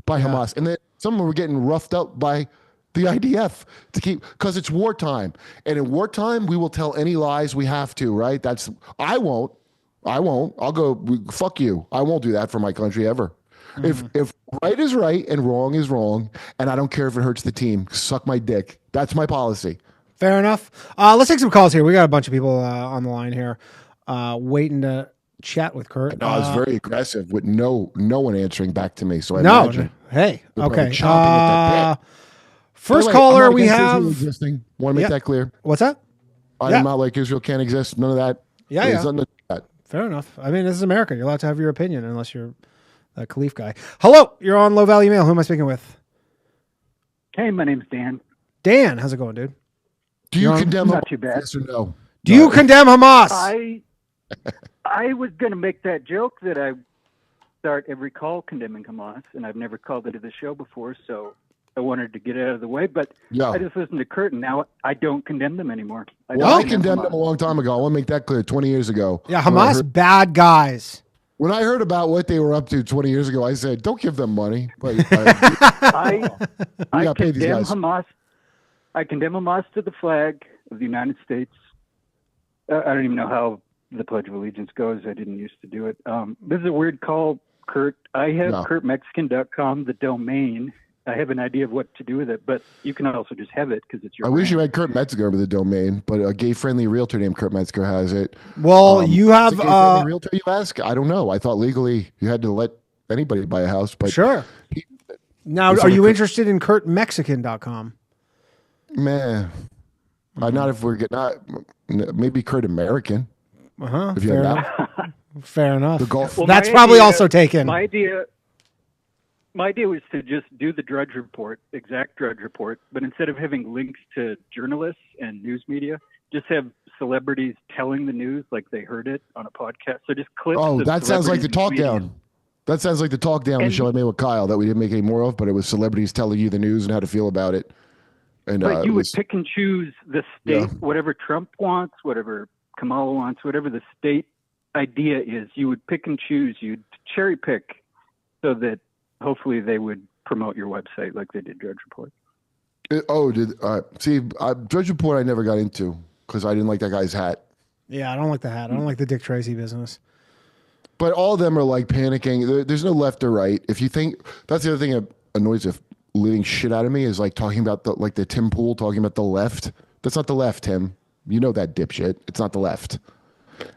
by Hamas. And then some of them were getting roughed up by the IDF because it's wartime. And in wartime, we will tell any lies we have to, right? I won't. I'll go, fuck you. I won't do that for my country ever. If right is right and wrong is wrong, and I don't care if it hurts the team, suck my dick. That's my policy. Fair enough. Let's take some calls here. We got a bunch of people on the line here waiting to chat with Kurt. I was very aggressive with no one answering back to me. So I no. imagine. Hey, okay. First First caller we have. Want to make that clear? What's that? I'm not like Israel can't exist. None of that. Yeah. That. Fair enough. I mean, this is America. You're allowed to have your opinion unless you're a Khalif guy. Hello, you're on Low Value Mail. Who am I speaking with? Hey, my name's Dan. Dan, how's it going, dude? Do you condemn not too bad. Yes or no? Do you condemn Hamas? I was going to make that joke that I start every call condemning Hamas, and I've never called into the show before, so I wanted to get it out of the way. But I just listened to Kurt, and now I don't condemn them anymore. I condemned them a long time ago. I want to make that clear. 20 years ago. Yeah, Hamas, bad guys. When I heard about what they were up to 20 years ago, I said, "Don't give them money." But I gotta pay these condemn guys. Hamas. I condemn Hamas to the flag of the United States. I don't even know how the Pledge of Allegiance goes. I didn't used to do it. This is a weird call, Kurt. I have kurtmexican.com, the domain. I have an idea of what to do with it, but you can also just have it because it's your I wish you had Kurt Metzger with the domain, but a gay-friendly realtor named Kurt Metzger has it. Well, you have is it gay-friendly realtor. You ask? I don't know. I thought legally you had to let anybody buy a house, but sure. Now, are you interested in kurtmexican.com? Man, not if we're getting maybe Kurt American. If you Fair had enough. Fair enough. The golf. Well, That's my probably idea- also taken. My idea was to just do the Drudge Report, exact Drudge Report, but instead of having links to journalists and news media, just have celebrities telling the news like they heard it on a podcast. So just clips. Oh, of that sounds like the talk celebrities down. That sounds like the talk down, the And- show I made with Kyle that we didn't make any more of, but it was celebrities telling you the news and how to feel about it. And But you it would was, pick and choose the state, whatever Trump wants, whatever Kamala wants, whatever the state idea is, you would pick and choose. You'd cherry pick so that hopefully they would promote your website like they did Drudge Report. Drudge Report I never got into because I didn't like that guy's hat. Yeah, I don't like the hat. I don't like the Dick Tracy business. But all of them are like panicking. There's no left or right. If you think that's the other thing that annoys the living shit out of me is like talking about the Tim Pool talking about the left. That's not the left, Tim. You know that dipshit. It's not the left.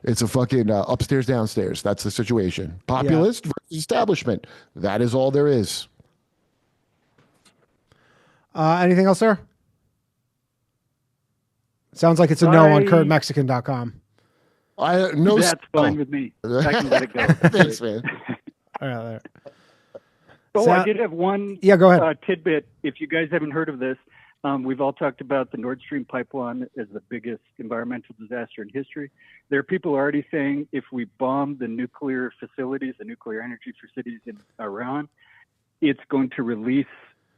It's a fucking upstairs, downstairs. That's the situation. Populist versus establishment. That is all there is. Anything else, sir? Sounds like it's a no on kurtmexican.com. That's fine with me. I can let it go. Thanks, man. All right. Oh, So- I did have one Yeah, go ahead. Tidbit. If you guys haven't heard of this, we've all talked about the Nord Stream pipeline as the biggest environmental disaster in history. There are people already saying if we bomb the nuclear facilities, the nuclear energy facilities in Iran, it's going to release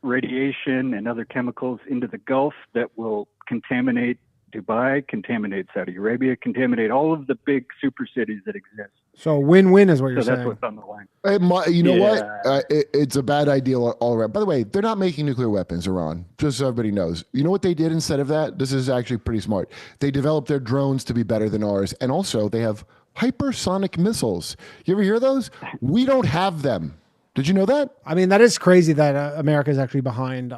radiation and other chemicals into the Gulf that will contaminate Dubai, contaminate Saudi Arabia, contaminate all of the big super cities that exist. So win-win is what you're So that's saying. what's on the line. You know what? It's a bad idea all around. By the way, they're not making nuclear weapons, Iran, just so everybody knows. You know what they did instead of that? This is actually pretty smart. They developed their drones to be better than ours. And also, they have hypersonic missiles. You ever hear those? We don't have them. Did you know that? I mean, that is crazy that America is actually behind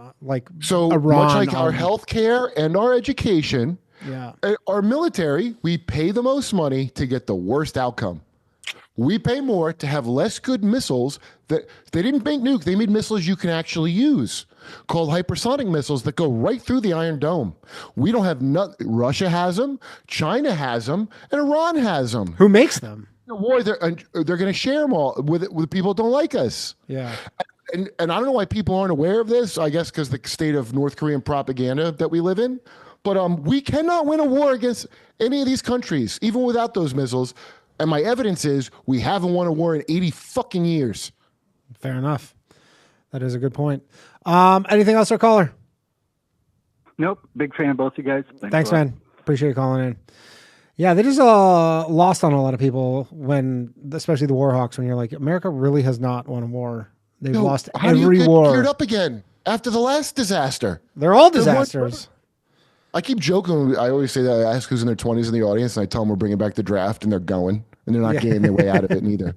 So Iran much like our on- healthcare and our education, Yeah. our military, we pay the most money to get the worst outcome. We pay more to have less good missiles that they didn't make nukes. They made missiles you can actually use called hypersonic missiles that go right through the Iron Dome. We don't have Russia has them, China has them, and Iran has them. Who makes them? War, they're going to share them all with people that don't like us. Yeah. And I don't know why people aren't aware of this. I guess because the state of North Korean propaganda that we live in. But we cannot win a war against any of these countries, even without those missiles. And my evidence is we haven't won a war in 80 fucking years. Fair enough. That is a good point. Anything else, our caller? Nope. Big fan of both you guys. Thanks, a lot. man. Appreciate you calling in. Yeah, that is lost on a lot of people when, especially the Warhawks, when you're like, America really has not won a war. They've lost How do you every get war. geared up again after the last disaster? They're all They're one- disasters. I keep joking. I always say that I ask who's in their 20s in the audience, and I tell them we're bringing back the draft, and they're going, and they're not Yeah. getting their way out of it neither.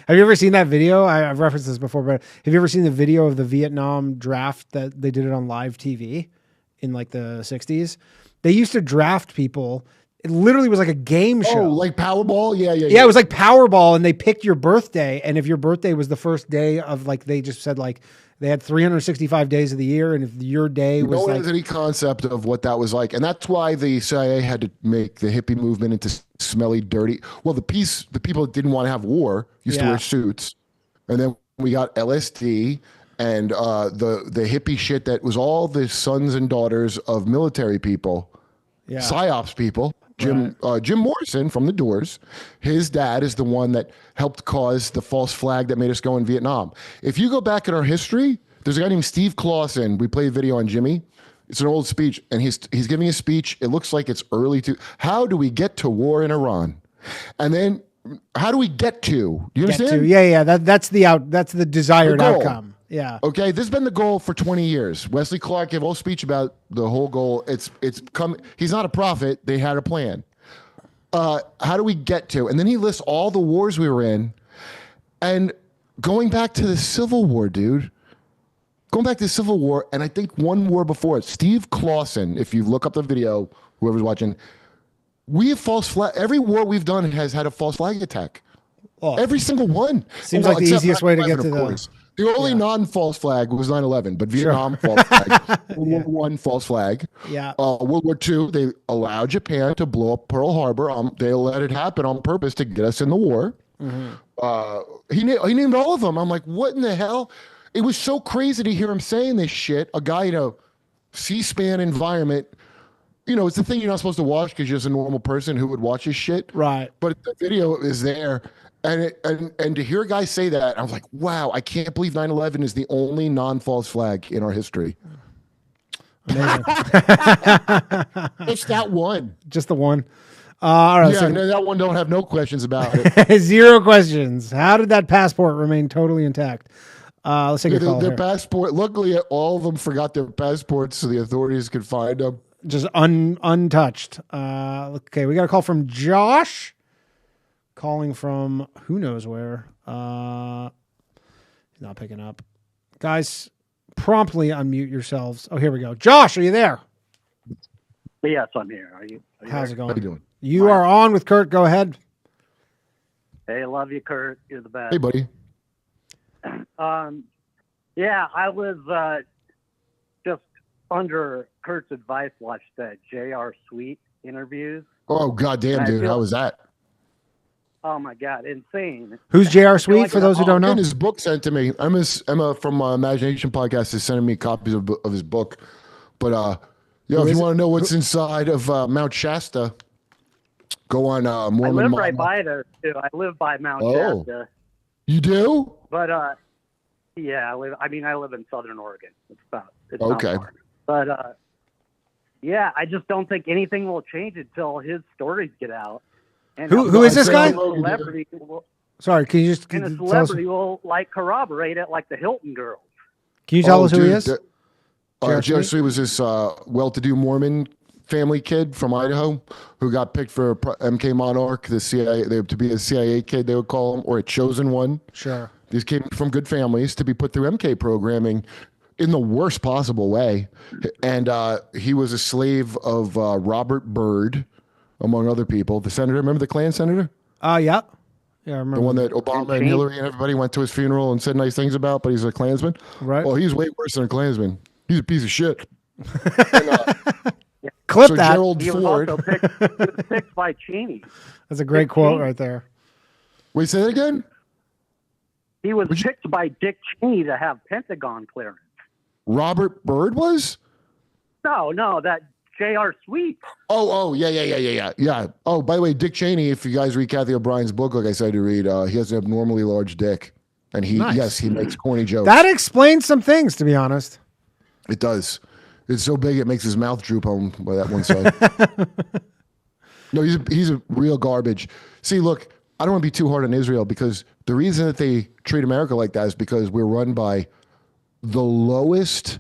Have you ever seen that video? I've referenced this before, but have you ever seen the video of the Vietnam draft that they did it on live TV in like the 60s? They used to draft people. It literally was like a game show. Oh, like Powerball? Yeah. Yeah, it was like Powerball, and they picked your birthday, and if your birthday was the first day of like, they just said like they had 365 days of the year, and if your day was No one like, has any concept of what that was like, and that's why the CIA had to make the hippie movement into smelly, dirty. Well, the people that didn't want to have war used to Yeah. wear suits, and then we got LSD and the hippie shit that was all the sons and daughters of military people, Yeah. psyops people. Jim Morrison from the Doors, his dad is the one that helped cause the false flag that made us go in Vietnam. If you go back in our history, there's a guy named Steve Clausen. We played a video on Jimmy. It's an old speech, and he's giving a speech. It looks like it's early to. How do we get to war in Iran? And then how do we get to? You Get understand? to. Yeah. That's the desired The goal. outcome. Yeah. Okay, this has been the goal for 20 years. Wesley Clark gave a whole speech about the whole goal. It's come. He's not a prophet. They had a plan. How do we get to? And then he lists all the wars we were in, and going back to the Civil War, dude. Going back to the Civil War, and I think one war before it, Steve Clausen. If you look up the video, whoever's watching, we have false flag. Every war we've done has had a false flag attack. Oh. Every single one. Seems like the except easiest way to get 9/11, to of the. course. The only non-false flag was 9/11, but Vietnam false flag. World War I false flag. Yeah. World War II, they allowed Japan to blow up Pearl Harbor. They let it happen on purpose to get us in the war. He named all of them. I'm like, what in the hell? It was so crazy to hear him saying this shit. A guy in a C-SPAN environment. It's the thing you're not supposed to watch because you're just a normal person who would watch this shit. Right. But the video is there. And to hear a guy say that, I was like, wow, I can't believe 9/11 is the only non-false flag in our history. Amazing. It's that one. Just the one. All right. Yeah, So that one don't have no questions about it. 0 questions. How did that passport remain totally intact? Let's take a call Their here. passport. Luckily, all of them forgot their passports, so the authorities could find them. Just untouched. Okay, we got a call from Josh. Calling from who knows where. He's not picking up. Guys, promptly unmute yourselves. Oh, here we go. Josh, are you there? Yes, I'm here. Are you How's there? it going? How you doing? You are on with Kurt. Go ahead. Hey, I love you, Kurt. You're the best. Hey, buddy. Yeah, I was just under Kurt's advice, watched the J.R. Sweet interviews. Oh, goddamn, And I dude. feel- How was that? Oh my God, insane! Who's J.R. Sweet, for those who don't know? His book sent to me. Emma from Imagination Podcast is sending me copies of his book. But if you want to know what's inside of Mount Shasta, go on I Mormon live Mama. right by there too. I live by Mount Oh. Shasta. You do? But yeah, I live in Southern Oregon. It's not Okay. far. But yeah, I just don't think anything will change until his stories get out. And Who is this guy? Celebrity will, Sorry, can you just and a tell us? celebrity will like corroborate it, like the Hilton girls. Can you tell us who he is? J.R. J.R. Sweet was this well-to-do Mormon family kid from Idaho who got picked for MK Monarch, the CIA, to be a CIA kid, they would call him, or a chosen one. Sure. These came from good families to be put through MK programming in the worst possible way. And he was a slave of Robert Byrd, among other people. The senator, remember the Klan senator? Yeah. Yeah, I remember. The one that Obama and Hillary and everybody went to his funeral and said nice things about, but he's a Klansman? Right. Well, he's way worse than a Klansman. He's a piece of shit. Clip so that. Gerald He was Ford. also picked by Cheney. That's a great quote right there. Wait, say that again? He was picked by Dick Cheney to have Pentagon clearance. Robert Byrd was? No, that J.R. Sweet. Oh, yeah. Oh, by the way, Dick Cheney, if you guys read Kathy O'Brien's book, like I said to read, he has an abnormally large dick. And he makes corny jokes. That explains some things, to be honest. It does. It's so big it makes his mouth droop on by that one side. No, he's a real garbage. See, look, I don't want to be too hard on Israel because the reason that they treat America like that is because we're run by the lowest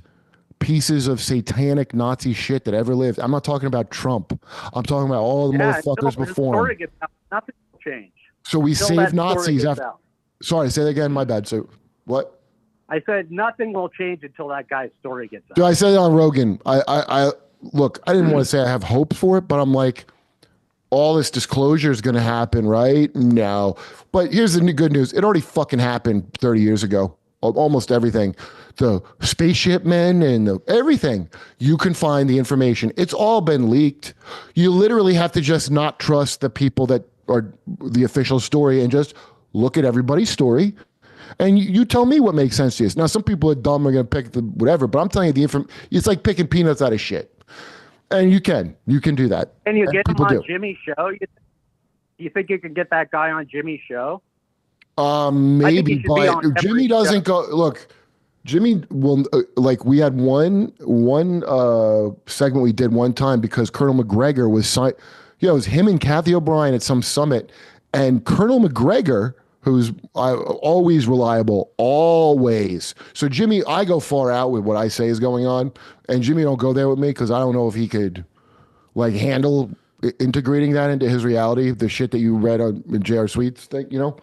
pieces of satanic Nazi shit that ever lived. I'm not talking about Trump. I'm talking about all the motherfuckers before him. Nothing will change. So we Until save that story Nazis gets after. out. Sorry, say that again. My bad. So what? I said nothing will change until that guy's story gets out. Dude, I said it on Rogan. I look, I didn't want to say I have hope for it, but I'm like, all this disclosure is going to happen, right? No. But here's the good news. It already fucking happened 30 years ago. Almost everything. The spaceship men and everything. You can find the information. It's all been leaked. You literally have to just not trust the people that are the official story and just look at everybody's story. And you tell me what makes sense to you. Now, some people are dumb, are going to pick the whatever, but I'm telling you the information. It's like picking peanuts out of shit. And you can do that. Can you get him on do. Jimmy's show? You think you can get that guy on Jimmy's show? Maybe, but Jimmy doesn't go. Look, Jimmy will like. We had one segment we did one time because Colonel McGregor was it was him and Kathy O'Brien at some summit, And Colonel McGregor, who's always reliable, always. So Jimmy, I go far out with what I say is going on, and Jimmy don't go there with me because I don't know if he could like handle integrating that into his reality, the shit that you read on J.R. Sweet's thing, you know?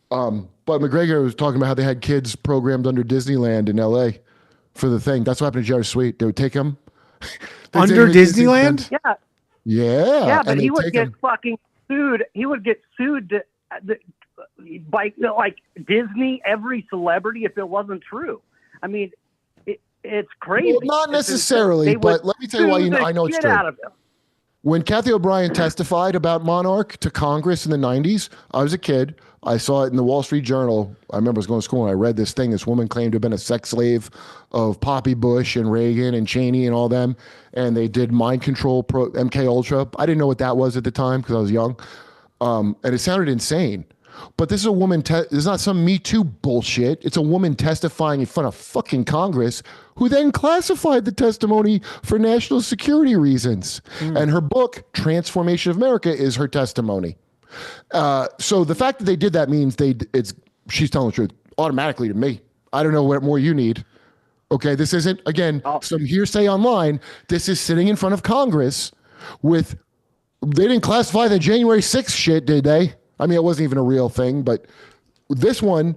But McGregor was talking about how they had kids programmed under Disneyland in L.A. for the thing. That's what happened to J.R. Sweet. They would take him. Under Disneyland? Yeah. Yeah. Yeah, but and he they'd would take get him. fucking sued. He would get sued by like Disney, every celebrity, if it wasn't true. I mean, it's crazy. Well, not necessarily, but let me tell you why I know it's true. Out of him. When Kathy O'Brien testified about Monarch to Congress in the 90s, I was a kid. I saw it in the Wall Street Journal. I remember I was going to school and I read this thing. This woman claimed to have been a sex slave of Poppy Bush and Reagan and Cheney and all them. And they did mind control MK Ultra. I didn't know what that was at the time because I was young. And it sounded insane. But this is a woman, it's not some Me Too bullshit. It's a woman testifying in front of fucking Congress who then classified the testimony for national security reasons. And her book, Transformation of America, is her testimony. So the fact that they did that means she's telling the truth automatically to me. I don't know what more you need. Okay, this isn't, again, some hearsay online. This is sitting in front of Congress they didn't classify the January 6th shit, did they? I mean, it wasn't even a real thing, but this one,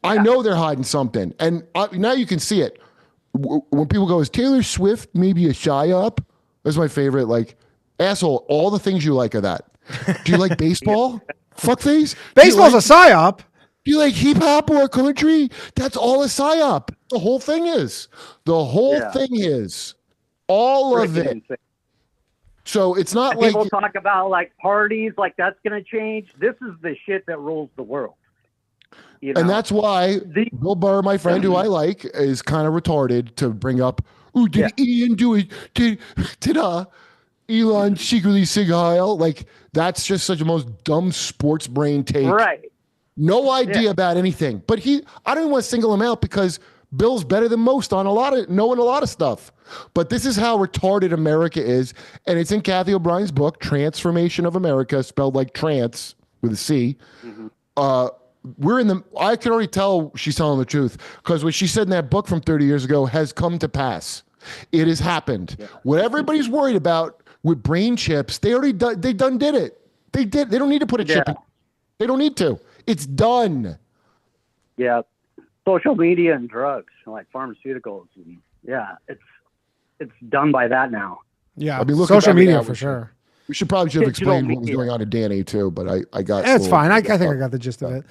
I know they're hiding something. And now you can see it. When people go, is Taylor Swift maybe a psyop? That's my favorite, like, asshole, all the things you like of that. Do you like baseball? Fuckface? Baseball's a psyop. Do you like hip hop or country? That's all a psyop. The whole thing is. The whole thing is. All of it. Insane. So it's not like people talk about like parties, like that's going to change. This is the shit that rules the world. You know? And that's why Bill Burr, my friend who I like, is kind of retarded to bring up, oh, did Ian do it? Did Elon secretly sig heil? Like, that's just such a most dumb sports brain take. Right. No idea about anything. But I don't even want to single him out because Bill's better than most on knowing a lot of stuff. But this is how retarded America is. And it's in Kathy O'Brien's book, Transformation of America, spelled like trance with a C. I can already tell she's telling the truth because what she said in that book from 30 years ago has come to pass. It has happened. Yeah. What everybody's worried about with brain chips, they done did it. They did. They don't need to put a chip in. They don't need to. It's done. Yeah. Social media and drugs, like pharmaceuticals. And it's done by that now. Yeah. I mean, social media for sure. We should probably have explained what was going on to Danny too, but I got. It's fine. I think I got the gist of it.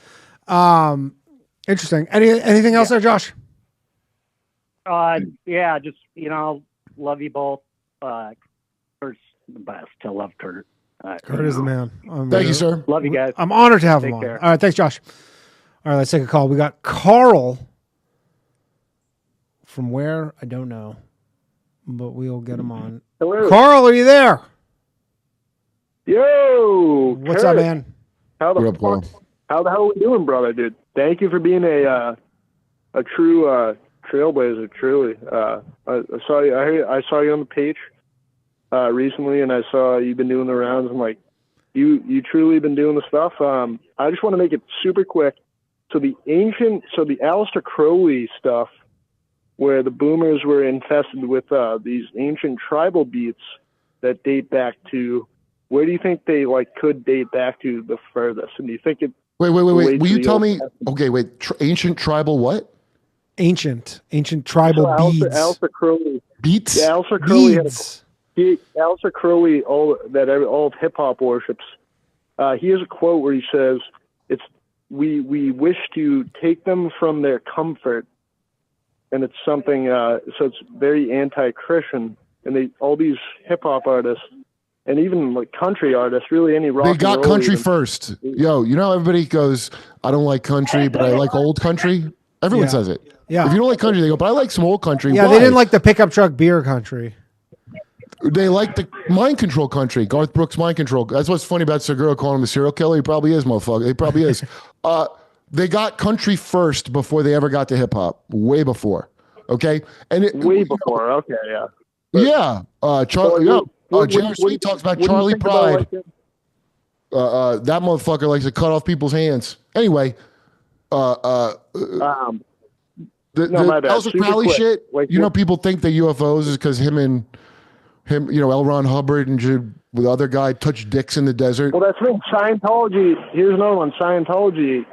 Interesting. Anything else there, Josh? Yeah, just love you both. Kurt's the best. I love Kurt. Kurt is the man. Thank you, sir. Love you guys. I'm honored to have him on. All right, thanks, Josh. All right, let's take a call. We got Carl from where? I don't know, but we'll get him on. Hello. Carl, are you there? Yo. What's up, man? How the hell are we doing, brother, dude? Thank you for being a true trailblazer, truly. I saw you on the page recently, and I saw you've been doing the rounds. I'm like, you truly been doing the stuff. I just want to make it super quick. So the Aleister Crowley stuff, where the boomers were infested with these ancient tribal beats that date back to, where do you think they could date back to the furthest? And do you think it? Wait. Will you tell me? Okay, wait. Ancient tribal what? Ancient tribal beads. Aleister Crowley beats. Yeah, Aleister Crowley Aleister Crowley, all of hip hop worships. He has a quote where he says, we wish to take them from their comfort, and it's something. So it's very anti-Christian, and all these hip hop artists, and even like country artists, really any rock. They got country first. Yo, everybody goes, I don't like country, but I like old country. Everyone says it. Yeah. If you don't like country, they go, but I like some old country. Yeah, Why? they didn't like the pickup truck beer country. They like the mind control country. Garth Brooks mind control. That's what's funny about Segura calling him a serial killer. He probably is, motherfucker. He probably is. They got country first before they ever got to hip hop. Way before. Okay? Way before. Okay, yeah. Yeah. J.R. Sweet talks about Charlie Pride. That motherfucker likes to cut off people's hands. Anyway, No, my the bad. Aleister Super Crowley quick. shit. Like, You know, people think that UFOs is because him, L. Ron Hubbard and the other guy touched dicks in the desert. Well, that's the thing. Scientology. Here's another one. Scientology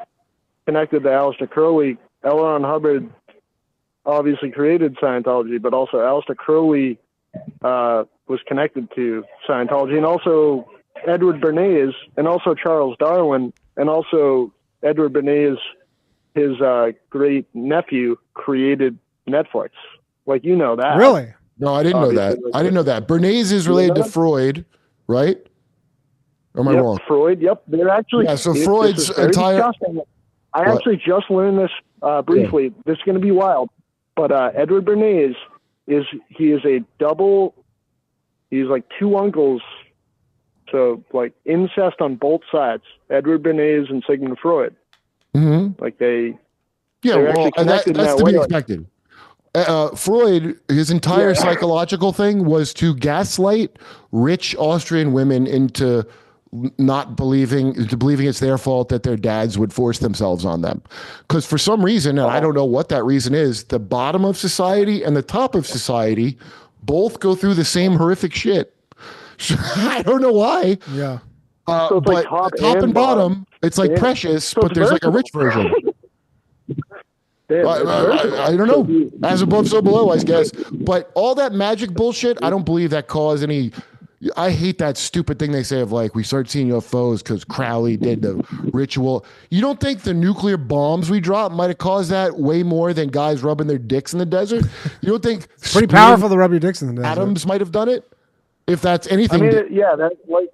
connected to Aleister Crowley. L. Ron Hubbard obviously created Scientology, but also Aleister Crowley was connected to Scientology, and also Edward Bernays, and also Charles Darwin, and also Edward Bernays, his great nephew, created Netflix. Like, you know that. Really? No, I didn't know that. Obviously. I didn't know that. Bernays is related to Freud, right? Or am I wrong? Freud. Yep. They're actually. Yeah, so this Freud's is very entire. disgusting. I actually just learned this briefly. Yeah. This is going to be wild. But Edward Bernays is a double. He's like two uncles. So like incest on both sides. Edward Bernays and Sigmund Freud. Mm-hmm. Like they. Yeah, they're well, actually connected that's in to that be way. expected. Freud, his entire psychological thing was to gaslight rich Austrian women into believing it's their fault that their dads would force themselves on them. Because for some reason, and I don't know what that reason is, the bottom of society and the top of society both go through the same horrific shit. So, I don't know why. Yeah. So it's but like top the top and and bottom, it's like Yeah. precious, So but it's there's like a versatile. rich version. Damn, I don't know. As above, so below, I guess. But all that magic bullshit, I don't believe that caused any. I hate that stupid thing they say of like, we started seeing UFOs because Crowley did the ritual. You don't think the nuclear bombs we dropped might have caused that way more than guys rubbing their dicks in the desert? You don't think It's pretty powerful to rub your dicks in the desert. atoms might have done it? If that's anything. I mean, yeah, that's like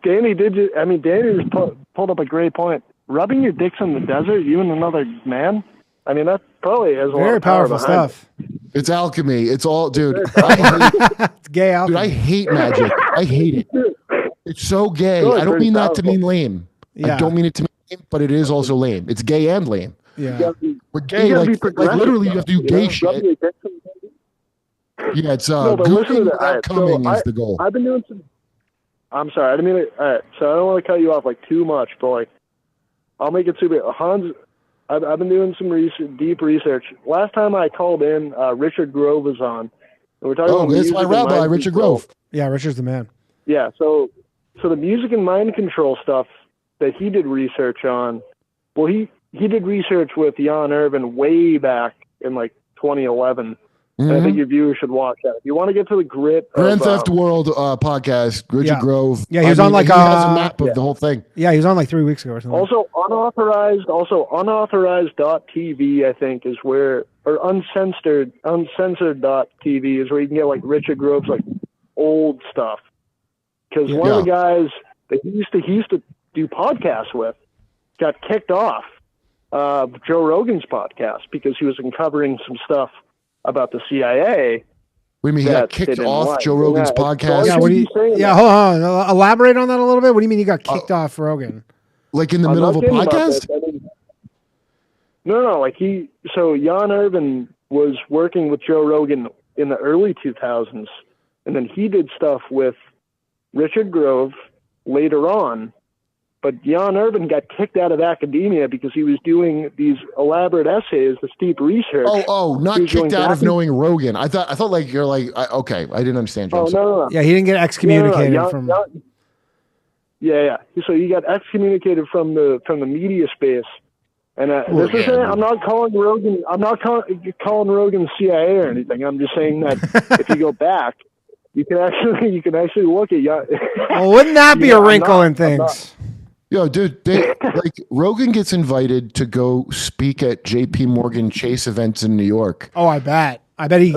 Danny did. Danny just pulled up a great point. Rubbing your dicks in the desert, you and another man. I mean, that probably has a lot Very of power powerful behind stuff. It's alchemy. It's all, dude. It's gay alchemy. Dude, I hate magic. I hate it. It's so gay. Really I don't pretty mean that to powerful. mean lame. Yeah. I don't mean it to mean lame, but it is also lame. It's gay and lame. Yeah. We're gay, gotta be like progressive, literally you have to do though, gay you know? shit. Rubbing your dicks in the desert. Yeah, it's No, but listen to goofing that. without Alright, coming so is the goal. I've been doing some. I'm sorry, I didn't mean to. All right, so I don't want to cut you off like too much, but like, I'll make it super. Hans, I've been doing some deep research. Last time I called in, Richard Grove was on. And we're talking about it's music my and rabbi, mind Richard control. Grove. Yeah, Richard's the man. Yeah, so the music and mind control stuff that he did research on, well, he did research with Jan Irvin way back in like 2011. And I think your viewers should watch that. If you want to get to the grit Grand of, Theft World podcast, Richard Yeah. Grove. Yeah, he was on like he has a map of the whole thing. Yeah, he was on like 3 weeks ago or something. Also unauthorized.tv, I think, is where, or uncensored.tv is where you can get like Richard Grove's like old stuff. Because one of the guys that he used to do podcasts with got kicked off Joe Rogan's podcast because he was uncovering some stuff about the CIA. What do you mean he got that they kicked didn't off like. Joe Rogan's podcast? Yeah, what do you, hold on. Elaborate on that a little bit. What do you mean you got kicked off Rogan? Like in the I'm middle of not a kidding about podcast? this. I mean, no, like so Jan Irvin was working with Joe Rogan in the early 2000s, and then he did stuff with Richard Grove later on. But Jan Irvin got kicked out of academia because he was doing these elaborate essays, this deep research. Not He was going kicked out back of knowing Rogan. I thought like you're like okay. I didn't understand you. Oh, I'm sorry. no. Yeah, he didn't get excommunicated from. Yeah. So he got excommunicated from the media space. And this is it. I'm not calling Rogan. I'm not calling Rogan CIA or anything. I'm just saying that if you go back, you can actually look at. Well, wouldn't that be a wrinkle in things? Yo, dude, like Rogan gets invited to go speak at J.P. Morgan Chase events in New York. Oh, I bet he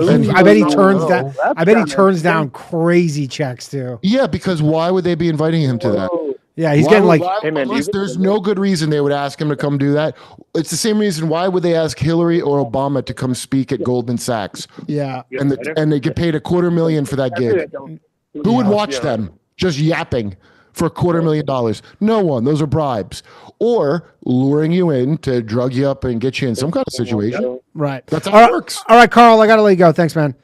turns down crazy checks too. Yeah, because why would they be inviting him to that? Yeah, he's getting like. Unless there's no good reason they would ask him to come do that. It's the same reason why would they ask Hillary or Obama to come speak at Goldman Sachs? Yeah, and they get paid $250,000 for that gig. Who would watch them just yapping for $250,000? No one. Those are bribes, or luring you in to drug you up and get you in some kind of situation. Right. That's how it works. All right, Carl, I got to let you go. Thanks, man.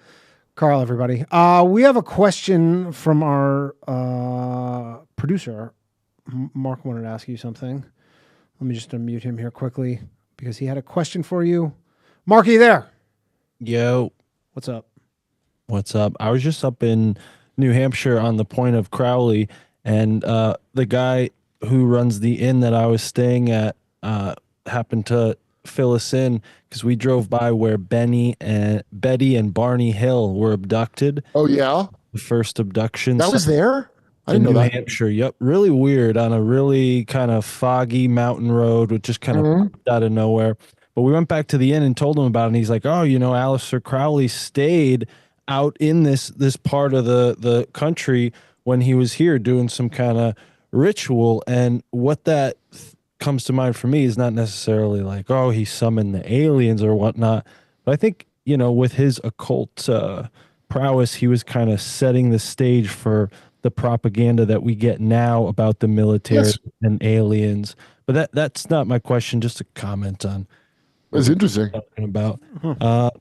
Carl, everybody. We have a question from our producer, Mark wanted to ask you something. Let me just unmute him here quickly because he had a question for you. Mark, are you there? Yo. What's up? What's up? I was just up in New Hampshire on the point of Crowley, and the guy who runs the inn that I was staying at happened to fill us in because we drove by where Betty and Barney Hill were abducted. Oh, yeah? The first abduction. That was there? I didn't in know New that. Hampshire. Yep. Really weird on a really kind of foggy mountain road, which just kind of popped out of nowhere. But we went back to the inn and told him about it. And he's like, oh, Aleister Crowley stayed out in this part of the country when he was here doing some kind of ritual. And what that comes to mind for me is not necessarily like, oh, he summoned the aliens or whatnot. But I think, with his occult prowess, he was kind of setting the stage for the propaganda that we get now about the military and aliens. But that's not my question, just a comment on It's interesting. Talking about.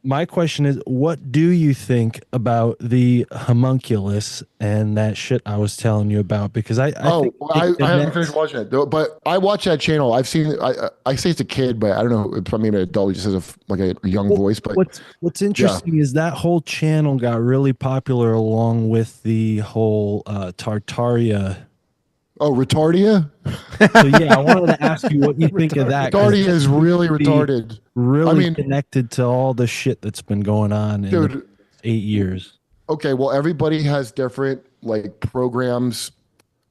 My question is, what do you think about the homunculus and that shit I was telling you about? Because I haven't finished watching it, though, but I watch that channel. I've seen. I say it's a kid, but I don't know. It's probably an adult. He just has a young voice. But what's interesting is that whole channel got really popular along with the whole Tartaria. Oh, Retardia? So yeah, I wanted to ask you what you think of that. Retardia is really retarded. Really connected to all the shit that's been going on in the 8 years. Okay, well, everybody has different programs.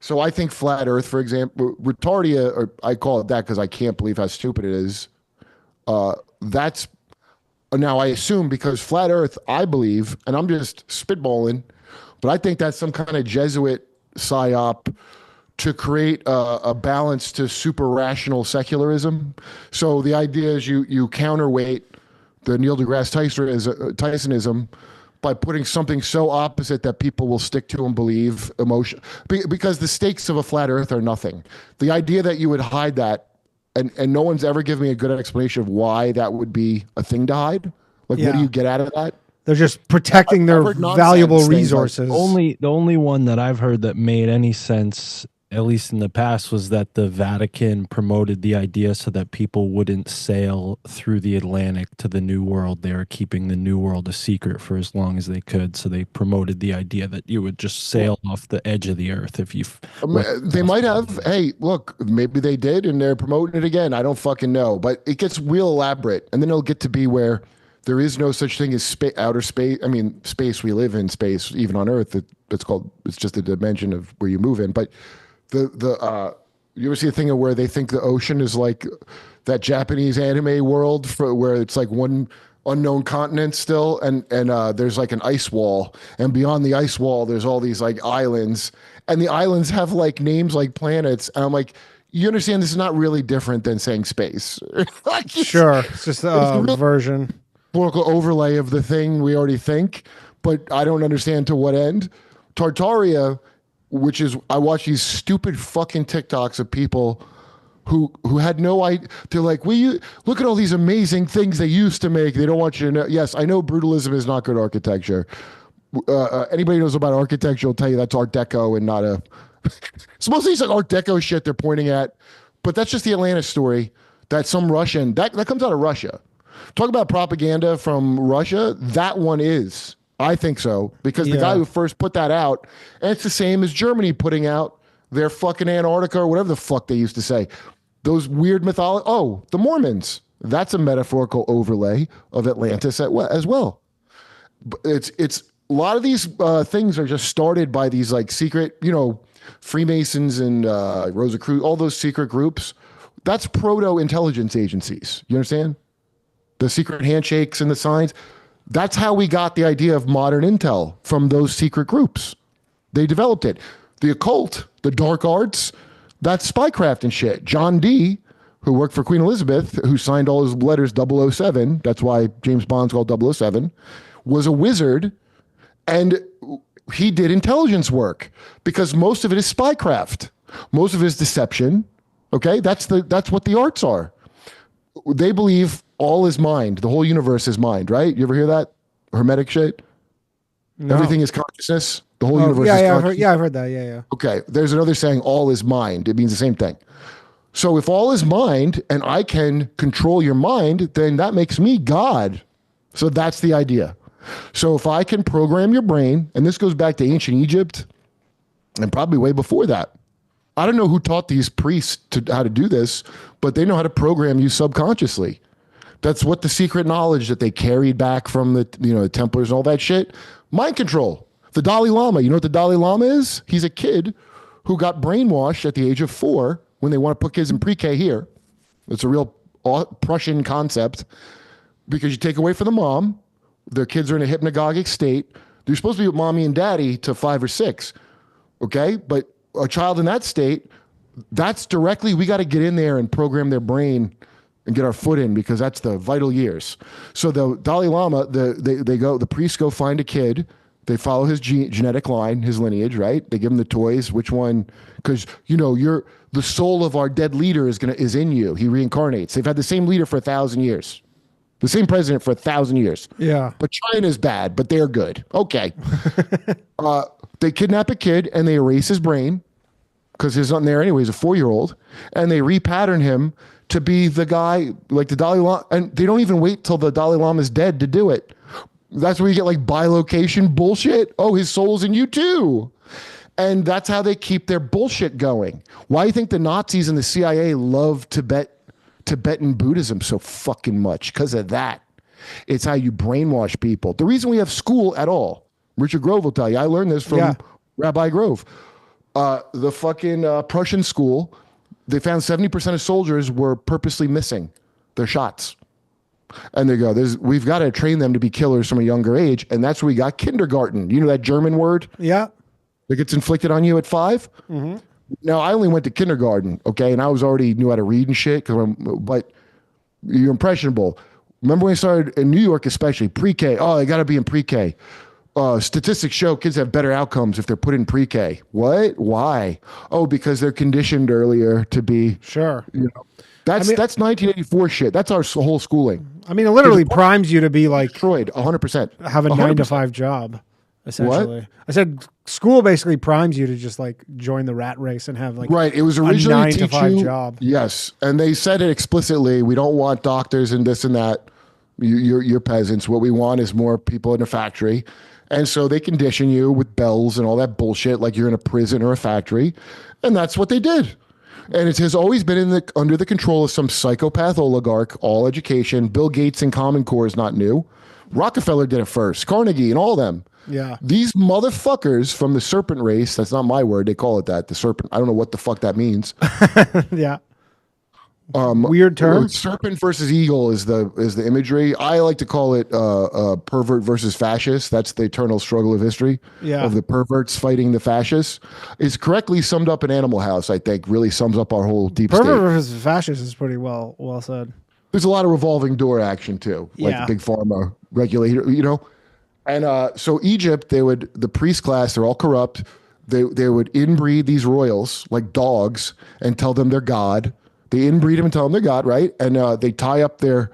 So I think Flat Earth, for example, Retardia, or I call it that because I can't believe how stupid it is. That's now I assume because Flat Earth, I believe, and I'm just spitballing, but I think that's some kind of Jesuit psyop to create a balance to super rational secularism. So the idea is you counterweight the Neil deGrasse Tysonism by putting something so opposite that people will stick to and believe emotion. Because the stakes of a flat earth are nothing. The idea that you would hide that, and no one's ever given me a good explanation of why that would be a thing to hide. What do you get out of that? They're just protecting their valuable resources. The only one that I've heard that made any sense, at least in the past, was that the Vatican promoted the idea so that people wouldn't sail through the Atlantic to the New World. They were keeping the New World a secret for as long as they could. So they promoted the idea that you would just sail off the edge of the earth if you. They might have. Hey, look, maybe they did, and they're promoting it again. I don't fucking know, but it gets real elaborate, and then it'll get to be where there is no such thing as outer space. I mean, space. We live in space, even on Earth. It's just a dimension of where you move in, but. You ever see a thing where they think the ocean is like that Japanese anime world where it's like one unknown continent still, and there's like an ice wall, and beyond the ice wall there's all these islands, and the islands have names like planets, and I'm like, you understand this is not really different than saying space. Sure, it's just a version, political overlay of the thing we already think, but I don't understand to what end. Tartaria, which is, I watch these stupid fucking TikToks of people who had no idea. They're like, look at all these amazing things they used to make. They don't want you to know. Yes, I know brutalism is not good architecture. Anybody who knows about architecture will tell you that's Art Deco and not a. It's mostly like Art Deco shit they're pointing at, but that's just the Atlantis story. That some Russian that comes out of Russia. Talk about propaganda from Russia. That one is. I think so, because the guy who first put that out, and it's the same as Germany putting out their fucking Antarctica or whatever the fuck they used to say. Those weird mythology. Oh, the Mormons. That's a metaphorical overlay of Atlantis as well. It's a lot of these things are just started by these secret, Freemasons and Rosicrucians, all those secret groups. That's proto-intelligence agencies. You understand? The secret handshakes and the signs. That's how we got the idea of modern intel, from those secret groups. They developed it. The occult, the dark arts, that's spycraft and shit. John Dee, who worked for Queen Elizabeth, who signed all his letters 007, that's why James Bond's called 007, was a wizard, and he did intelligence work, because most of it is spycraft. Most of it is deception. Okay? That's what the arts are. They believe all is mind. The whole universe is mind, right? You ever hear that? Hermetic shit? No. Everything is consciousness. The whole universe yeah, is yeah, conscious. I've heard that. Yeah, yeah. Okay, there's another saying, all is mind. It means the same thing. So if all is mind and I can control your mind, then that makes me God. So that's the idea. So if I can program your brain, and this goes back to ancient Egypt and probably way before that. I don't know who taught these priests how to do this, but they know how to program you subconsciously. That's what the secret knowledge that they carried back from the Templars and all that shit. Mind control. The Dalai Lama, you know what the Dalai Lama is? He's a kid who got brainwashed at the age of 4 when they want to put kids in pre-K here. It's a real Prussian concept because you take away from the mom, their kids are in a hypnagogic state. They're supposed to be with mommy and daddy to 5 or 6, okay? But a child in that state, that's directly, we got to get in there and program their brain and get our foot in because that's the vital years. So the Dalai Lama, the priests go find a kid. They follow his genetic line, his lineage, right? They give him the toys. Which one? Because you're the soul of our dead leader is in you. He reincarnates. They've had the same leader for 1,000 years, the same president for 1,000 years. Yeah. But China's bad, but they're good. Okay. They kidnap a kid and they erase his brain because he's not there anyway. He's a 4-year-old, and they repattern him to be the guy like the Dalai Lama, and they don't even wait till the Dalai Lama is dead to do it. That's where you get like bilocation bullshit. Oh, his soul's in you too. And that's how they keep their bullshit going. Why do you think the Nazis and the CIA love Tibetan Buddhism so fucking much? Because of that. It's how you brainwash people. The reason we have school at all, Richard Grove will tell you, I learned this from Rabbi Grove. The fucking Prussian school, they found 70% of soldiers were purposely missing their shots. And they go, we've got to train them to be killers from a younger age. And that's where we got kindergarten. You know that German word? Yeah. That gets inflicted on you at 5? Mm-hmm. Now, I only went to kindergarten, okay? And I already knew how to read and shit, but you're impressionable. Remember when I started in New York, especially pre-K? Oh, I got to be in pre-K. Statistics show kids have better outcomes if they're put in pre-K. What? Why? Oh, because they're conditioned earlier to be. Sure. That's 1984 shit. That's our whole schooling. I mean, it literally primes you to be like destroyed 100%. Have a 100%. 9-to-5 job, essentially. What? I said school basically primes you to just like join the rat race and have like right. It was originally a 9-to-5 job. Yes, and they said it explicitly. We don't want doctors and this and that. You're peasants. What we want is more people in a factory. And so they condition you with bells and all that bullshit like you're in a prison or a factory. And that's what they did. And it has always been under the control of some psychopath oligarch, all education. Bill Gates and Common Core is not new. Rockefeller did it first. Carnegie and all them. Yeah. These motherfuckers from the serpent race, that's not my word. They call it that, the serpent. I don't know what the fuck that means. Yeah. Weird term. Serpent versus eagle is the imagery. I like to call it pervert versus fascist. That's the eternal struggle of history of the perverts fighting the fascists. It's correctly summed up in Animal House, I think, really sums up our whole deep pervert state. versus fascist is pretty well said. There's a lot of revolving door action too, like big pharma regulator, And so Egypt, the priest class, they're all corrupt. They would inbreed these royals like dogs and tell them they're God. They inbreed them and tell them they're God, right? And they tie up their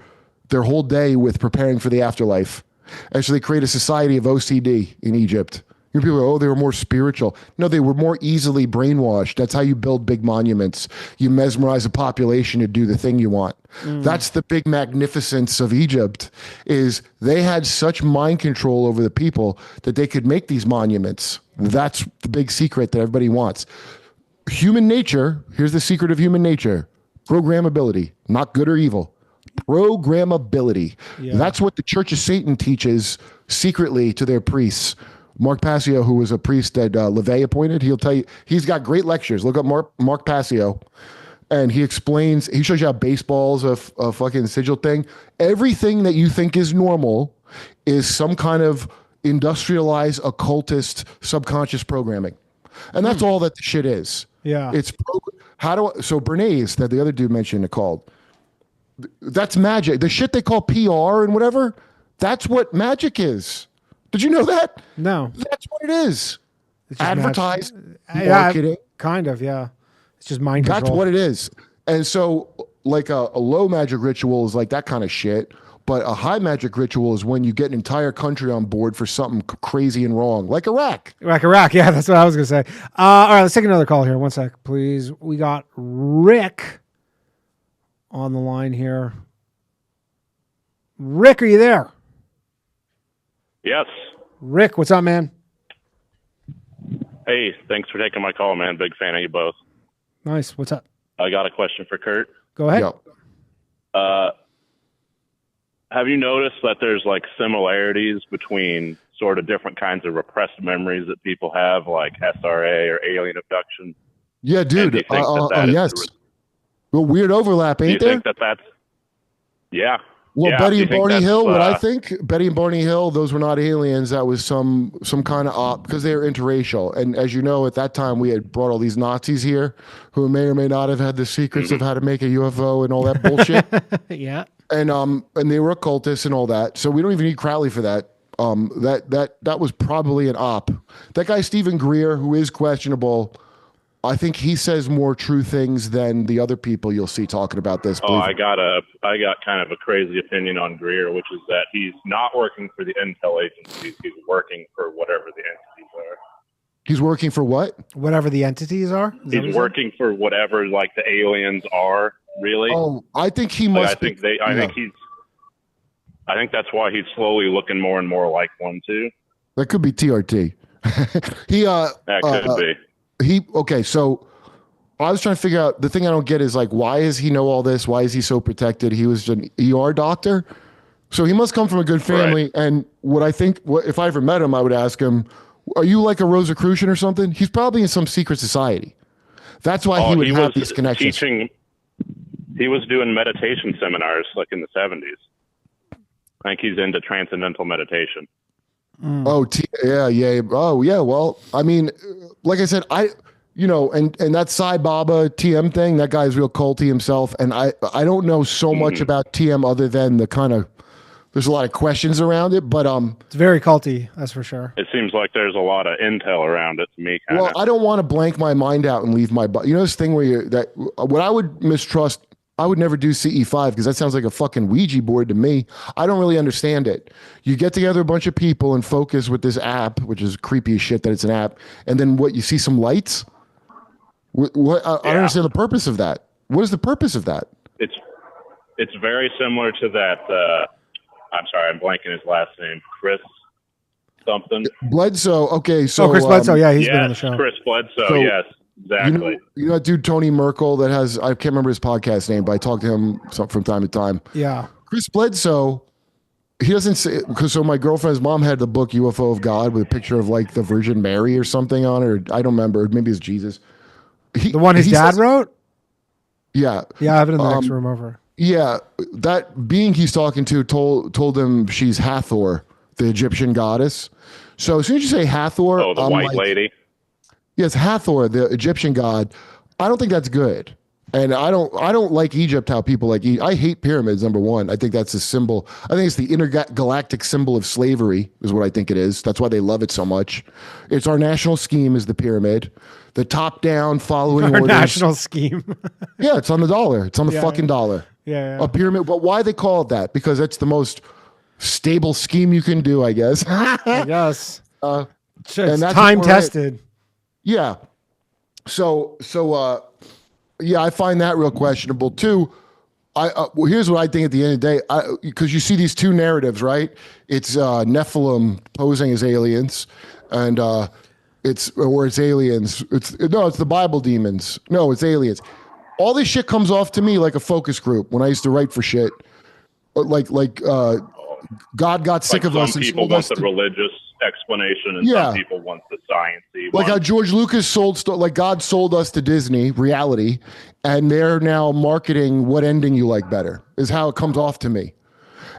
whole day with preparing for the afterlife. And so they create a society of OCD in Egypt. People go, oh, they were more spiritual. No, they were more easily brainwashed. That's how you build big monuments. You mesmerize a population to do the thing you want. That's the big magnificence of Egypt, is they had such mind control over the people that they could make these monuments. That's the big secret that everybody wants. Human nature, here's the secret of human nature. Programmability, not good or evil. Programmability. Yeah. That's what the Church of Satan teaches secretly to their priests. Mark Passio, who was a priest that LaVey appointed, he'll tell you, he's got great lectures. Look up Mark Passio, and he shows you how baseball's a fucking sigil thing. Everything that you think is normal is some kind of industrialized, occultist, subconscious programming. And that's all that the shit is. Yeah. It's so Bernays, that the other dude mentioned, it called, that's magic. The shit they call PR and whatever, that's what magic is. Did you know that? No. That's what it is. Advertised marketing. Kind of, yeah. It's just mind control. That's what it is. And so like a low magic ritual is like that kind of shit. But a high magic ritual is when you get an entire country on board for something crazy and wrong, like Iraq. Iraq. Yeah, that's what I was going to say. All right, let's take another call here. One sec, please. We got Rick on the line here. Rick, are you there? Yes. Rick, what's up, man? Hey, thanks for taking my call, man. Big fan of you both. Nice. What's up? I got a question for Kurt. Go ahead. Have you noticed that there's like similarities between sort of different kinds of repressed memories that people have, like SRA or alien abduction? Yeah, dude. Do you think that is yes. Well, weird overlap, Do you ain't there? think that that's... Yeah. Well, Yeah, Betty do you and think Barney that's, Hill, what I think, Betty and Barney Hill, those were not aliens. That was some kind of op because they were interracial. And as you know, at that time, we had brought all these Nazis here who may or may not have had the secrets of how to make a UFO and all that bullshit. Yeah. And they were occultists and all that. So we don't even need Crowley for that. That was probably an op. That guy Stephen Greer, who is questionable, I think he says more true things than the other people you'll see talking about this. Oh, I got kind of a crazy opinion on Greer, which is that he's not working for the intel agencies. He's working for whatever the entities are. He's working for what? Whatever the entities are? He's working for whatever like the aliens are, really. Oh, I think he must. I think that's why he's slowly looking more and more like one too. That could be TRT. That could be. Okay, so I was trying to figure out, the thing I don't get is like, why does he know all this? Why is he so protected? He was an ER doctor, so he must come from a good family. Right. And if I ever met him, I would ask him, are you like a Rosicrucian or something? He's probably in some secret society. That's why he would have these connections. He was doing meditation seminars like in the 70s. I think he's into transcendental meditation. Oh, yeah. Oh, yeah. Well, I mean, like I said, and that Sai Baba TM thing, that guy's real culty himself. And I don't know so much about TM other than the kind of, there's a lot of questions around it, but it's very culty, that's for sure. It seems like there's a lot of intel around it to me. Well, I don't want to blank my mind out and leave my body. You know this thing where what I would mistrust, I would never do CE5 because that sounds like a fucking Ouija board to me. I don't really understand it. You get together a bunch of people and focus with this app, which is creepy as shit that it's an app, and then you see some lights? I don't understand the purpose of that. What is the purpose of that? It's very similar to that, I'm sorry, I'm blanking his last name, Chris something. Bledsoe, okay. So, Chris Bledsoe, yeah, he's been on the show. Chris Bledsoe, yes. Exactly. You know that dude Tony Merkel that has, I can't remember his podcast name, but I talk to him from time to time. Yeah. Chris Bledsoe, he doesn't say, because so my girlfriend's mom had the book UFO of God with a picture of like the Virgin Mary or something on it, or I don't remember, maybe it's Jesus. The one his dad wrote? Yeah. Yeah, I have it in the next room over. Yeah, that being he's talking to told him she's Hathor, the Egyptian goddess. So as soon as you say Hathor, the white lady. Yes, Hathor, the Egyptian god. I don't think that's good, and I don't like Egypt. How people like I hate pyramids. Number one, I think that's a symbol. I think it's the intergalactic symbol of slavery, is what I think it is. That's why they love it so much. It's our national scheme is the pyramid, the top down following our orders. National scheme. Yeah, it's on the dollar. It's on the fucking dollar. Yeah. A pyramid. But why they call it that? Because it's the most stable scheme you can do, I guess. I guess. And that's time tested. Yeah. So yeah, I find that real questionable too. Here's what I think at the end of the day, because you see these two narratives, right? It's Nephilim posing as aliens, and it's aliens. It's the Bible demons. No, it's aliens. All this shit comes off to me like a focus group when I used to write for shit. Like God got sick of us. Some people want the religious explanation, and some people want the sciencey. Like how George Lucas God sold us to Disney reality, and they're now marketing what ending you like better is how it comes off to me.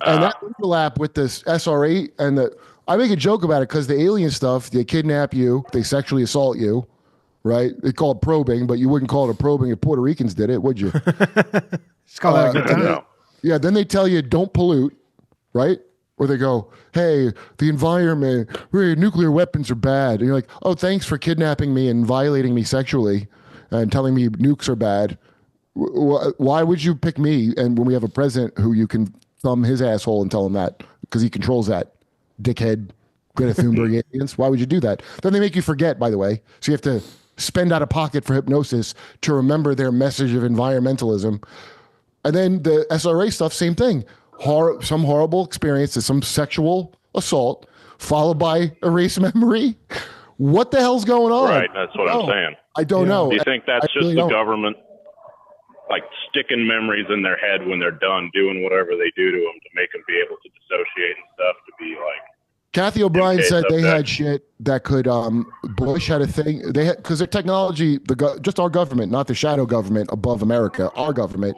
And that overlap with this SR8 and I make a joke about it because the alien stuff, they kidnap you, they sexually assault you, right? They call it probing, but you wouldn't call it a probing if Puerto Ricans did it, would you? Just call that a good time. Yeah, then they tell you don't pollute, right? Or they go, hey, the environment, nuclear weapons are bad. And you're like, oh, thanks for kidnapping me and violating me sexually and telling me nukes are bad. Why would you pick me? And when we have a president who you can thumb his asshole and tell him that because he controls that. Dickhead, Greta Thunberg aliens. Why would you do that? Then they make you forget, by the way. So you have to spend out of pocket for hypnosis to remember their message of environmentalism. And then the SRA stuff, same thing. Some horrible experiences, some sexual assault, followed by erased memory. What the hell's going on? Right, that's what I'm saying. I don't know. Do you think that's I just really the don't. government, like, sticking memories in their head when they're done doing whatever they do to them to make them be able to dissociate and stuff, to be like... Kathy O'Brien said they subject. had shit that could. Bush had a thing. They had because their technology, just our government, not the shadow government above America, our government.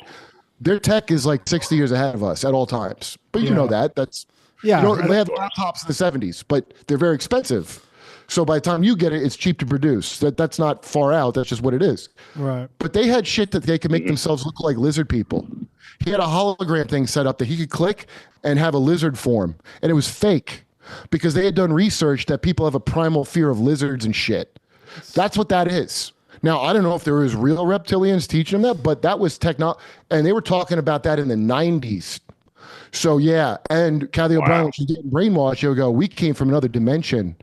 Their tech is like 60 years ahead of us at all times. But you know that. That's they had laptops in the 70s, but they're very expensive. So by the time you get it, it's cheap to produce. That's not far out. That's just what it is. Right. But they had shit that they could make themselves look like lizard people. He had a hologram thing set up that he could click and have a lizard form, and it was fake because they had done research that people have a primal fear of lizards and shit. That's what that is. Now, I don't know if there was real reptilians teaching them that, but that was and they were talking about that in the 90s. So, yeah, and Kathy O'Brien, when she's getting brainwashed, she'll go, we came from another dimension.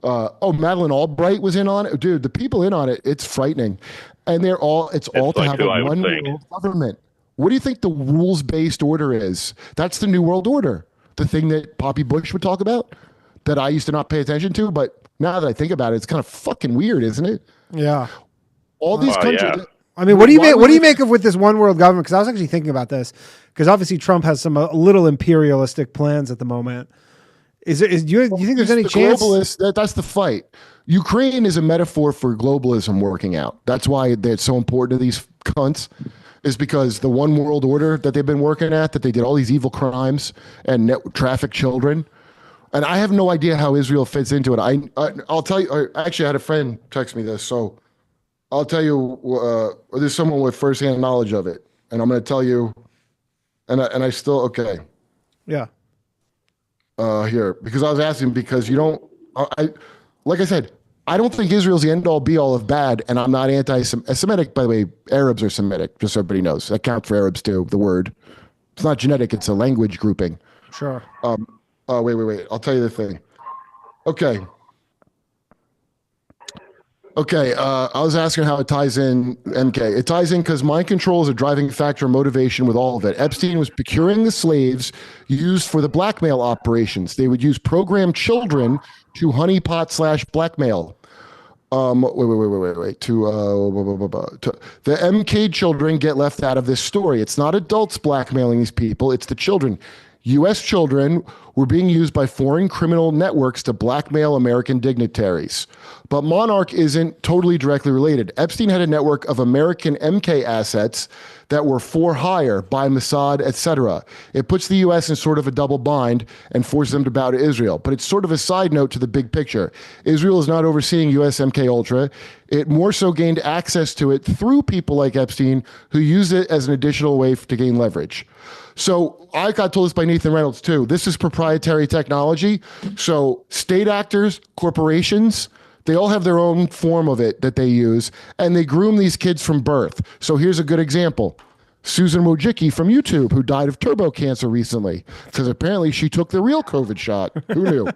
Madeleine Albright was in on it. Dude, the people in on it, it's frightening. And it's all to like have who a I would one think. world government. What do you think the rules-based order is? That's the New World Order. The thing that Poppy Bush would talk about that I used to not pay attention to, but now that I think about it, it's kind of fucking weird, isn't it? Yeah. All these countries. Yeah. I mean, what do you make of with this one world government? Because I was actually thinking about this because obviously Trump has some little imperialistic plans at the moment. Do you think there's any chance? That's the fight. Ukraine is a metaphor for globalism working out. That's why it's so important to these cunts, is because the one world order that they've been working at, that they did all these evil crimes and traffic children. And I have no idea how Israel fits into it. I'll tell you, actually I had a friend text me this, so I'll tell you, there's someone with firsthand knowledge of it. And I'm going to tell you, and I still, okay. Yeah. Here, because I was asking, because you don't, like I said, I don't think Israel's the end all be all of bad, and I'm not anti-Semitic. By the way, Arabs are Semitic, just so everybody knows. That counts for Arabs too, the word. It's not genetic, it's a language grouping. Sure. Wait. I'll tell you the thing. Okay. I was asking how it ties in, MK. It ties in because mind control is a driving factor, motivation with all of it. Epstein was procuring the slaves used for the blackmail operations. They would use programmed children to honeypot / blackmail. Wait. The MK children get left out of this story. It's not adults blackmailing these people. It's the children. U.S. children were being used by foreign criminal networks to blackmail American dignitaries. But Monarch isn't totally directly related. Epstein had a network of American MK assets that were for hire by Mossad, etc. It puts the U.S. in sort of a double bind and forces them to bow to Israel. But it's sort of a side note to the big picture. Israel is not overseeing U.S. MK Ultra. It more so gained access to it through people like Epstein, who use it as an additional way to gain leverage. So I got told this by Nathan Reynolds too. This is proprietary technology. So state actors, corporations, they all have their own form of it that they use, and they groom these kids from birth. So here's a good example. Susan Wojcicki from YouTube, who died of turbo cancer recently, because apparently she took the real COVID shot. Who knew?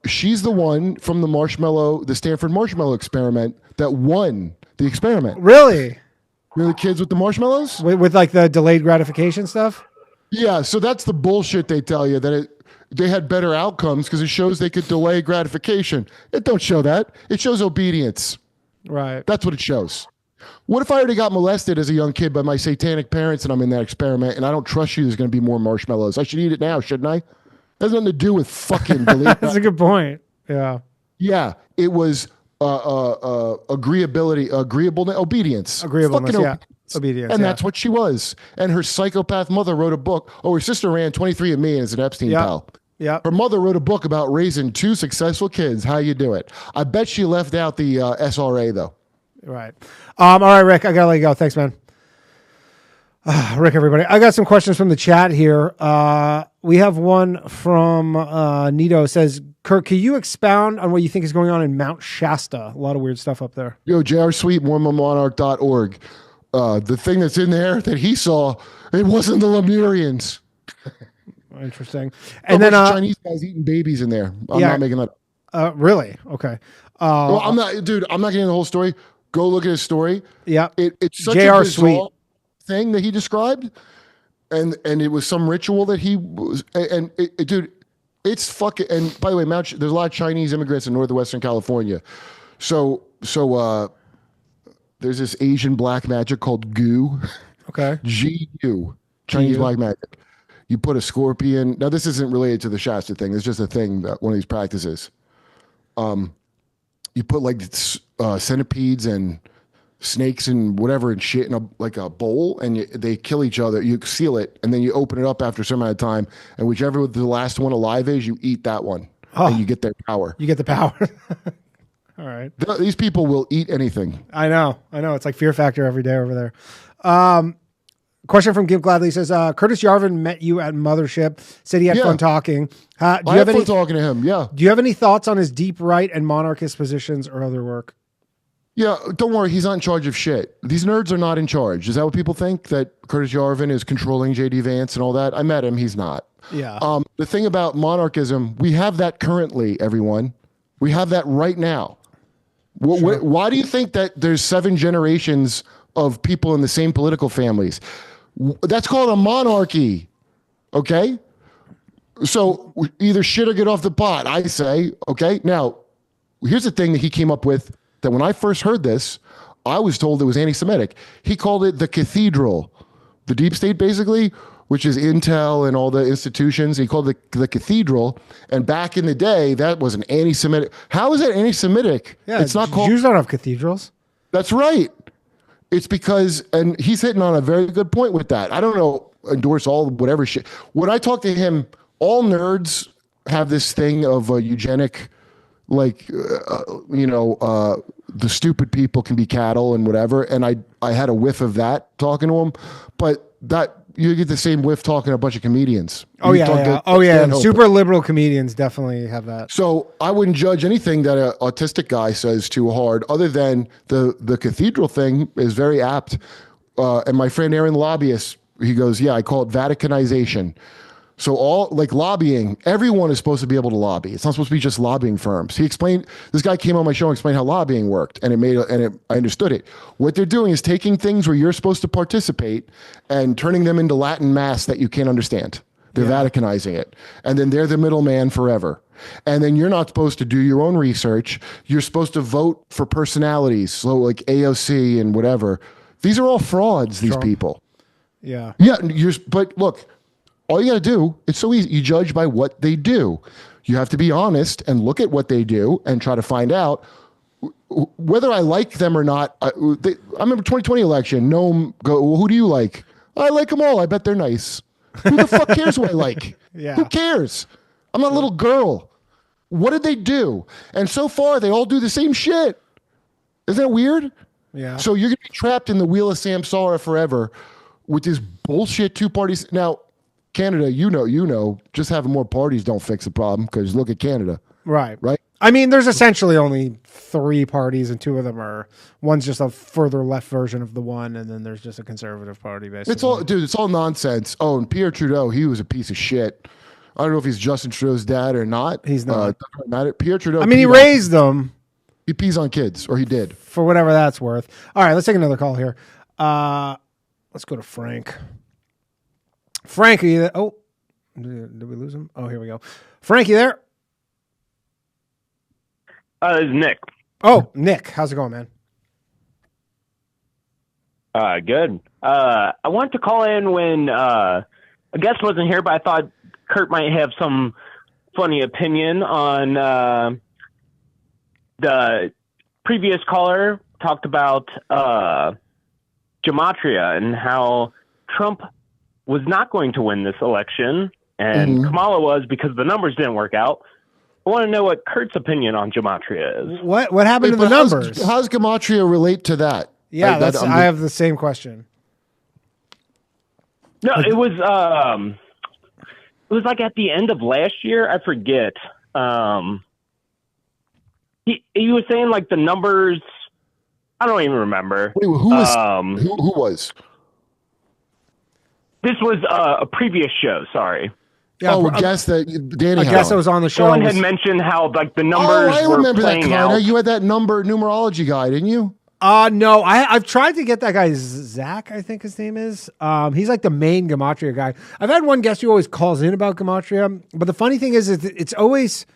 She's the one from the Stanford marshmallow experiment that won the experiment. Really? You're the kids with the marshmallows? With like the delayed gratification stuff? Yeah, so that's the bullshit they tell you, that they had better outcomes because it shows they could delay gratification. It don't show that. It shows obedience. Right. That's what it shows. What if I already got molested as a young kid by my satanic parents and I'm in that experiment and I don't trust you there's going to be more marshmallows? I should eat it now, shouldn't I? That has nothing to do with fucking delayed. That's a good point. Yeah. Yeah, it was agreeableness, obedience. Agreeableness, Fucking yeah. Obedience. And yeah. that's what she was. And her psychopath mother wrote a book. Oh, her sister ran 23andMe and is an Epstein pal. Yeah. Her mother wrote a book about raising 2 successful kids. How you do it? I bet she left out the SRA though. Right. All right, Rick, I gotta let you go. Thanks, man. Rick, everybody. I got some questions from the chat here. We have one from Nito. It says, Kurt, can you expound on what you think is going on in Mount Shasta? A lot of weird stuff up there. Yo, JR Sweet, MormonMonarch.org. the thing that's in there that he saw, it wasn't the Lemurians. Interesting. And then Chinese guys eating babies in there. I'm not making that up. Really? Okay. Well, I'm not, dude. I'm not getting the whole story. Go look at his story. Yeah. It's such J.R. a bizarre Sweet thing that he described, and it was some ritual that he was. And dude, it's fucking. And by the way, there's a lot of Chinese immigrants in northwestern California. So there's this Asian black magic called Gu. Okay. Gu. Chinese Gu. black magic. You put a scorpion. Now, this isn't related to the Shasta thing. It's just a thing that one of these practices. You put like centipedes and snakes and whatever and shit in a bowl, and they kill each other. You seal it, and then you open it up after some amount of time, and whichever the last one alive is, you eat that one, and you get their power. You get the power. All right. These people will eat anything. I know. It's like Fear Factor every day over there. Question from Gib Gladley says, Curtis Yarvin met you at Mothership, said he had fun talking. Do you have fun talking to him, yeah. Do you have any thoughts on his deep right and monarchist positions or other work? Yeah, don't worry. He's not in charge of shit. These nerds are not in charge. Is that what people think? That Curtis Yarvin is controlling J.D. Vance and all that? I met him. He's not. Yeah. The thing about monarchism, we have that currently, everyone. We have that right now. Why do you think that there's 7 generations of people in the same political families? That's called a monarchy, okay? So either shit or get off the pot, I say, okay? Now, here's the thing that he came up with that when I first heard this, I was told it was anti-Semitic. He called it the cathedral, the deep state basically, which is Intel and all the institutions. He called it the cathedral, and back in the day, that was an anti-Semitic. How is that anti-Semitic? Yeah, it's not called. Jews don't have cathedrals. That's right. It's because, and he's hitting on a very good point with that. I don't know, endorse all whatever shit. When I talk to him, all nerds have this thing of eugenic, like, the stupid people can be cattle and whatever. And I had a whiff of that talking to him, but that you get the same whiff talking to a bunch of comedians. Oh, yeah. Super liberal comedians definitely have that. So I wouldn't judge anything that an autistic guy says too hard, other than the cathedral thing is very apt. And my friend Aaron Lobbyist, he goes, yeah, I call it Vaticanization. So all like lobbying, everyone is supposed to be able to lobby. It's not supposed to be just lobbying firms. He explained, this guy came on my show and explained how lobbying worked, and I understood it. What they're doing is taking things where you're supposed to participate and turning them into Latin mass that you can't understand. They're Vaticanizing it. And then they're the middleman forever. And then you're not supposed to do your own research. You're supposed to vote for personalities. So like AOC and whatever. These are all frauds, these people. Yeah. Yeah. But look, all you got to do, it's so easy. You judge by what they do. You have to be honest and look at what they do and try to find out whether I like them or not. I remember 2020 election. Who do you like? I like them all. I bet they're nice. Who the fuck cares who I like? Yeah. Who cares? I'm not a little girl. What did they do? And so far, they all do the same shit. Isn't that weird? Yeah. So you're going to be trapped in the wheel of Samsara forever with this bullshit 2 parties. Now, Canada, just having more parties don't fix the problem, because look at Canada. Right. Right. I mean, there's essentially only 3 parties, and 2 of them one's just a further left version of the one, and then there's just a conservative party, basically. It's all nonsense. Oh, and Pierre Trudeau, he was a piece of shit. I don't know if he's Justin Trudeau's dad or not. He's not. Pierre Trudeau. I mean, he raised them. He pees on kids, or he did. For whatever that's worth. All right, let's take another call here. Let's go to Frank. Frank, are you there? Oh, did we lose him? Oh, here we go. Frank, you there? This is Nick. Oh, Nick. How's it going, man? Good. I wanted to call in when a guest wasn't here, but I thought Kurt might have some funny opinion on the previous caller talked about gematria and how Trump was not going to win this election, and Kamala was, because the numbers didn't work out. I want to know what Kurt's opinion on gematria is. What happened to the numbers? How's gematria relate to that? Yeah, I have the same question. No, it was like at the end of last year. I forget. He was saying like the numbers I don't even remember. Wait, who was? Who was? This was a previous show. Sorry. Yeah, a guest that Danny. I guess I was on the show. Someone had mentioned how like the numbers I were remember that, playing Connor. out. You had that numerology guy, didn't you? No, I've tried to get that guy Zach, I think his name is. He's like the main gematria guy. I've had one guest who always calls in about gematria, but the funny thing is it's always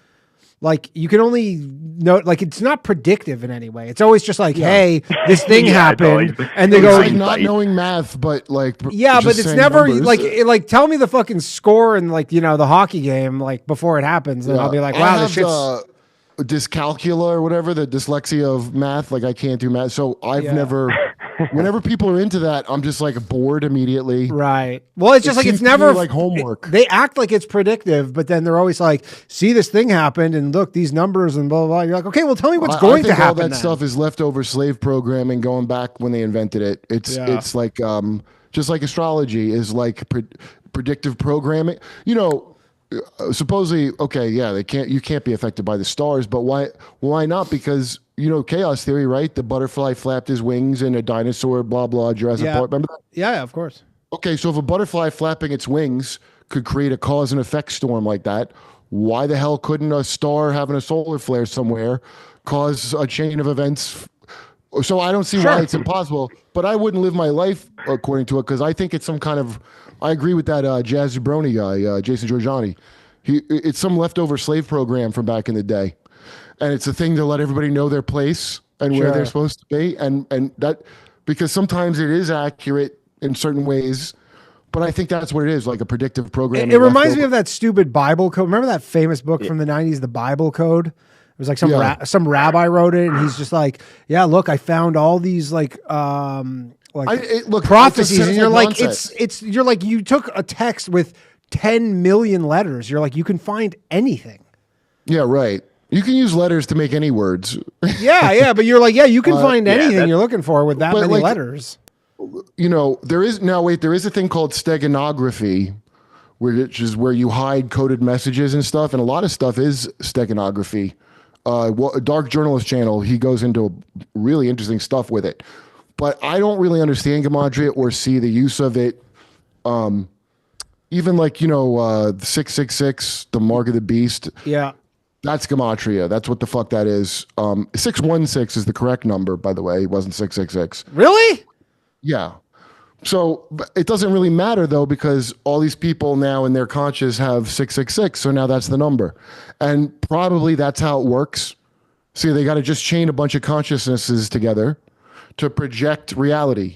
like you can only know, like it's not predictive in any way. It's always just like, hey, this thing happened, and they It's go like not knowing math, but like yeah, just but it's saying never numbers. like tell me the fucking score in like the hockey game like before it happens, and I'll be like, wow, this shit's. Dyscalculia or whatever, the dyslexia of math. Like I can't do math, so I've never. Whenever people are into that, I'm just like bored immediately. Right. Well, it's just like seems it's to me never like homework. They act like it's predictive, but then they're always like, "See, this thing happened, and look, these numbers, and blah blah." blah. You're like, "Okay, well, tell me what's going I think to happen." All that then. stuff is leftover slave programming going back when they invented it. It's like just like astrology is like predictive programming. Supposedly, okay, yeah, you can't be affected by the stars, but why not? Because chaos theory, right? The butterfly flapped his wings and a dinosaur, blah blah, Jurassic Park. Remember that? Yeah, of course. Okay, so if a butterfly flapping its wings could create a cause and effect storm like that, why the hell couldn't a star having a solar flare somewhere cause a chain of events? So I don't see why it's impossible, but I wouldn't live my life according to it because I think it's some kind of. I agree with that Jazz Jabroni guy, Jason Giorgiani. It's some leftover slave program from back in the day, and it's a thing to let everybody know their place and where they're supposed to be, and that because sometimes it is accurate in certain ways, but I think that's what it is, like a predictive program. It reminds me of that stupid Bible code. Remember that famous book from the '90s, the Bible Code? It was like some rabbi wrote it, and he's just like, "Yeah, look, I found all these like prophecies," and you're like, you're like, you took a text with 10 million letters. You're like, you can find anything. Yeah, right. You can use letters to make any words. Yeah, but you're like, yeah, you can find anything you're looking for with that many letters. There is a thing called steganography, which is where you hide coded messages and stuff, and a lot of stuff is steganography. Dark Journalist channel, he goes into really interesting stuff with it. But I don't really understand gematria or see the use of it. Even like, 666, the mark of the beast. Yeah. That's gematria. That's what the fuck that is. 616 is the correct number, by the way. It wasn't 666. Really? Yeah. So it doesn't really matter, though, because all these people now in their conscious have 666. So now that's the number. And probably that's how it works. See, they got to just chain a bunch of consciousnesses together to project reality,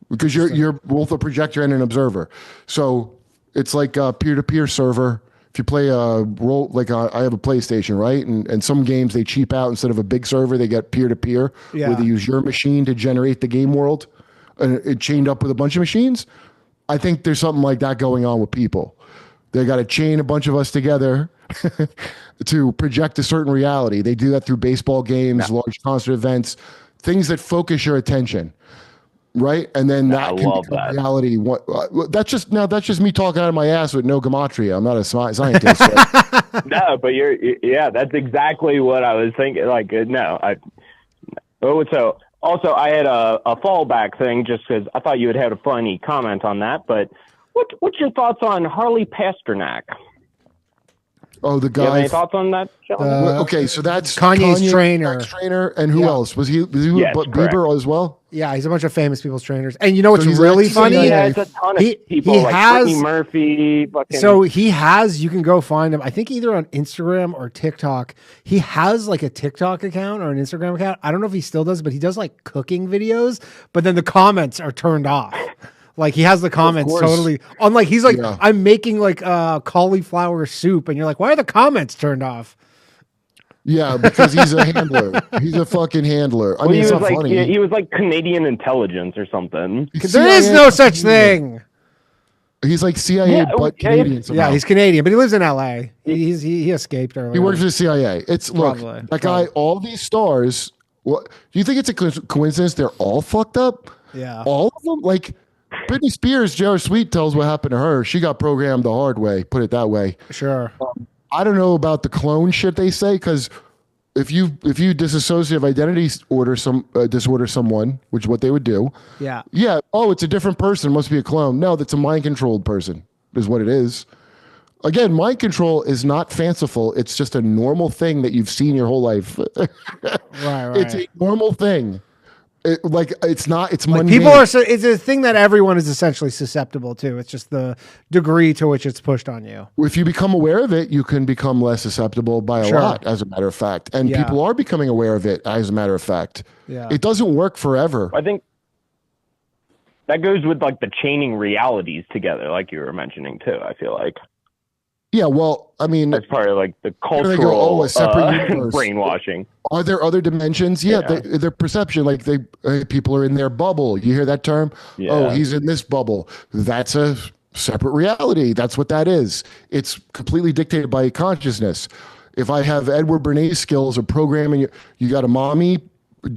because you're both a projector and an observer. So it's like a peer-to-peer server. If you play a role, like I have a PlayStation, right? And some games they cheap out, instead of a big server, they get peer-to-peer, where they use your machine to generate the game world, and it chained up with a bunch of machines. I think there's something like that going on with people. They got to chain a bunch of us together to project a certain reality. They do that through baseball games, large concert events, things that focus your attention, right? And then that can become reality. That's just me talking out of my ass with no gematria. I'm not a scientist. So. No, but that's exactly what I was thinking. Like, so also I had a fallback thing just because I thought you had a funny comment on that. But what's your thoughts on Harley Pasternak? Oh, the guy. Do you have any thoughts on that? Okay, so that's Kanye's trainer. And who else? Was he Bieber as well? Yeah, he's a bunch of famous people's trainers. And you know what's he's really like funny? He has a ton of people, he like has Brittany Murphy. So he has, you can go find him, I think either on Instagram or TikTok. He has like a TikTok account or an Instagram account. I don't know if he still does, but he does like cooking videos, but then the comments are turned off. Like he has the comments totally on, like he's like, I'm making like cauliflower soup, and you're like, why are the comments turned off? Yeah, because he's a handler. He's a fucking handler. I mean, it's not funny. He was like Canadian intelligence or something. There is no such thing. He's like CIA, but Canadian. Yeah, he's Canadian, but he lives in LA. He escaped earlier. He works for the CIA. That guy. All these stars. What do you think it's a coincidence? They're all fucked up. Yeah, all of them. Like Britney Spears, J.R. Sweet tells what happened to her. She got programmed the hard way. Put it that way. Sure. I don't know about the clone shit they say, because if you dissociative identity disorder someone, which is what they would do. Yeah. Yeah. Oh, it's a different person. Must be a clone. No, that's a mind controlled person. Is what it is. Again, mind control is not fanciful. It's just a normal thing that you've seen your whole life. Right. It's a normal thing. It's not. It's like mundane. people are. It's a thing that everyone is essentially susceptible to. It's just the degree to which it's pushed on you. If you become aware of it, you can become less susceptible by a lot, as a matter of fact. And people are becoming aware of it, as a matter of fact. Yeah. It doesn't work forever. I think that goes with like the chaining realities together, like you were mentioning too. I feel like. Yeah, well, I mean, that's part of like the they cultural go, a separate universe. brainwashing. Are there other dimensions? Yeah, their perception, like people are in their bubble. You hear that term? Yeah. Oh, he's in this bubble. That's a separate reality. That's what that is. It's completely dictated by consciousness. If I have Edward Bernays skills of programming, you got a mommy,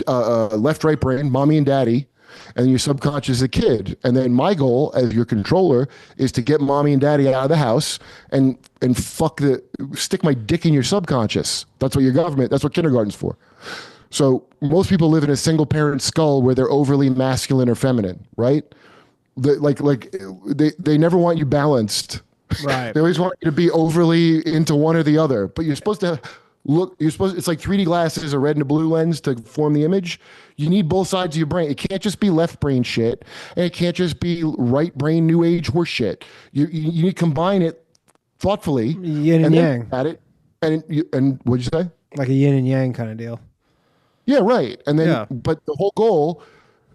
left, right brain, mommy and daddy, and your subconscious is a kid. And then my goal as your controller is to get mommy and daddy out of the house and stick my dick in your subconscious. That's what that's what kindergarten's for. So most people live in a single parent skull where they're overly masculine or feminine, right? They never want you balanced. Right. They always want you to be overly into one or the other, but you're supposed to it's like 3D glasses, a red and a blue lens to form the image. You need both sides of your brain. It can't just be left brain shit, and it can't just be right brain new age horse shit. You need to combine it thoughtfully. Yin and yang. At it, and what'd you say? Like a yin and yang kind of deal. Yeah, right. And then, but the whole goal,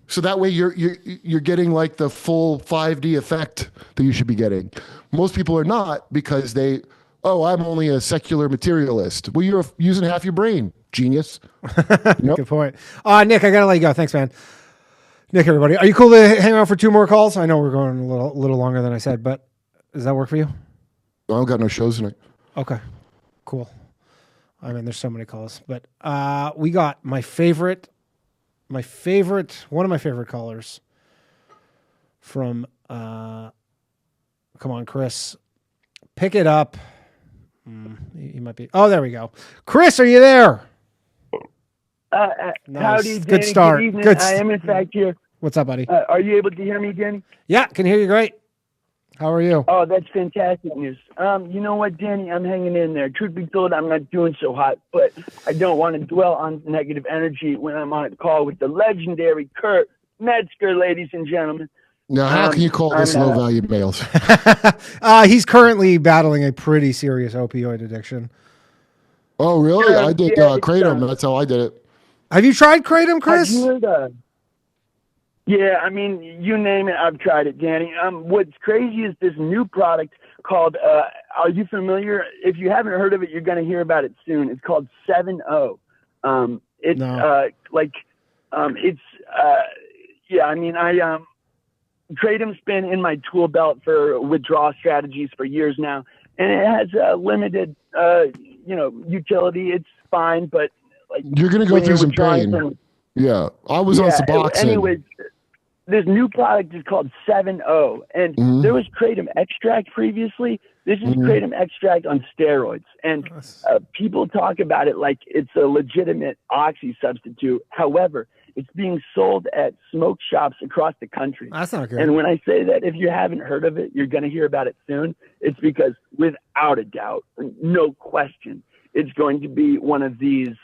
so that way you're getting like the full 5D effect that you should be getting. Most people are not because I'm only a secular materialist. Well, you're using half your brain, genius. Good point. Nick, I gotta let you go. Thanks, man. Nick, everybody, are you cool to hang out for 2 more calls? I know we're going a little longer than I said, but does that work for you? I don't got no shows tonight. Okay, cool. I mean, there's so many calls, but we got one of my favorite callers from. Come on, Chris, pick it up. He might be. Oh, there we go. Chris, are you there? Nice. Howdy, Danny. Good start. Good evening. Good I am in fact here. What's up, buddy? Are you able to hear me, Danny? Yeah, can hear you great. How are you? Oh, that's fantastic news. You know what, Danny? I'm hanging in there. Truth be told, I'm not doing so hot, but I don't want to dwell on negative energy when I'm on a call with the legendary Kurt Metzger, ladies and gentlemen. Now, how can you call this low-value males? He's currently battling a pretty serious opioid addiction. Oh, really? I did Kratom. That's how I did it. Have you tried Kratom, Chris? Yeah, I mean, you name it, I've tried it, Danny. What's crazy is this new product called, are you familiar? If you haven't heard of it, you're going to hear about it soon. It's called 7-0. Kratom's been in my tool belt for withdrawal strategies for years now, and it has limited, utility. It's fine, but like you're gonna go through some pain. Yeah, I was on Suboxone. Anyways, this new product is called 7-0, and there was Kratom extract previously. This is Kratom extract on steroids, and people talk about it like it's a legitimate oxy substitute. However, it's being sold at smoke shops across the country. That's not good. And when I say that, if you haven't heard of it, you're going to hear about it soon. It's because, without a doubt, no question, it's going to be one of these,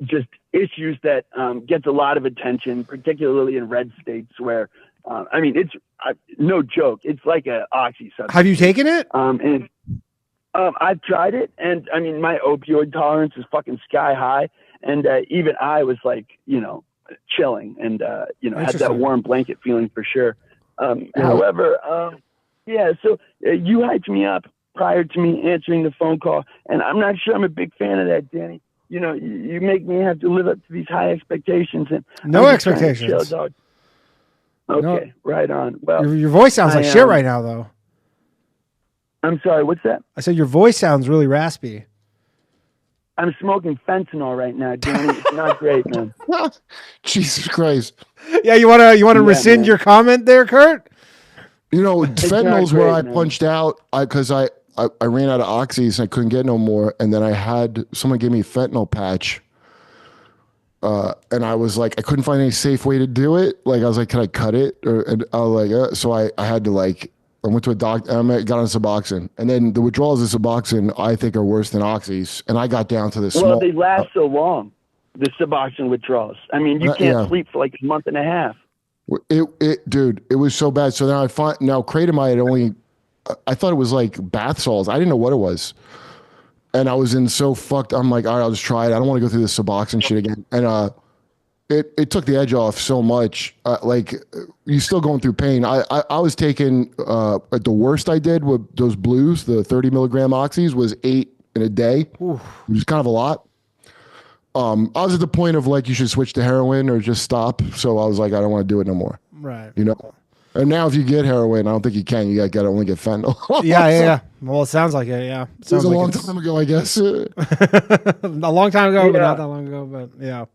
just issues that gets a lot of attention, particularly in red states where, it's no joke. It's like an oxy substance. Have you taken it? I've tried it, and I mean, my opioid tolerance is fucking sky high, and even I was like, chilling, and had that warm blanket feeling for sure. However, so you hyped me up prior to me answering the phone call, and I'm not sure I'm a big fan of that, Danny. You make me have to live up to these high expectations, and no expectations. Chill, dog. Okay, right on. Well, your voice sounds like shit right now, though. I'm sorry, what's that? I said your voice sounds really raspy. I'm smoking fentanyl right now, Danny. It's not great, man. Jesus Christ. Yeah, you wanna rescind your comment there, Kurt? Fentanyl's where I punched out because I I ran out of oxys and I couldn't get no more. And then I had someone give me a fentanyl patch. And I was like, I couldn't find any safe way to do it. Like, I was like, can I cut it? And I was like, so I had to like, I went to a doctor, I got on Suboxone. And then the withdrawals of Suboxone, I think, are worse than oxys. And I got down to the small. Well, they last so long, the Suboxone withdrawals. I mean, you can't sleep for like a month and a half. Dude, it was so bad. So now now kratom, I thought it was like bath salts. I didn't know what it was. And I was in so fucked. I'm like, all right, I'll just try it. I don't want to go through this Suboxone shit again. And it took the edge off so much. Like, you're still going through pain. I was taking the worst I did with those blues, the 30 milligram oxys, was 8 in a day, which is kind of a lot. I was at the point of like, you should switch to heroin or just stop. So I was like, I don't want to do it no more. Right. You know. And now, if you get heroin, I don't think you can. You got to only get fentanyl. Yeah. Well, it sounds like it. Yeah, it was a long time ago, I guess. A long time ago, but not that long ago. But yeah,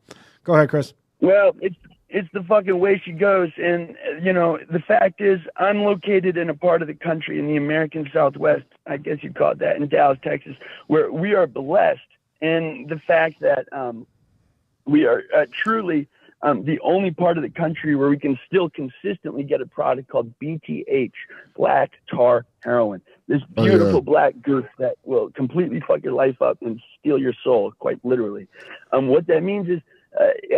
go ahead, Chris. Well, it's the fucking way she goes, and you know the fact is, I'm located in a part of the country in the American Southwest. I guess you'd call it that, in Dallas, Texas, where we are blessed in the fact that we are truly. The only part of the country where we can still consistently get a product called BTH, black tar heroin. This beautiful black goose that will completely fuck your life up and steal your soul, quite literally. What that means is,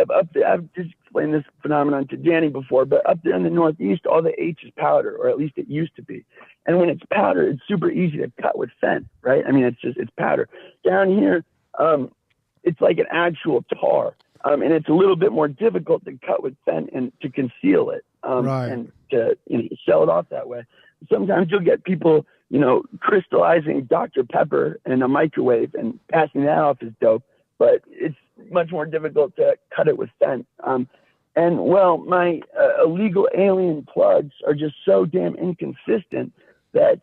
up there, I've just explained this phenomenon to Danny before, but up there in the Northeast, all the H is powder, or at least it used to be. And when it's powder, it's super easy to cut with fent, right? I mean, it's powder. Down here, it's like an actual tar. And it's a little bit more difficult to cut with fent and to conceal it, and to sell it off that way. Sometimes you'll get people, crystallizing Dr. Pepper in a microwave and passing that off as dope, but it's much more difficult to cut it with fent. And well, my illegal alien plugs are just so damn inconsistent that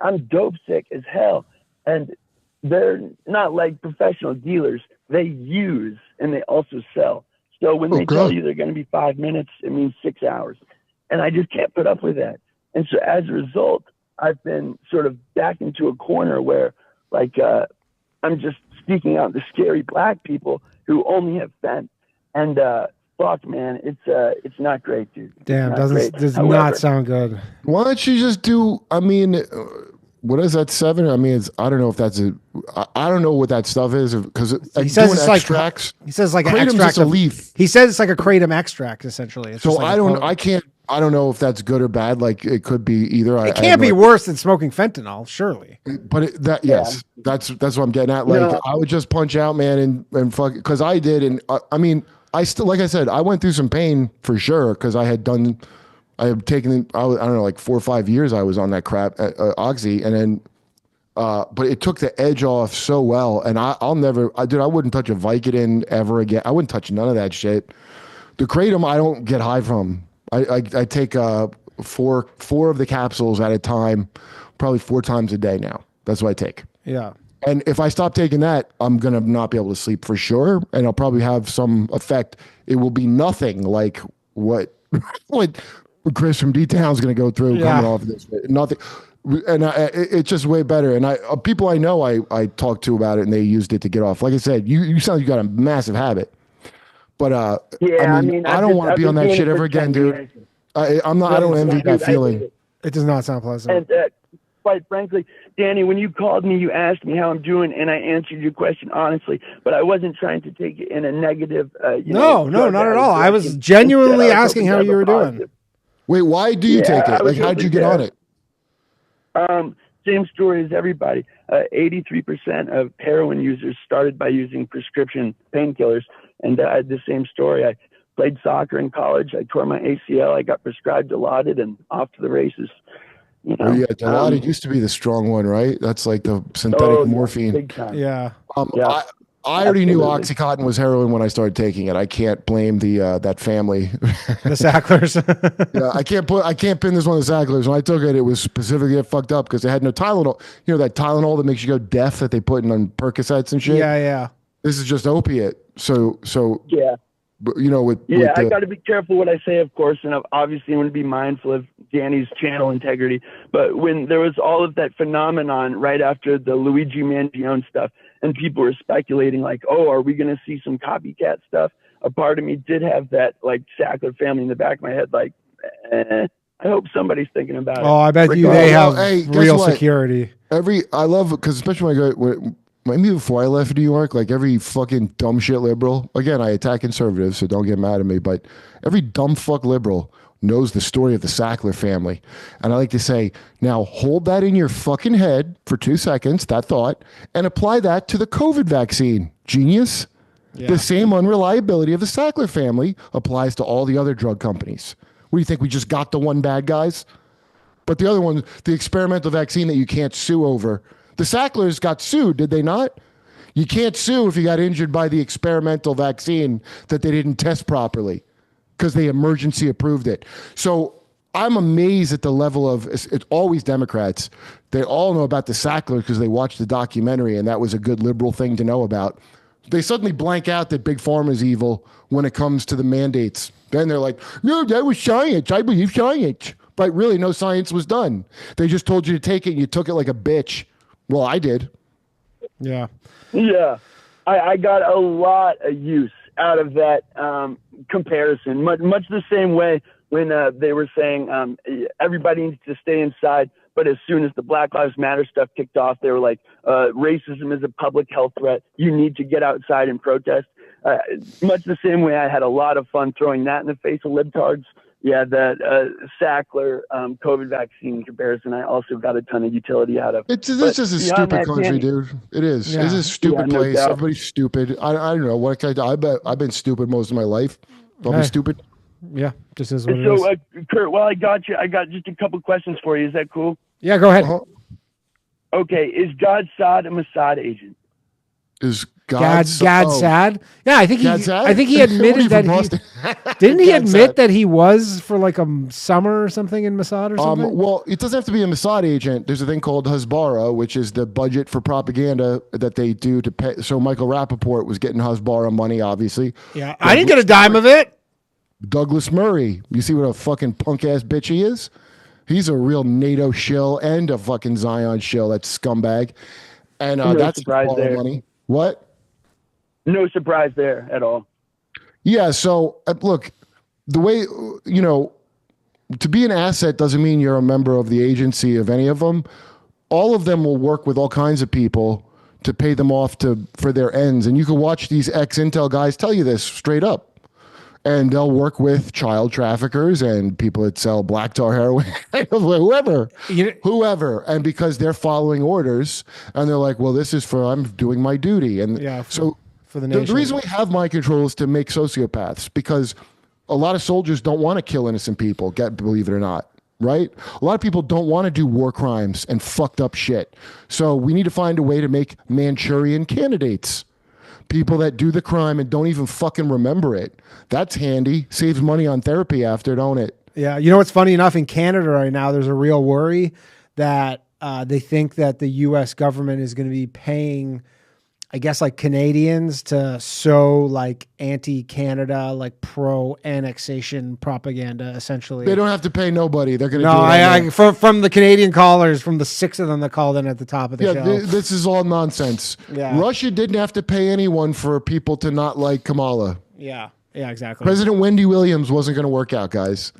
I'm dope sick as hell. And they're not like professional dealers. They use and they also sell. So when they tell you they're going to be 5 minutes, it means 6 hours. And I just can't put up with that. And so as a result, I've been sort of back into a corner where like I'm just speaking out to scary black people who only have fent. And fuck, man, it's not great, dude. Damn, does not sound good. Why don't you just do, what is that 7? I mean, I don't know if that's I don't know what that stuff is because he says it's extracts. He says like an Kratom's extract just a of leaf. He says it's like a kratom extract essentially. It's So just like I don't know if that's good or bad. Like it could be either. It can't be worse than smoking fentanyl, surely. But that's what I'm getting at. Like I would just punch out, man, and fuck, because I did, and I mean, I still, like I said, I went through some pain for sure because I had taken, I don't know, like 4 or 5 years I was on that crap, oxy, and then, but it took the edge off so well, and I'll never, dude, I wouldn't touch a Vicodin ever again. I wouldn't touch none of that shit. The kratom I don't get high from. I take 4 of the capsules at a time, probably 4 times a day now. That's what I take. Yeah. And if I stop taking that, I'm going to not be able to sleep for sure. And I'll probably have some effect. It will be nothing like what Chris from D-Town is going to go through coming off of this. Nothing. And it's just way better. And people I know, I talked to about it and they used it to get off. Like I said, you sound like you got a massive habit. But I don't want to be on that shit ever again, dude. I don't envy that feeling. It does not sound pleasant. And quite frankly, Danny, when you called me, you asked me how I'm doing, and I answered your question honestly. But I wasn't trying to take it in a negative. No, not at all. I was genuinely asking how you were doing. Wait, why do you take it? Like, how did you get on it? Same story as everybody. 83% of heroin users started by using prescription painkillers. And I had the same story. I played soccer in college. I tore my ACL. I got prescribed Dilaudid and off to the races. You know? Oh, yeah, Dilaudid used to be the strong one, right? That's like the synthetic morphine. Big time. Yeah. I already knew Oxycontin was heroin when I started taking it. I can't blame that family. The Sacklers. Yeah, I can't pin this on the Sacklers. When I took it, it was specifically get fucked up because they had no Tylenol. You know that Tylenol that makes you go deaf that they put in on Percocets and shit? Yeah. This is just opiate. So yeah. But, you know, with I got to be careful what I say, of course, and obviously I want to be mindful of Danny's channel integrity. But when there was all of that phenomenon right after the Luigi Mangione stuff, and people were speculating like, oh, are we going to see some copycat stuff? A part of me did have that like Sackler family in the back of my head, like, I hope somebody's thinking about it. Oh, I bet you they have real security. I love, because especially maybe before I left New York, like every fucking dumb shit liberal, again, I attack conservatives, so don't get mad at me, but every dumb fuck liberal knows the story of the Sackler family. And I like to say, now hold that in your fucking head for 2 seconds, that thought, and apply that to the COVID vaccine. Genius. Yeah. The same unreliability of the Sackler family applies to all the other drug companies. What do you think? We just got the one bad guys? But the other one, the experimental vaccine that you can't sue over, the Sacklers got sued, did they not? You can't sue if you got injured by the experimental vaccine that they didn't test properly because they emergency approved it. So I'm amazed at the level of, it's always Democrats. They all know about the Sackler because they watched the documentary and that was a good liberal thing to know about. They suddenly blank out that Big Pharma is evil when it comes to the mandates. Then they're like, no, that was science. I believe science. But really, no science was done. They just told you to take it and you took it like a bitch. Well, I did. Yeah. Yeah. I got a lot of use out of that comparison, much the same way when they were saying everybody needs to stay inside. But as soon as the Black Lives Matter stuff kicked off, they were like, racism is a public health threat. You need to get outside and protest. Much the same way I had a lot of fun throwing that in the face of libtards. Yeah, that Sackler COVID vaccine comparison, I also got a ton of utility out of. It's just a stupid country, dude. It is. Yeah. It's a stupid place. No, everybody's stupid. I don't know. What can I do? I bet I've been stupid most of my life. Don't be stupid. Yeah, just as what it is. So, Kurt, while I got you, I got just a couple questions for you. Is that cool? Yeah, go ahead. Okay, is God Saad a Mossad agent? Is God Saad? Yeah, I think he admitted that he admit that he was for like a summer or something in Mossad or something? Well, it doesn't have to be a Mossad agent. There's a thing called Hasbara, which is the budget for propaganda that they do to pay. So Michael Rappaport was getting Hasbara money, obviously. Yeah, I didn't get a dime of it. Douglas Murray, you see what a fucking punk ass bitch he is? He's a real NATO shill and a fucking Zion shill. That scumbag. And that's surprise there. Money. What? No surprise there at all. Yeah. So look, the way, to be an asset doesn't mean you're a member of the agency of any of them. All of them will work with all kinds of people to pay them off for their ends. And you can watch these ex-Intel guys tell you this straight up. And they'll work with child traffickers and people that sell black tar heroin, whoever. And because they're following orders and they're like, well, this is I'm doing my duty. And for the nation. The reason we have mind control is to make sociopaths, because a lot of soldiers don't want to kill innocent people, believe it or not. Right? A lot of people don't want to do war crimes and fucked up shit. So we need to find a way to make Manchurian candidates. People that do the crime and don't even fucking remember it. That's handy. Saves money on therapy after, don't it? Yeah. You know what's funny enough? In Canada right now, there's a real worry that they think that the U.S. government is going to be paying, I guess, like Canadians to sow like anti-Canada, like pro-annexation propaganda, essentially. They don't have to pay nobody. They're going to do it. From the Canadian callers, from the 6 of them that called in at the top of the show. This is all nonsense. Yeah. Russia didn't have to pay anyone for people to not like Kamala. Yeah. Yeah, exactly. President Wendy Williams wasn't going to work out, guys.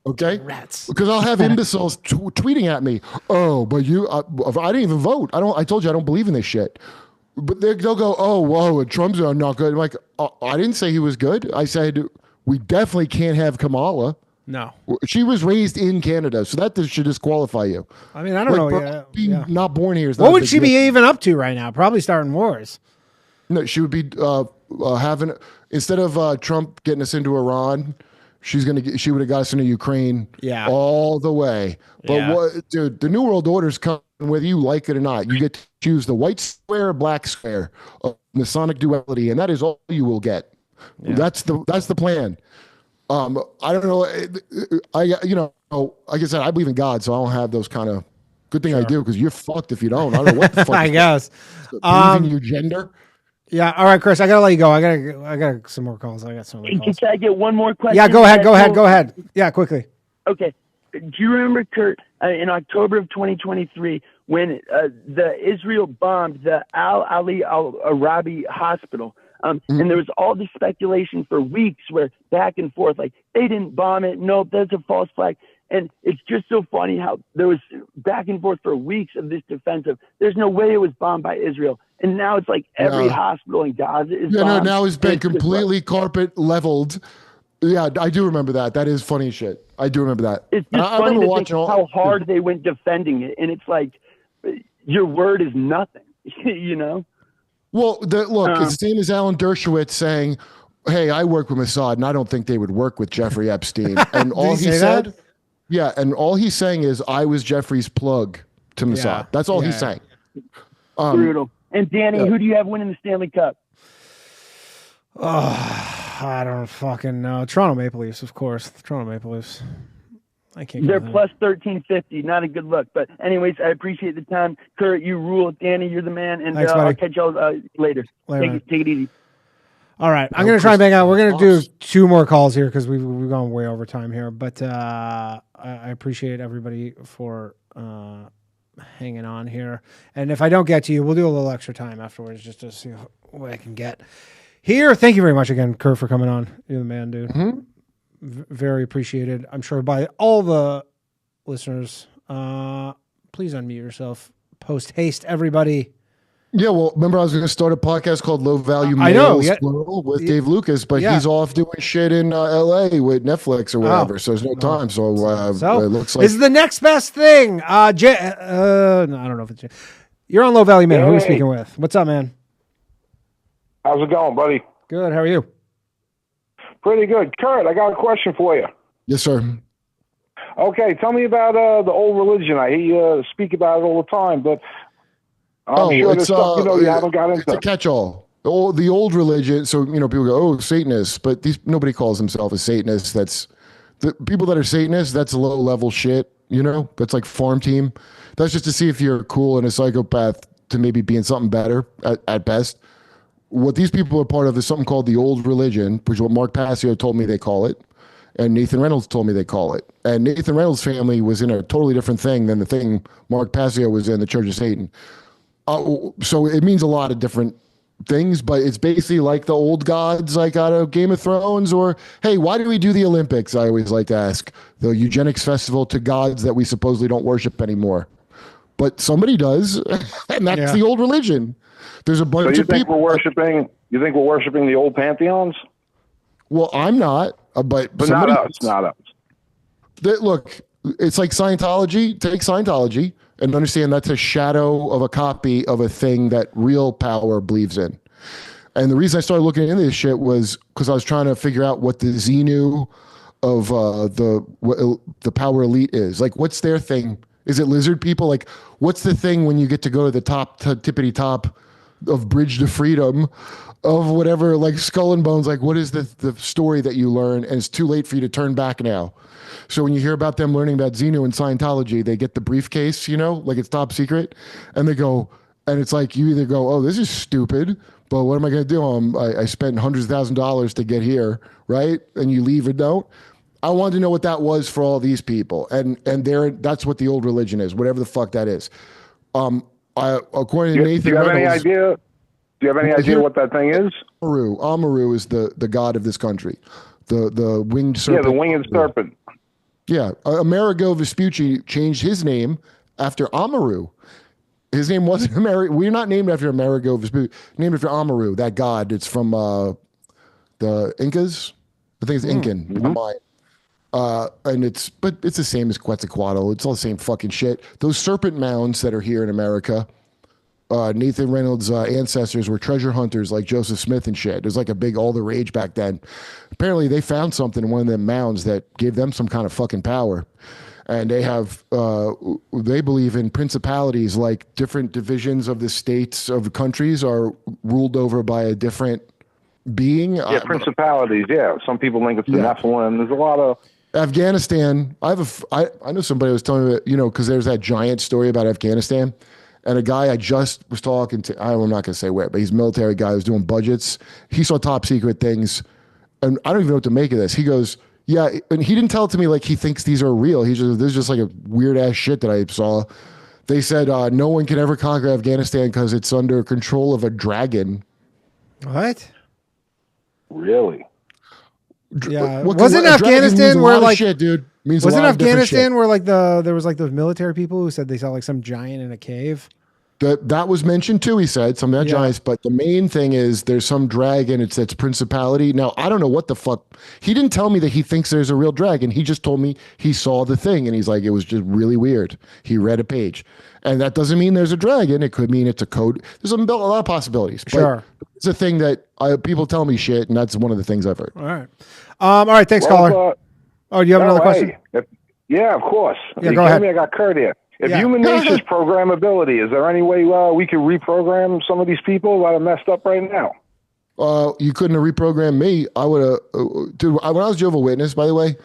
Okay? Rats. Because I'll have imbeciles tweeting at me, oh, but I didn't even vote. I told you I don't believe in this shit. But they'll go, oh, whoa, Trump's not good. I'm like, I didn't say he was good. I said, we definitely can't have Kamala. No. She was raised in Canada, so that should disqualify you. I mean, I don't know. Being not born here is what would she be even up to right now? Probably starting wars. No, she would be having, instead of Trump getting us into Iran, she would have got us into Ukraine all the way. But dude, the New World Order's coming whether you like it or not. You get to choose the white square or black square of Masonic duality, and that is all you will get. Yeah. That's the plan. I don't know. Like I said, I believe in God, so I don't have those kind of. Good thing I do, because you're fucked if you don't. I don't know what the fuck. I guess. Believing your gender. Yeah. All right, Chris. I gotta let you go. I got some more calls. I got so many calls. Can I get one more question? Yeah. Go ahead. Yeah. Quickly. Okay. Do you remember, Kurt, in October of 2023, when the Israel bombed the Ali al-Arabi hospital, and there was all this speculation for weeks where back and forth, like, they didn't bomb it. Nope, that's a false flag. And it's just so funny how there was back and forth for weeks of this defensive. There's no way it was bombed by Israel. And now it's like every hospital in Gaza is bombed. Now it's been completely carpet leveled. Yeah, I do remember that. That is funny as shit. I do remember that. It's just I funny remember to think watching how hard they went defending it. And it's like, your word is nothing, you know? Well, look, it's the same as Alan Dershowitz saying, hey, I work with Mossad, and I don't think they would work with Jeffrey Epstein. And all he said, that? Yeah, and all he's saying is, I was Jeffrey's plug to Mossad. Yeah. That's all he's saying. Brutal. And Danny, who do you have winning the Stanley Cup? Oh, I don't fucking know. Toronto Maple Leafs, of course. Toronto Maple Leafs. I can't. They're plus 1350. Not a good look. But anyways, I appreciate the time. Kurt, you rule. Danny, you're the man. And thanks, I'll catch y'all later. Take it easy. All right. I'm going to try and bang out. We're going to do 2 more calls here because we've gone way over time here. But I appreciate everybody for hanging on here. And if I don't get to you, we'll do a little extra time afterwards just to see what I can get here. Thank you very much again, Kurt, for coming on. You're the man, dude. Mm-hmm. Very appreciated, I'm sure, by all the listeners. Please unmute yourself. Post haste, everybody. Yeah, well, remember I was going to start a podcast called Low Value Males Plural with Dave Lucas, but he's off doing shit in L.A. with Netflix or whatever, so there's no time. So it looks like... It's the next best thing. No, I don't know if it's... You're on Low Value Man. Who are you speaking with? What's up, man? How's it going, buddy? Good. How are you? Pretty good. Kurt, I got a question for you. Yes, sir. Okay, tell me about the old religion. I hear you speak about it all the time, but I'm sure there's stuff you haven't got into. It's a catch-all. The old religion. So people go, "Oh, Satanists," but nobody calls themselves a Satanist. That's the people that are Satanists. That's low-level shit. That's like farm team. That's just to see if you're cool and a psychopath to maybe being something better at best. What these people are part of is something called the old religion, which is what Mark Passio told me they call it, and Nathan Reynolds told me they call it. And Nathan Reynolds' family was in a totally different thing than the thing Mark Passio was in, the Church of Satan. So it means a lot of different things, but it's basically like the old gods, like out of Game of Thrones, or, hey, why do we do the Olympics? I always like to ask. The eugenics festival to gods that we supposedly don't worship anymore. But somebody does, and that's the old religion. There's a bunch of people. You think we're worshiping the old pantheons? Well, I'm not, but not us. Look, it's like Scientology. Take Scientology and understand that's a shadow of a copy of a thing that real power believes in. And the reason I started looking into this shit was because I was trying to figure out what the Xenu of the power elite is. Like, what's their thing? Is it lizard people? Like, what's the thing when you get to go to the tippity top of Bridge to Freedom of whatever, like Skull and Bones? Like, what is the story that you learn? And it's too late for you to turn back now. So when you hear about them learning about Xenu and Scientology, they get the briefcase, like it's top secret, and they go, and it's like you either go, oh, this is stupid, but what am I going to do? I spent hundreds of thousands of dollars to get here, right? And you leave a note. I wanted to know what that was for all these people, and that's what the old religion is, whatever the fuck that is. According to Nathan, do you have any idea? Do you have any idea what that thing is? Amaru is the god of this country, the winged serpent. Yeah, the winged serpent. Yeah, Amerigo Vespucci changed his name after Amaru. His name wasn't Amerigo. We're not named after Amerigo Vespucci. Named after Amaru, that god. It's from the Incas. I think it's Incan. Not mine. And it's the same as Quetzalcoatl. It's all the same fucking shit. Those serpent mounds that are here in America, Nathan Reynolds' ancestors were treasure hunters like Joseph Smith and shit. It was like all the rage back then. Apparently they found something in one of them mounds that gave them some kind of fucking power. And they have, they believe in principalities, like different divisions of the states of the countries are ruled over by a different being. Yeah, principalities. Yeah. Some people think it's the Nephilim. There's a lot of Afghanistan. I know somebody was telling me that, because there's that giant story about Afghanistan, and a guy I just was talking to, I'm not going to say where, but he's a military guy who's doing budgets. He saw top secret things, and I don't even know what to make of this. He goes, yeah, and he didn't tell it to me like he thinks these are real. This is just like a weird ass shit that I saw. They said no one can ever conquer Afghanistan because it's under control of a dragon. What? Really? Yeah. Wasn't Afghanistan where like shit, dude? Wasn't Afghanistan where like there was like those military people who said they saw like some giant in a cave? That was mentioned too, he said, some of that giants, but the main thing is there's some dragon, it's principality. Now, I don't know what the fuck. He didn't tell me that he thinks there's a real dragon. He just told me he saw the thing, and he's like, it was just really weird. He read a page. And that doesn't mean there's a dragon. It could mean it's a code. There's a lot of possibilities. Sure. But it's a thing that people tell me shit, and that's one of the things I've heard. All right. All right, thanks, caller. Do you have another question? Yeah, of course. Yeah, go ahead. I got Kurt here. If human nature is programmability, is there any way we could reprogram some of these people that are messed up right now? You couldn't have reprogrammed me. I would have, dude. When I was Jehovah's Witness, by the way,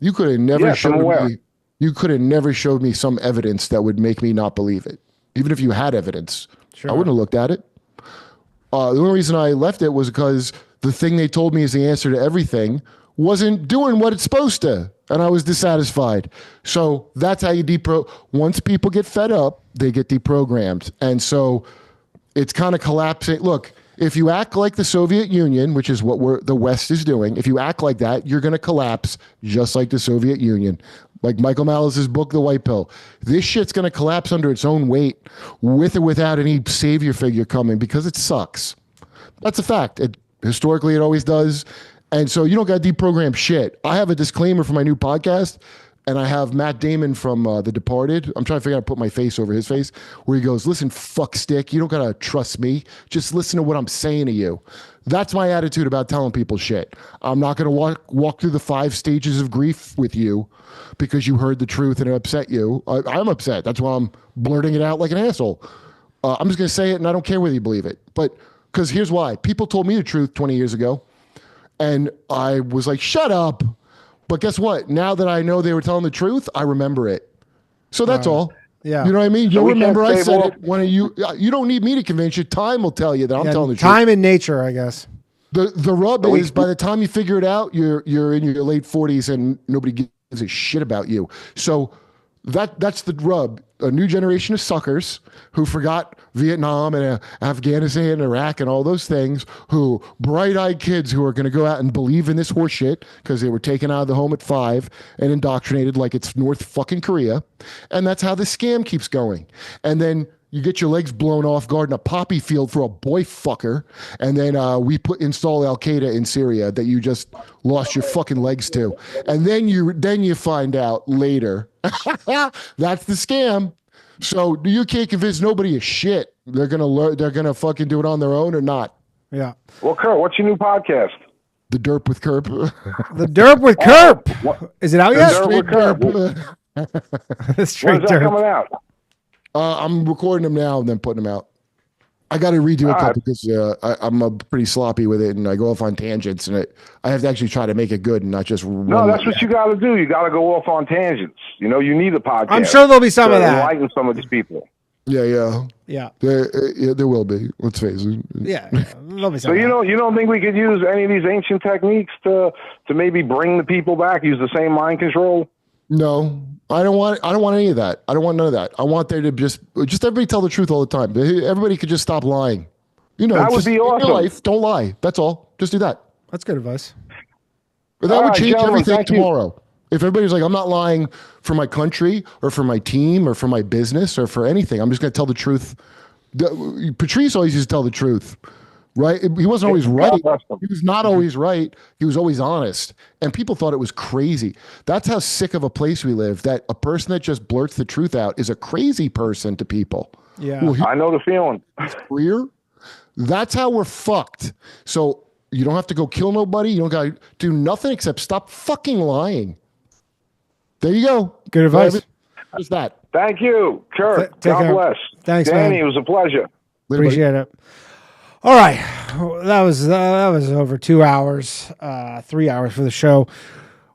you could have never showed me. You could have never showed me some evidence that would make me not believe it. Even if you had evidence, I wouldn't have looked at it. The only reason I left it was because the thing they told me is the answer to everything wasn't doing what it's supposed to, and I was dissatisfied. So that's how you once people get fed up, they get deprogrammed. And so it's kind of collapsing. Look, if you act like the Soviet Union, which is what the West is doing, if you act like that, you're going to collapse just like the Soviet Union. Like Michael Malice's book, The White Pill. This shit's going to collapse under its own weight with or without any savior figure coming because it sucks. That's a fact. Historically, it always does. And so you don't got to deprogram shit. I have a disclaimer for my new podcast, and I have Matt Damon from The Departed. I'm trying to figure out how to put my face over his face, where he goes, listen, fuck stick, you don't got to trust me. Just listen to what I'm saying to you. That's my attitude about telling people shit. I'm not going to walk through the 5 stages of grief with you because you heard the truth and it upset you. I'm upset. That's why I'm blurting it out like an asshole. I'm just going to say it, and I don't care whether you believe it. But because here's why. People told me the truth 20 years ago. And I was like, shut up. But guess what? Now that I know they were telling the truth, I remember it. So that's all. Yeah. You know what I mean? You'll remember I said it. You don't need me to convince you. Time will tell you that I'm telling the truth. Time and nature, I guess. The rub is by the time you figure it out, you're in your late 40s and nobody gives a shit about you. So that's the rub. A new generation of suckers who forgot Vietnam and Afghanistan and Iraq and all those things, who bright-eyed kids who are going to go out and believe in this horse shit because they were taken out of the home at 5 and indoctrinated like it's North fucking Korea. And that's how the scam keeps going. And then you get your legs blown off guard in a poppy field for a boy fucker, and then we install Al-Qaeda in Syria that you just lost your fucking legs to. And then you find out later that's the scam. So you can't convince nobody of shit. They're gonna learn. They're gonna fucking do it on their own or not. Yeah. Well, Kurt, what's your new podcast? The Derp with Kerp. The Derp with Kerp. Is it out yet? Straight Derp. Straight When's that coming out? I'm recording them now and then putting them out. I got to redo a couple because I'm pretty sloppy with it, and I go off on tangents, and I have to actually try to make it good and not just. No, that's what you got to do. You got to go off on tangents. You know, you need a podcast. I'm sure there'll be some of that. Enlighten some of these people. Yeah. There will be. Let's face it. Yeah, there'll be some. So you don't think we could use any of these ancient techniques to maybe bring the people back? Use the same mind control? No, I don't want any of that. I don't want none of that. I want there to just everybody tell the truth all the time. Everybody could just stop lying. You know, that would be awesome. In your life, don't lie. That's all. Just do that. That's good advice. But that would change everything tomorrow. If everybody's like, I'm not lying for my country or for my team or for my business or for anything. I'm just going to tell the truth. Patrice always used to tell the truth. Right? He wasn't always right. He was not always right. He was always honest. And people thought it was crazy. That's how sick of a place we live, that a person that just blurts the truth out is a crazy person to people. Yeah. Well, I know the feeling. He's clear. That's how we're fucked. So you don't have to go kill nobody. You don't got to do nothing except stop fucking lying. There you go. Good advice. How's that? Thank you, Kurt. God bless. Thanks, Danny, man. It was a pleasure. Appreciate it. All right, that was over 2 hours, 3 hours for the show.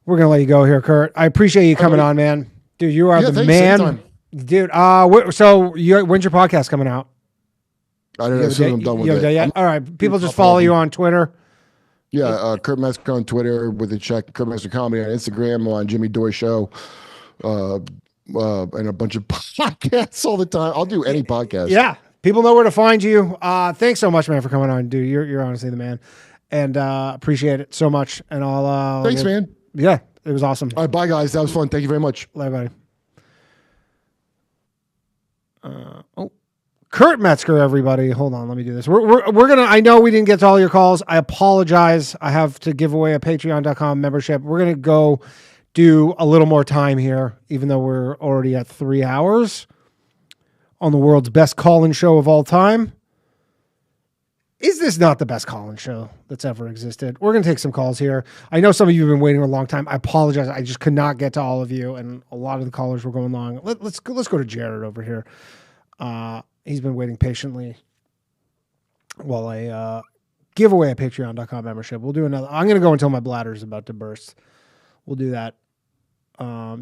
We're gonna let you go here, Kurt. I appreciate you coming on, man. Dude, you are the man. Dude, when's your podcast coming out? I don't know. As soon as I'm done with it. Yet? All right. People just follow you on Twitter. Yeah, Kurt Metzger on Twitter with a check. Kurt Metzger Comedy on Instagram, on Jimmy Dore Show, and a bunch of podcasts all the time. I'll do any podcast. Yeah, people know where to find you. Thanks so much, man, for coming on, dude. You're honestly the man, and appreciate it so much. And I'll thanks, man. Yeah, it was awesome. All right, bye, guys. That was fun. Thank you very much. Bye, buddy. Kurt Metzger, everybody. Hold on, let me do this. We're gonna. I know we didn't get to all your calls. I apologize. I have to give away a Patreon.com membership. We're gonna go do a little more time here, even though we're already at 3 hours on the world's best call-in show of all time. Is this not the best call-in show that's ever existed? We're gonna take some calls here. I know some of you have been waiting a long time. I apologize. I just could not get to all of you, and a lot of the callers were going long. Let's go to Jared over here. He's been waiting patiently while I give away a Patreon.com membership. We'll do another. I'm going to go until my bladder is about to burst. We'll do that.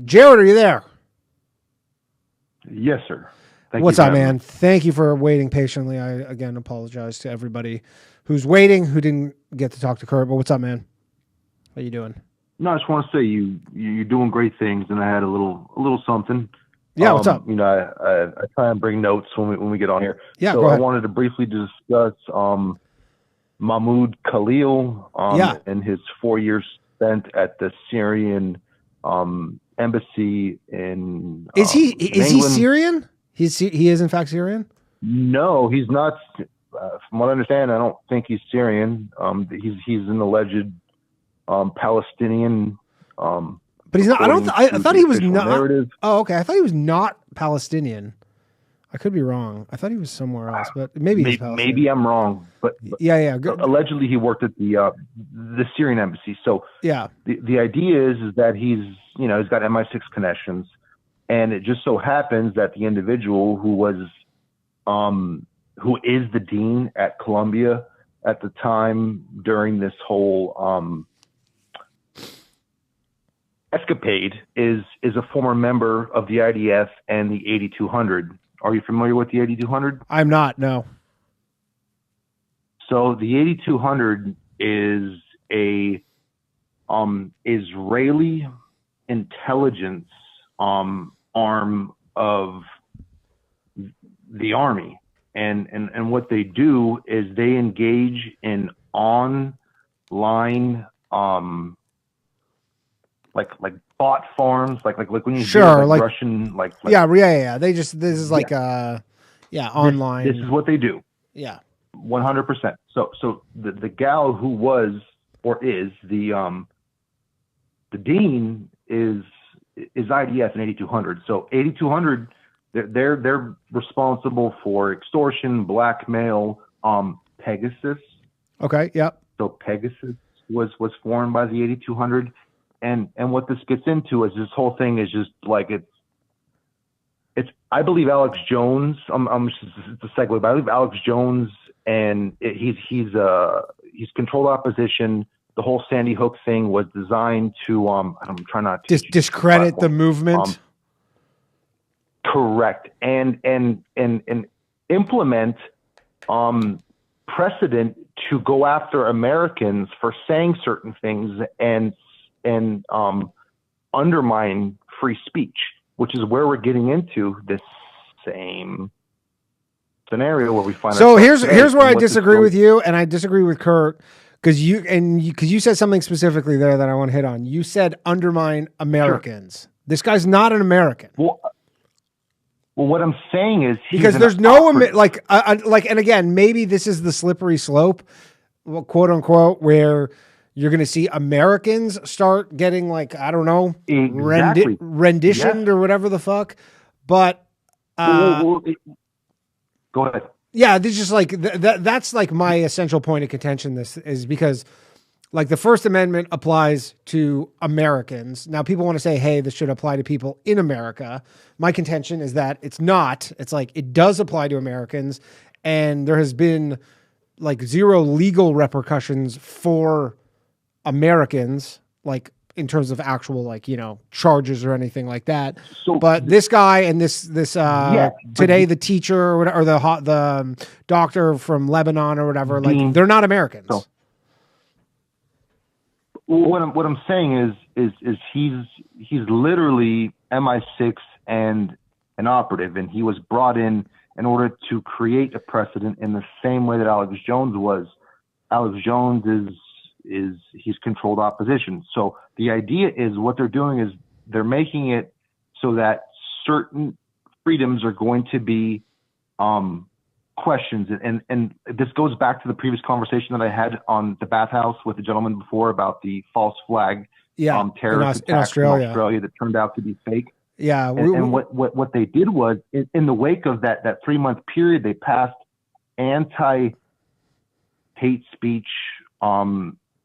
Jared, are you there? Yes, sir. What's up, man? Thank you for waiting patiently. I, again, apologize to everybody who's waiting, who didn't get to talk to Kurt. But what's up, man? How you doing? No, I just want to say you're doing great things, and I had a little something. Yeah, what's up? You know, I try and bring notes when we get on here. Yeah, so go ahead. I wanted to briefly discuss Mahmoud Khalil and his 4 years spent at the Syrian embassy in. Is he England. Syrian? He is in fact Syrian. No, he's not. From what I understand, I don't think he's Syrian. He's an alleged Palestinian. But he's not. I thought he was not. Narrative. Oh, okay. I thought he was not Palestinian. I could be wrong. I thought he was somewhere else, but maybe he's Palestinian. Maybe I'm wrong, but yeah. Good. Allegedly, he worked at the Syrian embassy. So yeah, the idea is that he's got MI6 connections, and it just so happens that the individual who is the dean at Columbia at the time during this whole escapade is a former member of the IDF and the 8200. Are you familiar with the 8200? I'm not, no. So the 8200 is a Israeli intelligence arm of the army, and what they do is they engage in online like bot farms, like when you sure, hear like Russian, yeah. This is like online. This is what they do. Yeah, 100%. So the gal who was or is the dean is IDF and 8200. So 8200, they're responsible for extortion, blackmail, Pegasus. Okay. Yep. So Pegasus was formed by the 8200. And what this gets into is this whole thing is just like it's I believe Alex Jones. It's a segue, but I believe Alex Jones and he's controlled opposition. The whole Sandy Hook thing was designed to I'm trying not to discredit the movement. Correct, and implement precedent to go after Americans for saying certain things and undermine free speech, which is where we're getting into this same scenario where we find. So here's where I disagree with you, and I disagree with Kurt because you said something specifically there that I want to hit on. You said undermine Americans. Sure. This guy's not an American. Well, what I'm saying is because there's no and again, maybe this is the slippery slope, quote unquote, where you're going to see Americans start getting I don't know, exactly. renditioned or whatever the fuck. But go ahead. Yeah, this is just that's my essential point of contention. This is because the First Amendment applies to Americans. Now people want to say, hey, this should apply to people in America. My contention is that it's not. It's it does apply to Americans, and there has been zero legal repercussions for Americans, in terms of actual like charges or anything like that. But this guy and this today the teacher or whatever, or the doctor from Lebanon or whatever, like they're not Americans. So, what I'm saying is he's literally MI6 and an operative, and he was brought in order to create a precedent in the same way that Alex Jones was. Alex Jones he's controlled opposition. So the idea is what they're doing is they're making it so that certain freedoms are going to be questions. And this goes back to the previous conversation that I had on the bathhouse with the gentleman before about the false flag terrorist in Australia that turned out to be fake. Yeah. And what they did was in the wake of that 3-month period, they passed anti-hate speech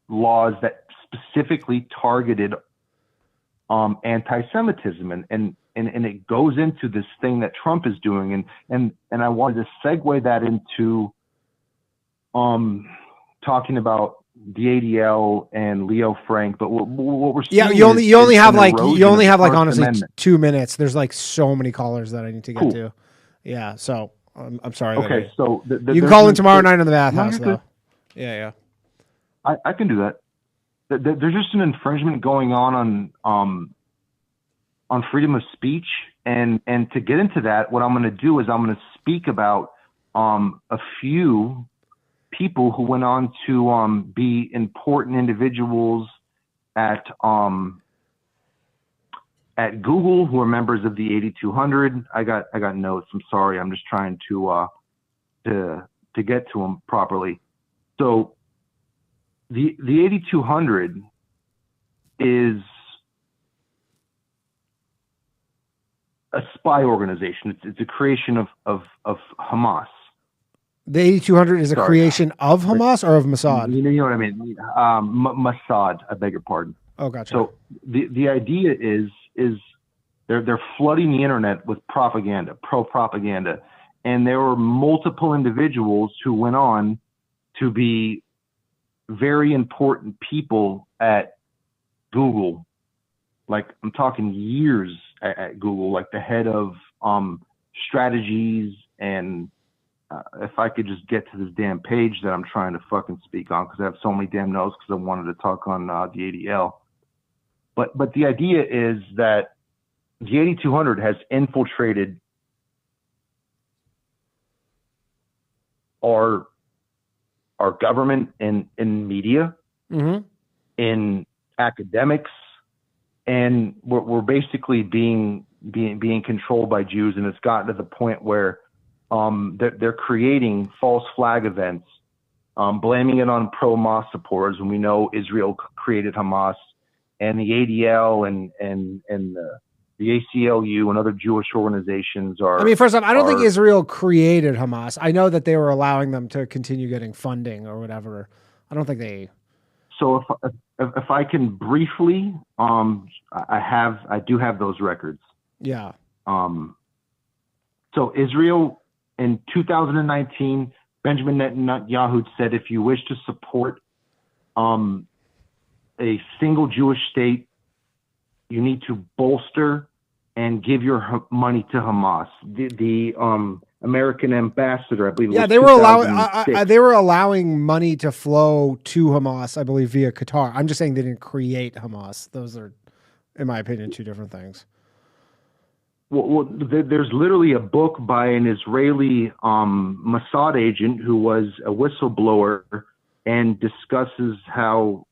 laws that specifically targeted anti-Semitism, and it goes into this thing that Trump is doing, and I wanted to segue that into talking about the ADL and Leo Frank, but what we're seeing you only have honestly 2 minutes. There's like so many callers that I need to get to. Yeah, so I'm sorry. Okay, so you can call in tomorrow night on the bathhouse though. Yeah. I can do that. There's just an infringement going on freedom of speech, and to get into that, what I'm going to do is I'm going to speak about a few people who went on to be important individuals at Google who are members of the 8200. I got notes. I'm sorry. I'm just trying to get to them properly. So the 8200 is a spy organization. It's a creation of Hamas. The 8200 is a creation of Hamas or of Mossad? You know what I mean? Mossad, I beg your pardon. Oh, gotcha. So the idea is they're flooding the internet with propaganda, pro-propaganda. And there were multiple individuals who went on to be very important people at Google. Like, I'm talking years at Google, like the head of strategies. And if I could just get to this damn page that I'm trying to fucking speak on, because I have so many damn notes because I wanted to talk on the ADL. But the idea is that the 8200 has infiltrated our government in media, in academics, and we're basically being controlled by Jews, and it's gotten to the point where they're creating false flag events, blaming it on pro-Hamas supporters when we know Israel created Hamas, and the ADL and the ACLU and other Jewish organizations are. I mean, first off, I don't think Israel created Hamas. I know that they were allowing them to continue getting funding or whatever. I don't think they. So if I can briefly, I do have those records. Yeah. So Israel in 2019, Benjamin Netanyahu said, if you wish to support a single Jewish state, you need to bolster and give your money to Hamas. The American ambassador, I believe. Yeah, they were allowing money to flow to Hamas, I believe, via Qatar. I'm just saying they didn't create Hamas. Those are, in my opinion, two different things. Well, there's literally a book by an Israeli Mossad agent who was a whistleblower and discusses how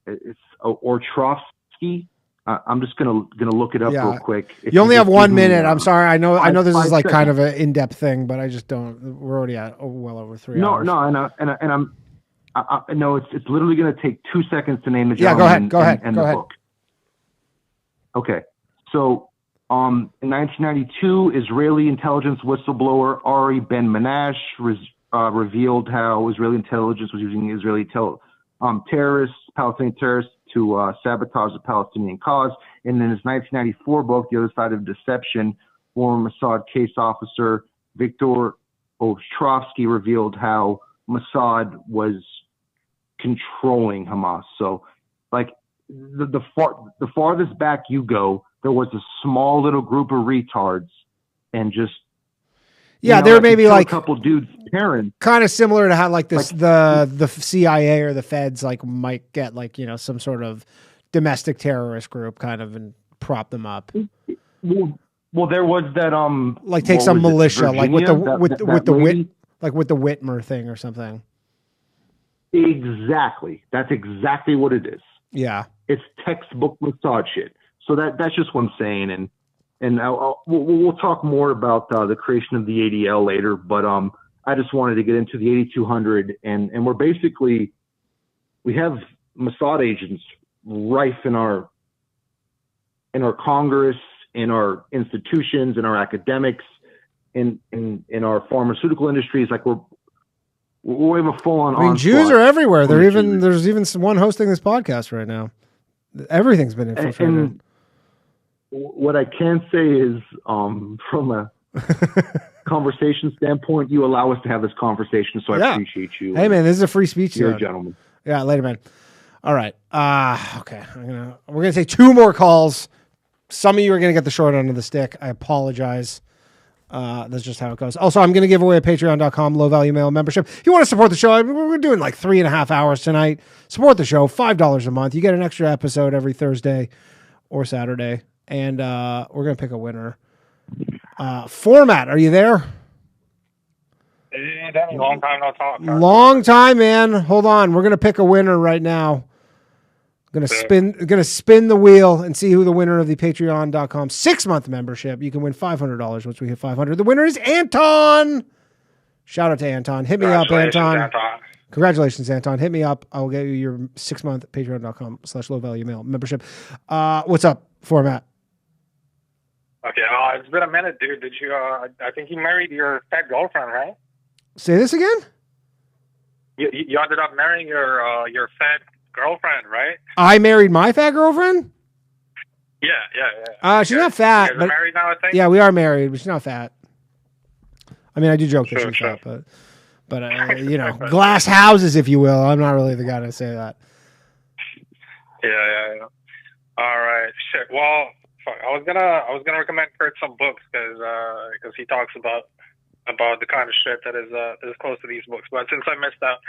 it's Ortrovsky. I'm just gonna look it up real quick. You only have 1 minute. I'm sorry. I know this is like kind of an in-depth thing, but I just don't. We're already at well over 3 hours. No, and no, it's literally gonna take 2 seconds to name the gentleman. Go ahead. Book. Okay, so in 1992, Israeli intelligence whistleblower Ari Ben Menash revealed how Israeli intelligence was using Israeli terrorists, Palestinian terrorists, to sabotage the Palestinian cause. And in his 1994 book, The Other Side of Deception, former Mossad case officer Viktor Ostrovsky revealed how Mossad was controlling Hamas. So, like, the farthest back you go, there was a small little group of retards, and just there may be like a couple dudes' parents, kind of similar to how like this the CIA or the feds like might get like some sort of domestic terrorist group kind of and prop them up. Well, there was that like take some militia like with the lady? with the Whitmer thing or something. Exactly. That's exactly what it is. Yeah. It's textbook Mossad shit. So that's just what I'm saying, and we'll talk more about the creation of the ADL later. But I just wanted to get into the 8200, and we have Mossad agents rife in our Congress, in our institutions, in our academics, in our pharmaceutical industries. Like we have a full on. I mean, Jews are everywhere. There's even one hosting this podcast right now. Everything's been infiltrated. And what I can say is, from a conversation standpoint, you allow us to have this conversation, so I appreciate you. Hey, man, this is a free speech You're zone. a gentleman. Yeah, later, man. All right. Okay. We're gonna take 2 more calls. Some of you are gonna get the short end of the stick. I apologize. That's just how it goes. Also, I'm going to give away a patreon.com low value mail membership. If you want to support the show, we're doing like 3.5 hours tonight. Support the show, $5 a month. You get an extra episode every Thursday or Saturday. And we're going to pick a winner. Format, are you there? Hey, Danny, long time no talk. Long time, man. Hold on. We're going to pick a winner right now. Gonna spin the wheel and see who the winner of the patreon.com 6-month membership. You can win $500 once we hit 500. The winner is Anton. Shout out to Anton. Hit me up, Anton. Congratulations, Anton. Hit me up. I will get you your 6-month patreon.com/low value mail membership. What's up, Format? Okay, it's been a minute, dude. Did you? I think you married your fat girlfriend, right? Say this again. You ended up marrying your fat girlfriend, right? I married my fat girlfriend? Yeah. She's not fat. You guys are married now, I think? Yeah, we are married, but she's not fat. I mean, I do joke that she's fat, but glass houses, if you will. I'm not really the guy to say that. Yeah. All right. Shit. Well, I was gonna recommend Kurt some books because he talks about the kind of shit that is close to these books. But since I missed out,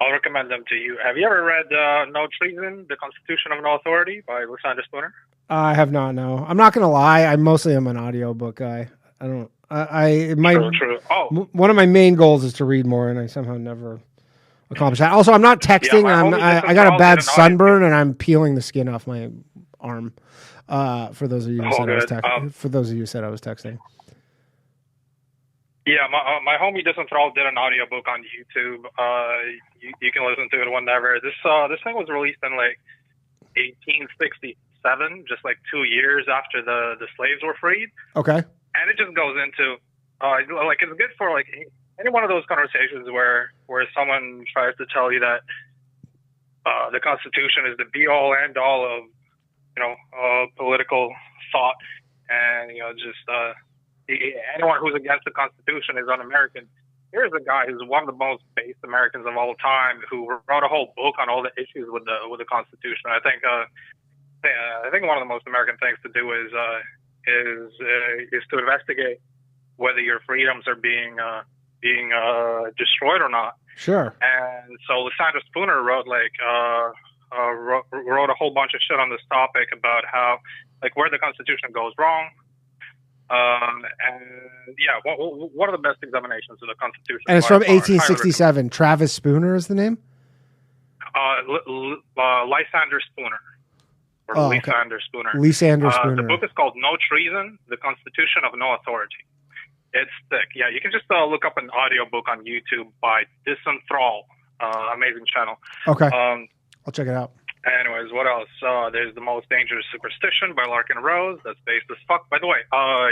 I'll recommend them to you. Have you ever read No Treason, The Constitution of No Authority by Lysander Spooner? I have not, no. I'm not going to lie. I mostly am an audiobook guy. True. One of my main goals is to read more, and I somehow never accomplish that. Also, I'm not texting. I got a bad sunburn, and I'm peeling the skin off my arm. For those of you who said I was texting. Yeah, my homie Disenthralled did an audiobook on YouTube. You can listen to it whenever. This thing was released in like 1867, just like 2 years after the slaves were freed. Okay. And it just goes into like it's good for like any one of those conversations where someone tries to tell you that the Constitution is the be all end all of political thought, and anyone who's against the Constitution is un-American. Here's a guy who's one of the most based Americans of all time who wrote a whole book on all the issues with the Constitution. I think one of the most American things to do is to investigate whether your freedoms are being destroyed or not. Sure. And so Lysander Spooner wrote a whole bunch of shit on this topic about how where the Constitution goes wrong. One of the best examinations of the Constitution. And it's from 1867. Travis Spooner is the name? Lysander Spooner. Lysander Spooner. Lysander Spooner. The book is called No Treason, The Constitution of No Authority. It's thick. Yeah, you can just look up an audiobook on YouTube by Disenthrall. Amazing channel. Okay. I'll check it out. Anyways, what else? There's The Most Dangerous Superstition by Larkin Rose. That's based as fuck. By the way,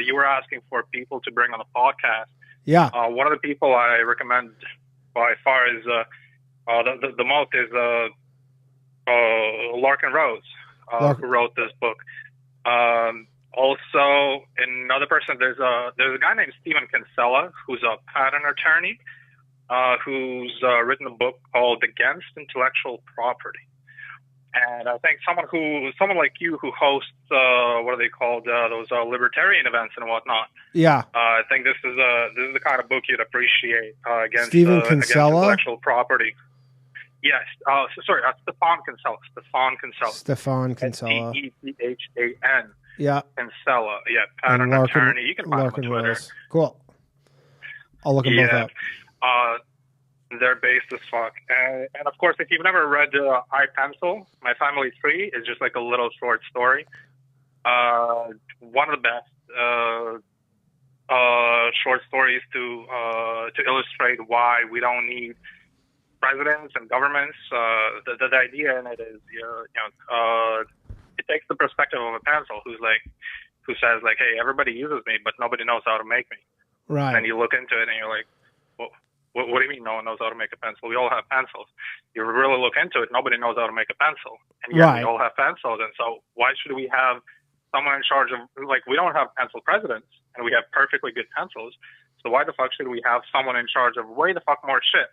you were asking for people to bring on the podcast. Yeah. One of the people I recommend by far is the most is Larkin Rose, who wrote this book. Also, another person, there's a guy named Stephen Kinsella, who's a patent attorney, who's written a book called Against Intellectual Property. And I think someone like you who hosts what are they called, those libertarian events and whatnot. Yeah. I think this is the kind of book you'd appreciate against Stephen against Kinsella? intellectual property. Yes. Sorry, Stefan Kinsella. Stefan Kinsella. Techan. Yeah. Kinsella. Yeah. And Pattern attorney. You can find him Larkin on Twitter. Willis. Cool. I'll look them both up. They're based as fuck. And of course, if you've never read I Pencil, My Family Tree is just like a little short story. One of the best short stories to illustrate why we don't need presidents and governments. The idea in it is, it takes the perspective of a pencil who says like, hey, everybody uses me, but nobody knows how to make me. Right. And you look into it and you're like, well, what do you mean no one knows how to make a pencil? We all have pencils. You really look into it, nobody knows how to make a pencil. And yet Right. we all have pencils. And so why should we have someone in charge of, like, we don't have pencil presidents and we have perfectly good pencils. So why the fuck should we have someone in charge of way the fuck more shit?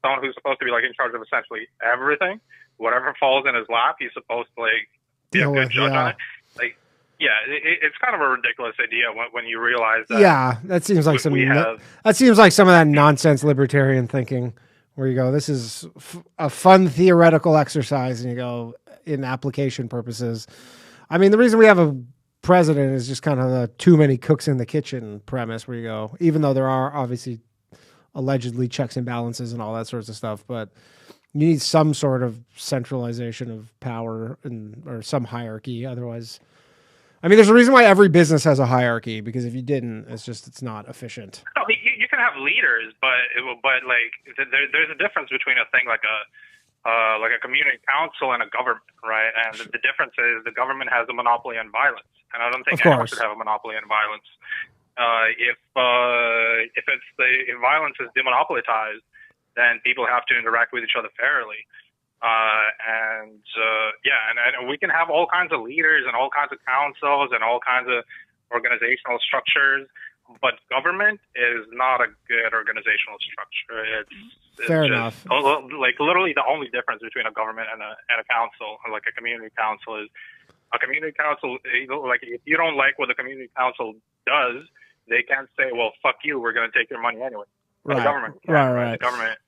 Someone who's supposed to be like in charge of essentially everything. Whatever falls in his lap, he's supposed to like be a good judge on it. Like, yeah, it's kind of a ridiculous idea when you realize that. Yeah, that seems like some of that nonsense libertarian thinking where you go, this is a fun theoretical exercise, and you go, in application purposes. I mean, the reason we have a president is just kind of the too many cooks in the kitchen premise where you go, even though there are obviously allegedly checks and balances and all that sorts of stuff, but you need some sort of centralization of power or some hierarchy. Otherwise, I mean, there's a reason why every business has a hierarchy, because if you didn't, it's not efficient. No, you can have leaders, but like there's a difference between a thing like a community council and a government, right? And the difference is the government has a monopoly on violence, and I don't think anyone should have a monopoly on violence. If violence is demonopolized, then people have to interact with each other fairly. And we can have all kinds of leaders and all kinds of councils and all kinds of organizational structures, but government is not a good organizational structure. It's Fair enough. Like literally the only difference between a government and a council, like a community council, is a community council. Like if you don't like what the community council does, they can't say, "Well, fuck you, we're going to take your money anyway." Right. The government, Right. The government.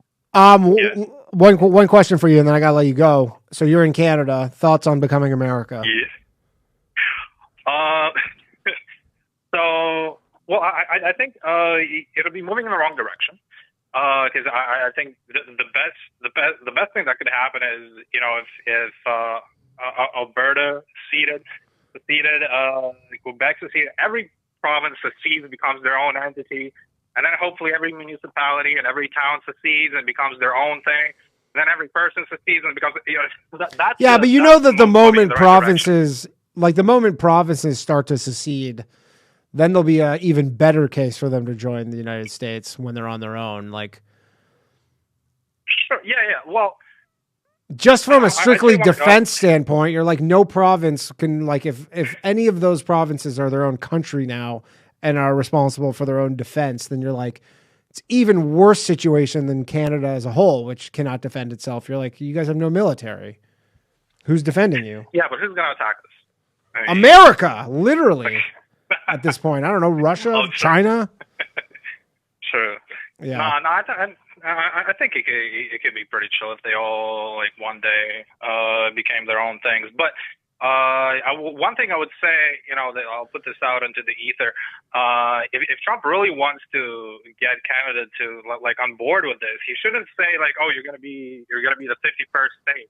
One question for you, and then I gotta let you go. So you're in Canada. Thoughts on becoming America? Yeah. I think it'll be moving in the wrong direction. Because I think the best thing that could happen is, if Alberta seceded, Quebec seceded, every province secedes, becomes their own entity. And then hopefully every municipality and every town secedes and becomes their own thing. And then every person secedes and becomes, that's Yeah, but the moment provinces start to secede, then there'll be an even better case for them to join the United States when they're on their own. Like, sure, yeah. Well, just from a strictly defense standpoint, you're like, no province can, like, if any of those provinces are their own country now and are responsible for their own defense, then you're like, it's even worse situation than Canada as a whole, which cannot defend itself. You're like, you guys have no military. Who's defending you? Yeah, but who's going to attack us? I mean, America, literally, at this point. I don't know, Russia, China. Sure. Yeah. No, I think it could be pretty chill if they all, like, one day became their own things. But one thing I would say, that I'll put this out into the ether. If Trump really wants to get Canada to like on board with this, he shouldn't say like, "Oh, you're gonna be the 51st state."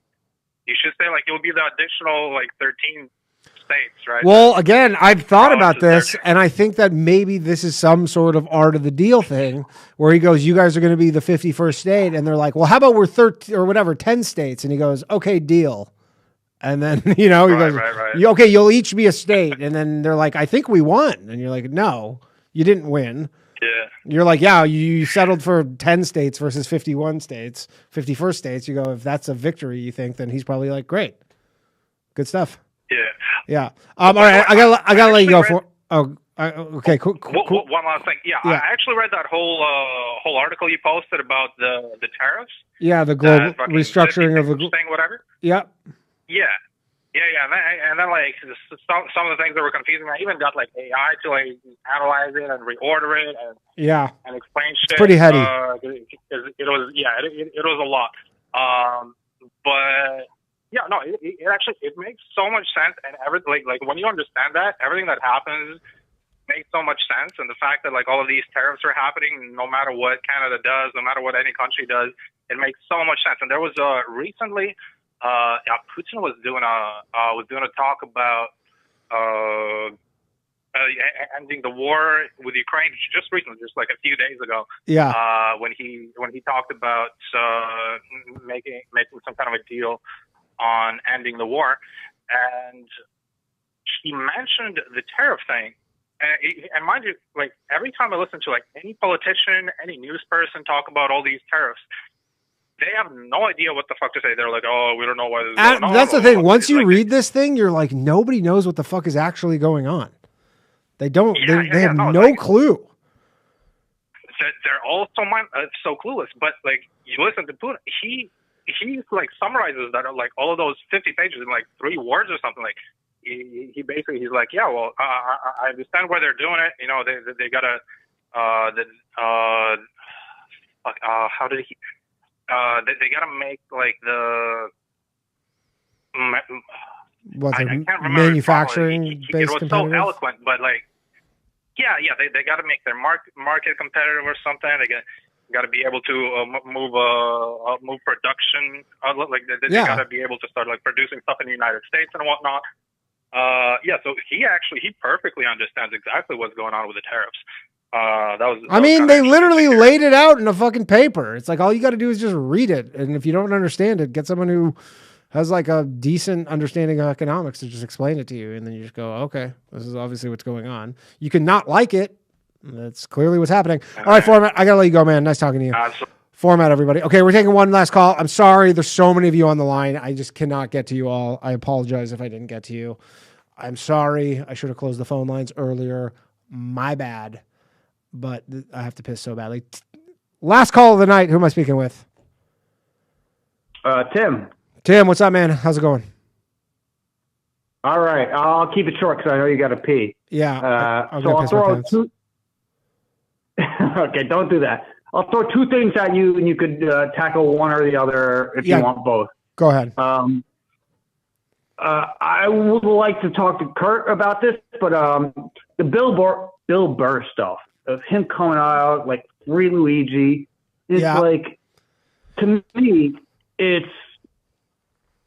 You should say like, "You'll be the additional like 13 states," right? Well, again, I've thought about this, and I think that maybe this is some sort of art of the deal thing, where he goes, "You guys are going to be the 51st state," and they're like, "Well, how about we're 13 or whatever, 10 states?" And he goes, "Okay, deal." And then, he goes, "Okay, you'll each be a state." And then they're like, "I think we won." And you're like, "No, you didn't win." Yeah. You're like, "Yeah, you settled for 10 states versus 51 states, 51st states." You go, if that's a victory, you think, then he's probably like, "Great. Good stuff." Yeah. Yeah. All right. I gotta let you go for. Okay. Cool. One last thing. Yeah, I actually read that whole article you posted about the tariffs. Yeah, the global restructuring of the thing, whatever. Yeah. And then like some of the things that were confusing, I even got like AI to like analyze it and reorder it and explain shit. It's pretty heady. It was a lot. But yeah, no, it actually makes so much sense, and everything like when you understand that, everything that happens makes so much sense, and the fact that like all of these tariffs are happening, no matter what Canada does, no matter what any country does, it makes so much sense. And there was recently, Putin was doing a talk about ending the war with Ukraine just recently, just like a few days ago. When he talked about making some kind of a deal on ending the war, and he mentioned the tariff thing. And mind you, like every time I listen to like any politician, any news person talk about all these tariffs, they have no idea what the fuck to say. They're like, "Oh, we don't know why this is going on." That's the thing. Once you read this thing, you're like, nobody knows what the fuck is actually going on. They don't. They have no clue. They're all so clueless. But like, you listen to Putin, he like summarizes that like all of those 50 pages in like 3 words or something. Like he basically he's like, yeah, well, I understand why they're doing it. You know, they gotta how did he? They gotta make like the. I can't remember manufacturing it was so eloquent, but like, they got to make their market competitive or something. They got to be able to move production. They got to be able to start like producing stuff in the United States and whatnot. So he perfectly understands exactly what's going on with the tariffs. They literally laid it out in a fucking paper. It's like all you got to do is just read it, and if you don't understand it, get someone who has like a decent understanding of economics to just explain it to you, and then you just go, okay, this is obviously what's going on. You can not like it. That's clearly what's happening. All right, Format, I gotta let you go, man. Nice talking to you. Format, everybody. Okay, we're taking one last call. I'm sorry, there's so many of you on the line. I just cannot get to you all. I apologize if I didn't get to you. I'm sorry. I should have closed the phone lines earlier. My bad. But I have to piss so badly. Last call of the night. Who am I speaking with? Tim. Tim, what's up, man? How's it going? All right. I'll keep it short because I know you got to pee. Yeah. So I'll throw two. Okay, don't do that. I'll throw 2 things at you, and you could tackle one or the other if you want both. Go ahead. I would like to talk to Kurt about this, but the Bill Burr stuff of him coming out like Free Luigi, it's like, to me, it's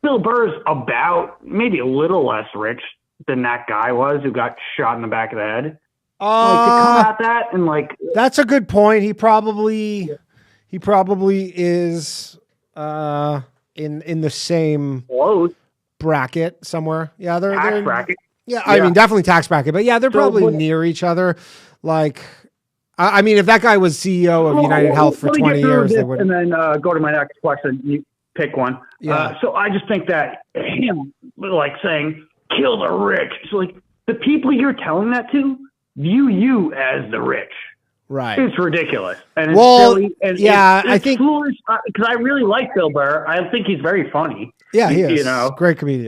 Bill Burr's about maybe a little less rich than that guy was who got shot in the back of the head. Like to come at that and like that's a good point. He probably is in the same bracket somewhere. Yeah, they're tax bracket. Yeah, I mean definitely tax bracket, but yeah, they're probably near each other. Like, I mean, if that guy was CEO of United Health for 20 years, they would. And then go to my next question. You pick one. Yeah. So I just think that him like saying "kill the rich." So like the people you're telling that to view you as the rich. Right. It's ridiculous. And it's silly. And I think foolish because I really like Bill Burr. I think he's very funny. Yeah, he is. You know, great comedian.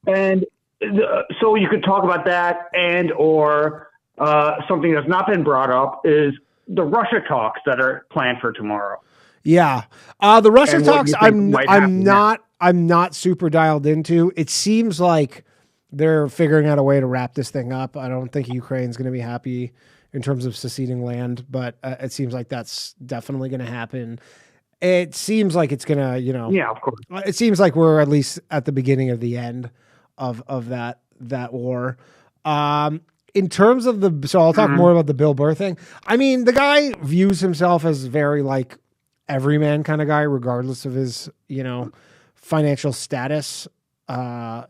So you could talk about that, and or something that's not been brought up is the Russia talks that are planned for tomorrow. Yeah, the Russia talks. I'm not super dialed into. It seems like they're figuring out a way to wrap this thing up. I don't think Ukraine's going to be happy in terms of seceding land, but it seems like that's definitely going to happen. It seems like it's going to, yeah, of course. It seems like we're at least at the beginning of the end of that war. In terms of so I'll talk more about the Bill Burr thing. I mean, the guy views himself as very like everyman kind of guy, regardless of his, financial status.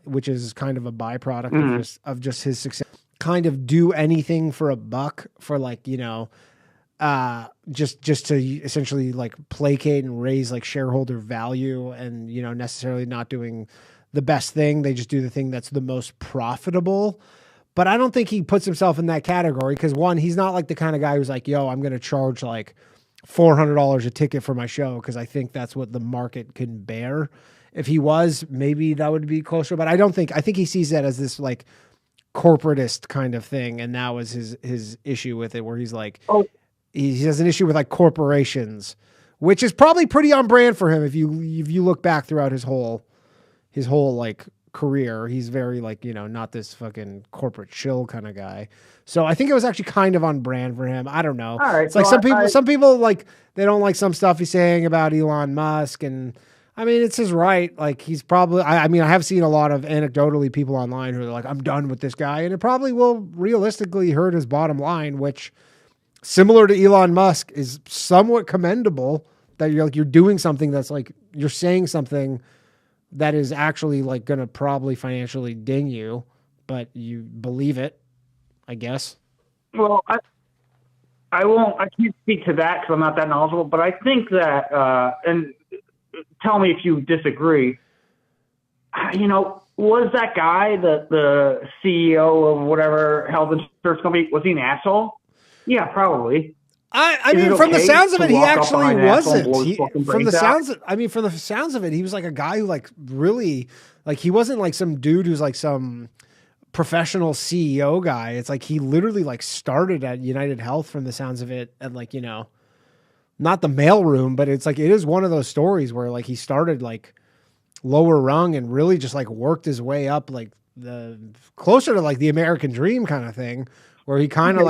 Which is kind of a byproduct of just his success. Kind of do anything for a buck for like, just to essentially like placate and raise like shareholder value and, necessarily not doing the best thing. They just do the thing that's the most profitable. But I don't think he puts himself in that category because one, he's not like the kind of guy who's like, yo, I'm going to charge like $400 a ticket for my show because I think that's what the market can bear. If he was, maybe that would be closer. But I think he sees that as this like corporatist kind of thing, and that was his issue with it, where he's like, he has an issue with like corporations, which is probably pretty on brand for him. If you look back throughout his whole like career, he's very like, not this fucking corporate chill kind of guy. So I think it was actually kind of on brand for him. I don't know. All right, it's like some people like, they don't like some stuff he's saying about Elon Musk, and I mean, it's his right. Like he's probably, I mean, I have seen a lot of anecdotally people online who are like, I'm done with this guy. And it probably will realistically hurt his bottom line, which similar to Elon Musk is somewhat commendable, that you're doing something that's like, you're saying something that is actually like going to probably financially ding you, but you believe it, I guess. Well, I can't speak to that because I'm not that knowledgeable, but I think that, and tell me if you disagree, was that guy, the CEO of whatever health insurance company, was he an asshole? Yeah, probably. I mean, from the sounds of it, he actually wasn't. From the sounds of it, he was like a guy who like really, like he wasn't like some dude who's like some professional CEO guy. It's like he literally like started at United Health from the sounds of it, and like, not the mailroom, but it's like, it is one of those stories where like he started like lower rung and really just like worked his way up, like the closer to like the American dream kind of thing, where he kind of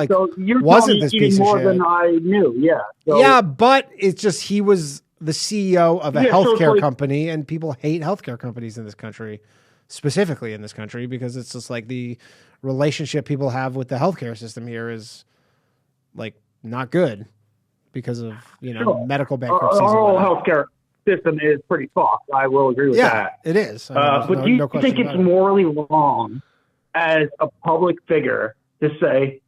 wasn't this piece of shit. Than I knew. Yeah. So, yeah. But it's just, he was the CEO of a healthcare company, and people hate healthcare companies in this country, specifically in this country, because it's just like the relationship people have with the healthcare system here is like not good because of, medical bankruptcies. Our whole healthcare system is pretty fucked. I will agree with that. It is. But do you think it's morally wrong as a public figure to say,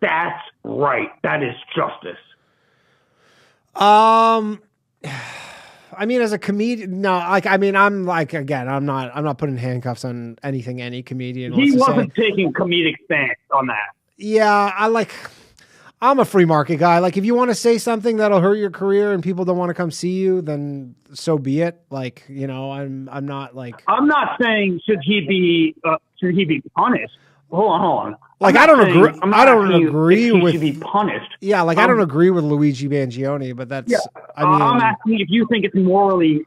that's right, that is justice? I mean, as a comedian, no. Like, I mean, I'm like, again, I'm not putting handcuffs on anything any comedian wants He to wasn't say. taking comedic stance on that. Yeah, I'm a free market guy. Like, if you want to say something that'll hurt your career and people don't want to come see you, then so be it. Like, I'm not like. I'm not saying should he be punished. Hold on. Like, I don't agree. I don't agree with. Should be punished. Yeah, like I don't agree with Luigi Mangione, but that's. Yeah, I'm asking if you think it's morally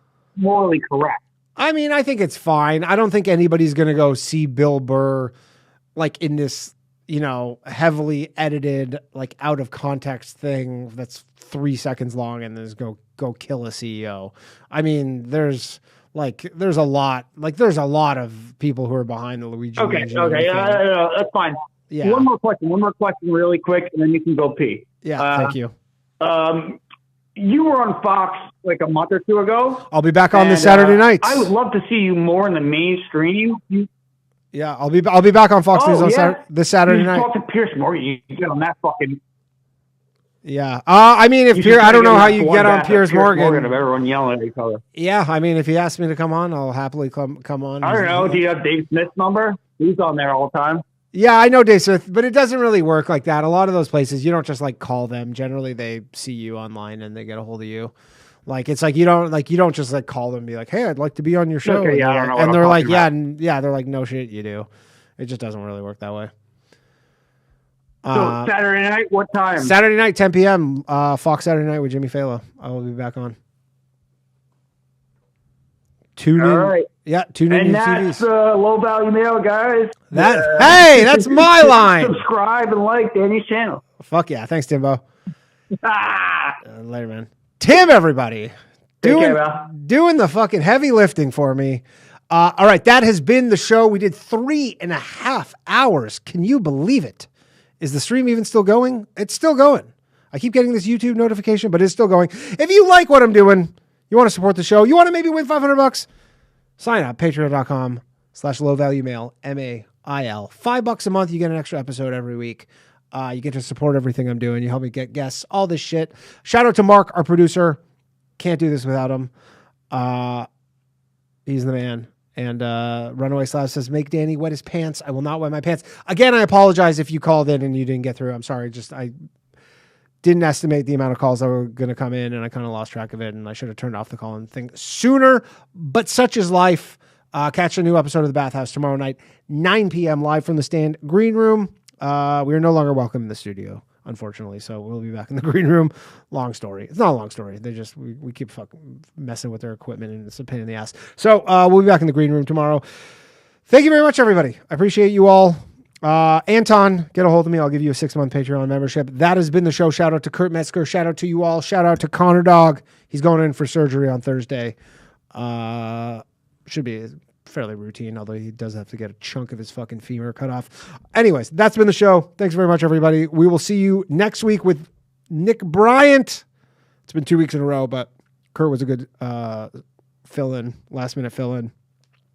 correct. I mean, I think it's fine. I don't think anybody's gonna go see Bill Burr, like in this, heavily edited, like out of context thing that's 3 seconds long, and then go kill a CEO. I mean, there's a lot of people who are behind the Luigi. Okay, that's fine. Yeah. One more question really quick, and then you can go pee. Yeah, thank you. You were on Fox like a month or two ago. I'll be back on this Saturday night. I would love to see you more in the mainstream. Yeah, I'll be back on Fox News on this Saturday night. Talk to Pierce Morgan. You get on that fucking. Yeah. I mean, if Pierce, I don't know how you get on Pierce Morgan. Of everyone yelling at each other. Yeah, I mean, if he asks me to come on, I'll happily come on. I don't know. Do you have Dave Smith's number? He's on there all the time. Yeah, I know Dave Smith, but it doesn't really work like that. A lot of those places, you don't just like call them. Generally, they see you online and they get a hold of you. Like, it's like you don't just like call them and be like, hey, I'd like to be on your show. Okay, yeah, and they're like, yeah, they're like, no shit, you do. It just doesn't really work that way. So Saturday night, what time? Saturday night, 10 p.m. Fox Saturday Night with Jimmy Fallon. I will be back on. Tune in. All right. Yeah, tune in. And that's Low Value Mail, guys. Hey, that's my line. Subscribe and like Danny's channel. Fuck yeah. Thanks, Timbo. Later, man. Tim, everybody. Doing the fucking heavy lifting for me. All right, that has been the show. We did 3.5 hours. Can you believe it? Is the stream even still going? It's still going. I keep getting this YouTube notification, but it's still going. If you like what I'm doing, you want to support the show, you want to maybe win $500, sign up, patreon.com/lowvaluemail, MAIL. $5 a month, you get an extra episode every week. You get to support everything I'm doing. You help me get guests, all this shit. Shout out to Mark, our producer. Can't do this without him. He's the man. And Runaway Slav says, make Danny wet his pants. I will not wet my pants. Again, I apologize if you called in and you didn't get through. I'm sorry. didn't estimate the amount of calls that were going to come in, and I kind of lost track of it, and I should have turned off the call and thing sooner, but such is life. Catch a new episode of The Bathhouse tomorrow night, 9 p.m. live from the Stand Green Room. We are no longer welcome in the studio, unfortunately, so we'll be back in the green room. Long story. It's not a long story. They just, we keep fucking messing with their equipment, and it's a pain in the ass. So we'll be back in the green room tomorrow. Thank you very much, everybody. I appreciate you all. Anton, get a hold of me. I'll give you a 6-month Patreon membership. That has been the show. Shout out to Kurt Metzger. Shout out to you all. Shout out to Connor Dog. He's going in for surgery on Thursday. Should be fairly routine, although he does have to get a chunk of his fucking femur cut off. Anyways, that's been the show. Thanks very much, everybody. We will see you next week with Nick Bryant. It's been 2 weeks in a row, but Kurt was a good fill-in, last-minute fill-in.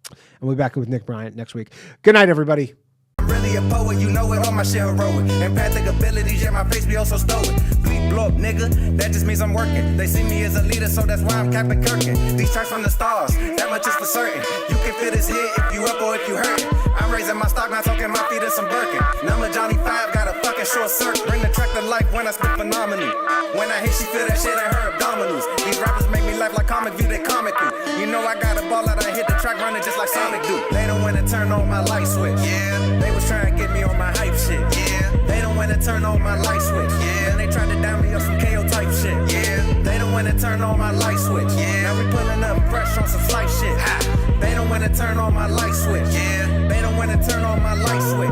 And we'll be back with Nick Bryant next week. Good night, everybody. Really a poet, you know it, all my shit heroic. Empathic abilities, yeah, my face be also stoic. Bleep, blow up, nigga, that just means I'm working. They see me as a leader, so that's why I'm Captain Kirkin. These tracks from the stars, that much is for certain. You can fit this hit if you up or if you hurt. I'm raising my stock, not talking my feet in some Birkin. Number Johnny 5, got a fucking short circuit. Bring the track to life when I spit phenomenal. When I hit, she feel that shit in her abdominals. These rappers make me laugh like comic view, they comical. You know I got a ball out, I hit the track running just like Sonic do. They don't wanna turn on my light switch. Yeah, they was trying to get me on my hype shit. Yeah, they don't wanna turn on my light switch. Yeah, and they tried to down me up some KO type shit. Yeah, they don't wanna turn on my light switch. Yeah, now we pulling up fresh on some flight shit. Ha. They don't wanna turn on my light switch. Yeah, they don't wanna turn on my light switch.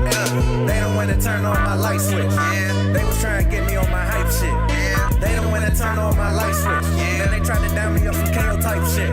They don't wanna turn on my light switch. Yeah, they was trying to get me on my hype shit. Yeah, they don't wanna turn on my light switch. Yeah, and they tried to down me up some KO type shit.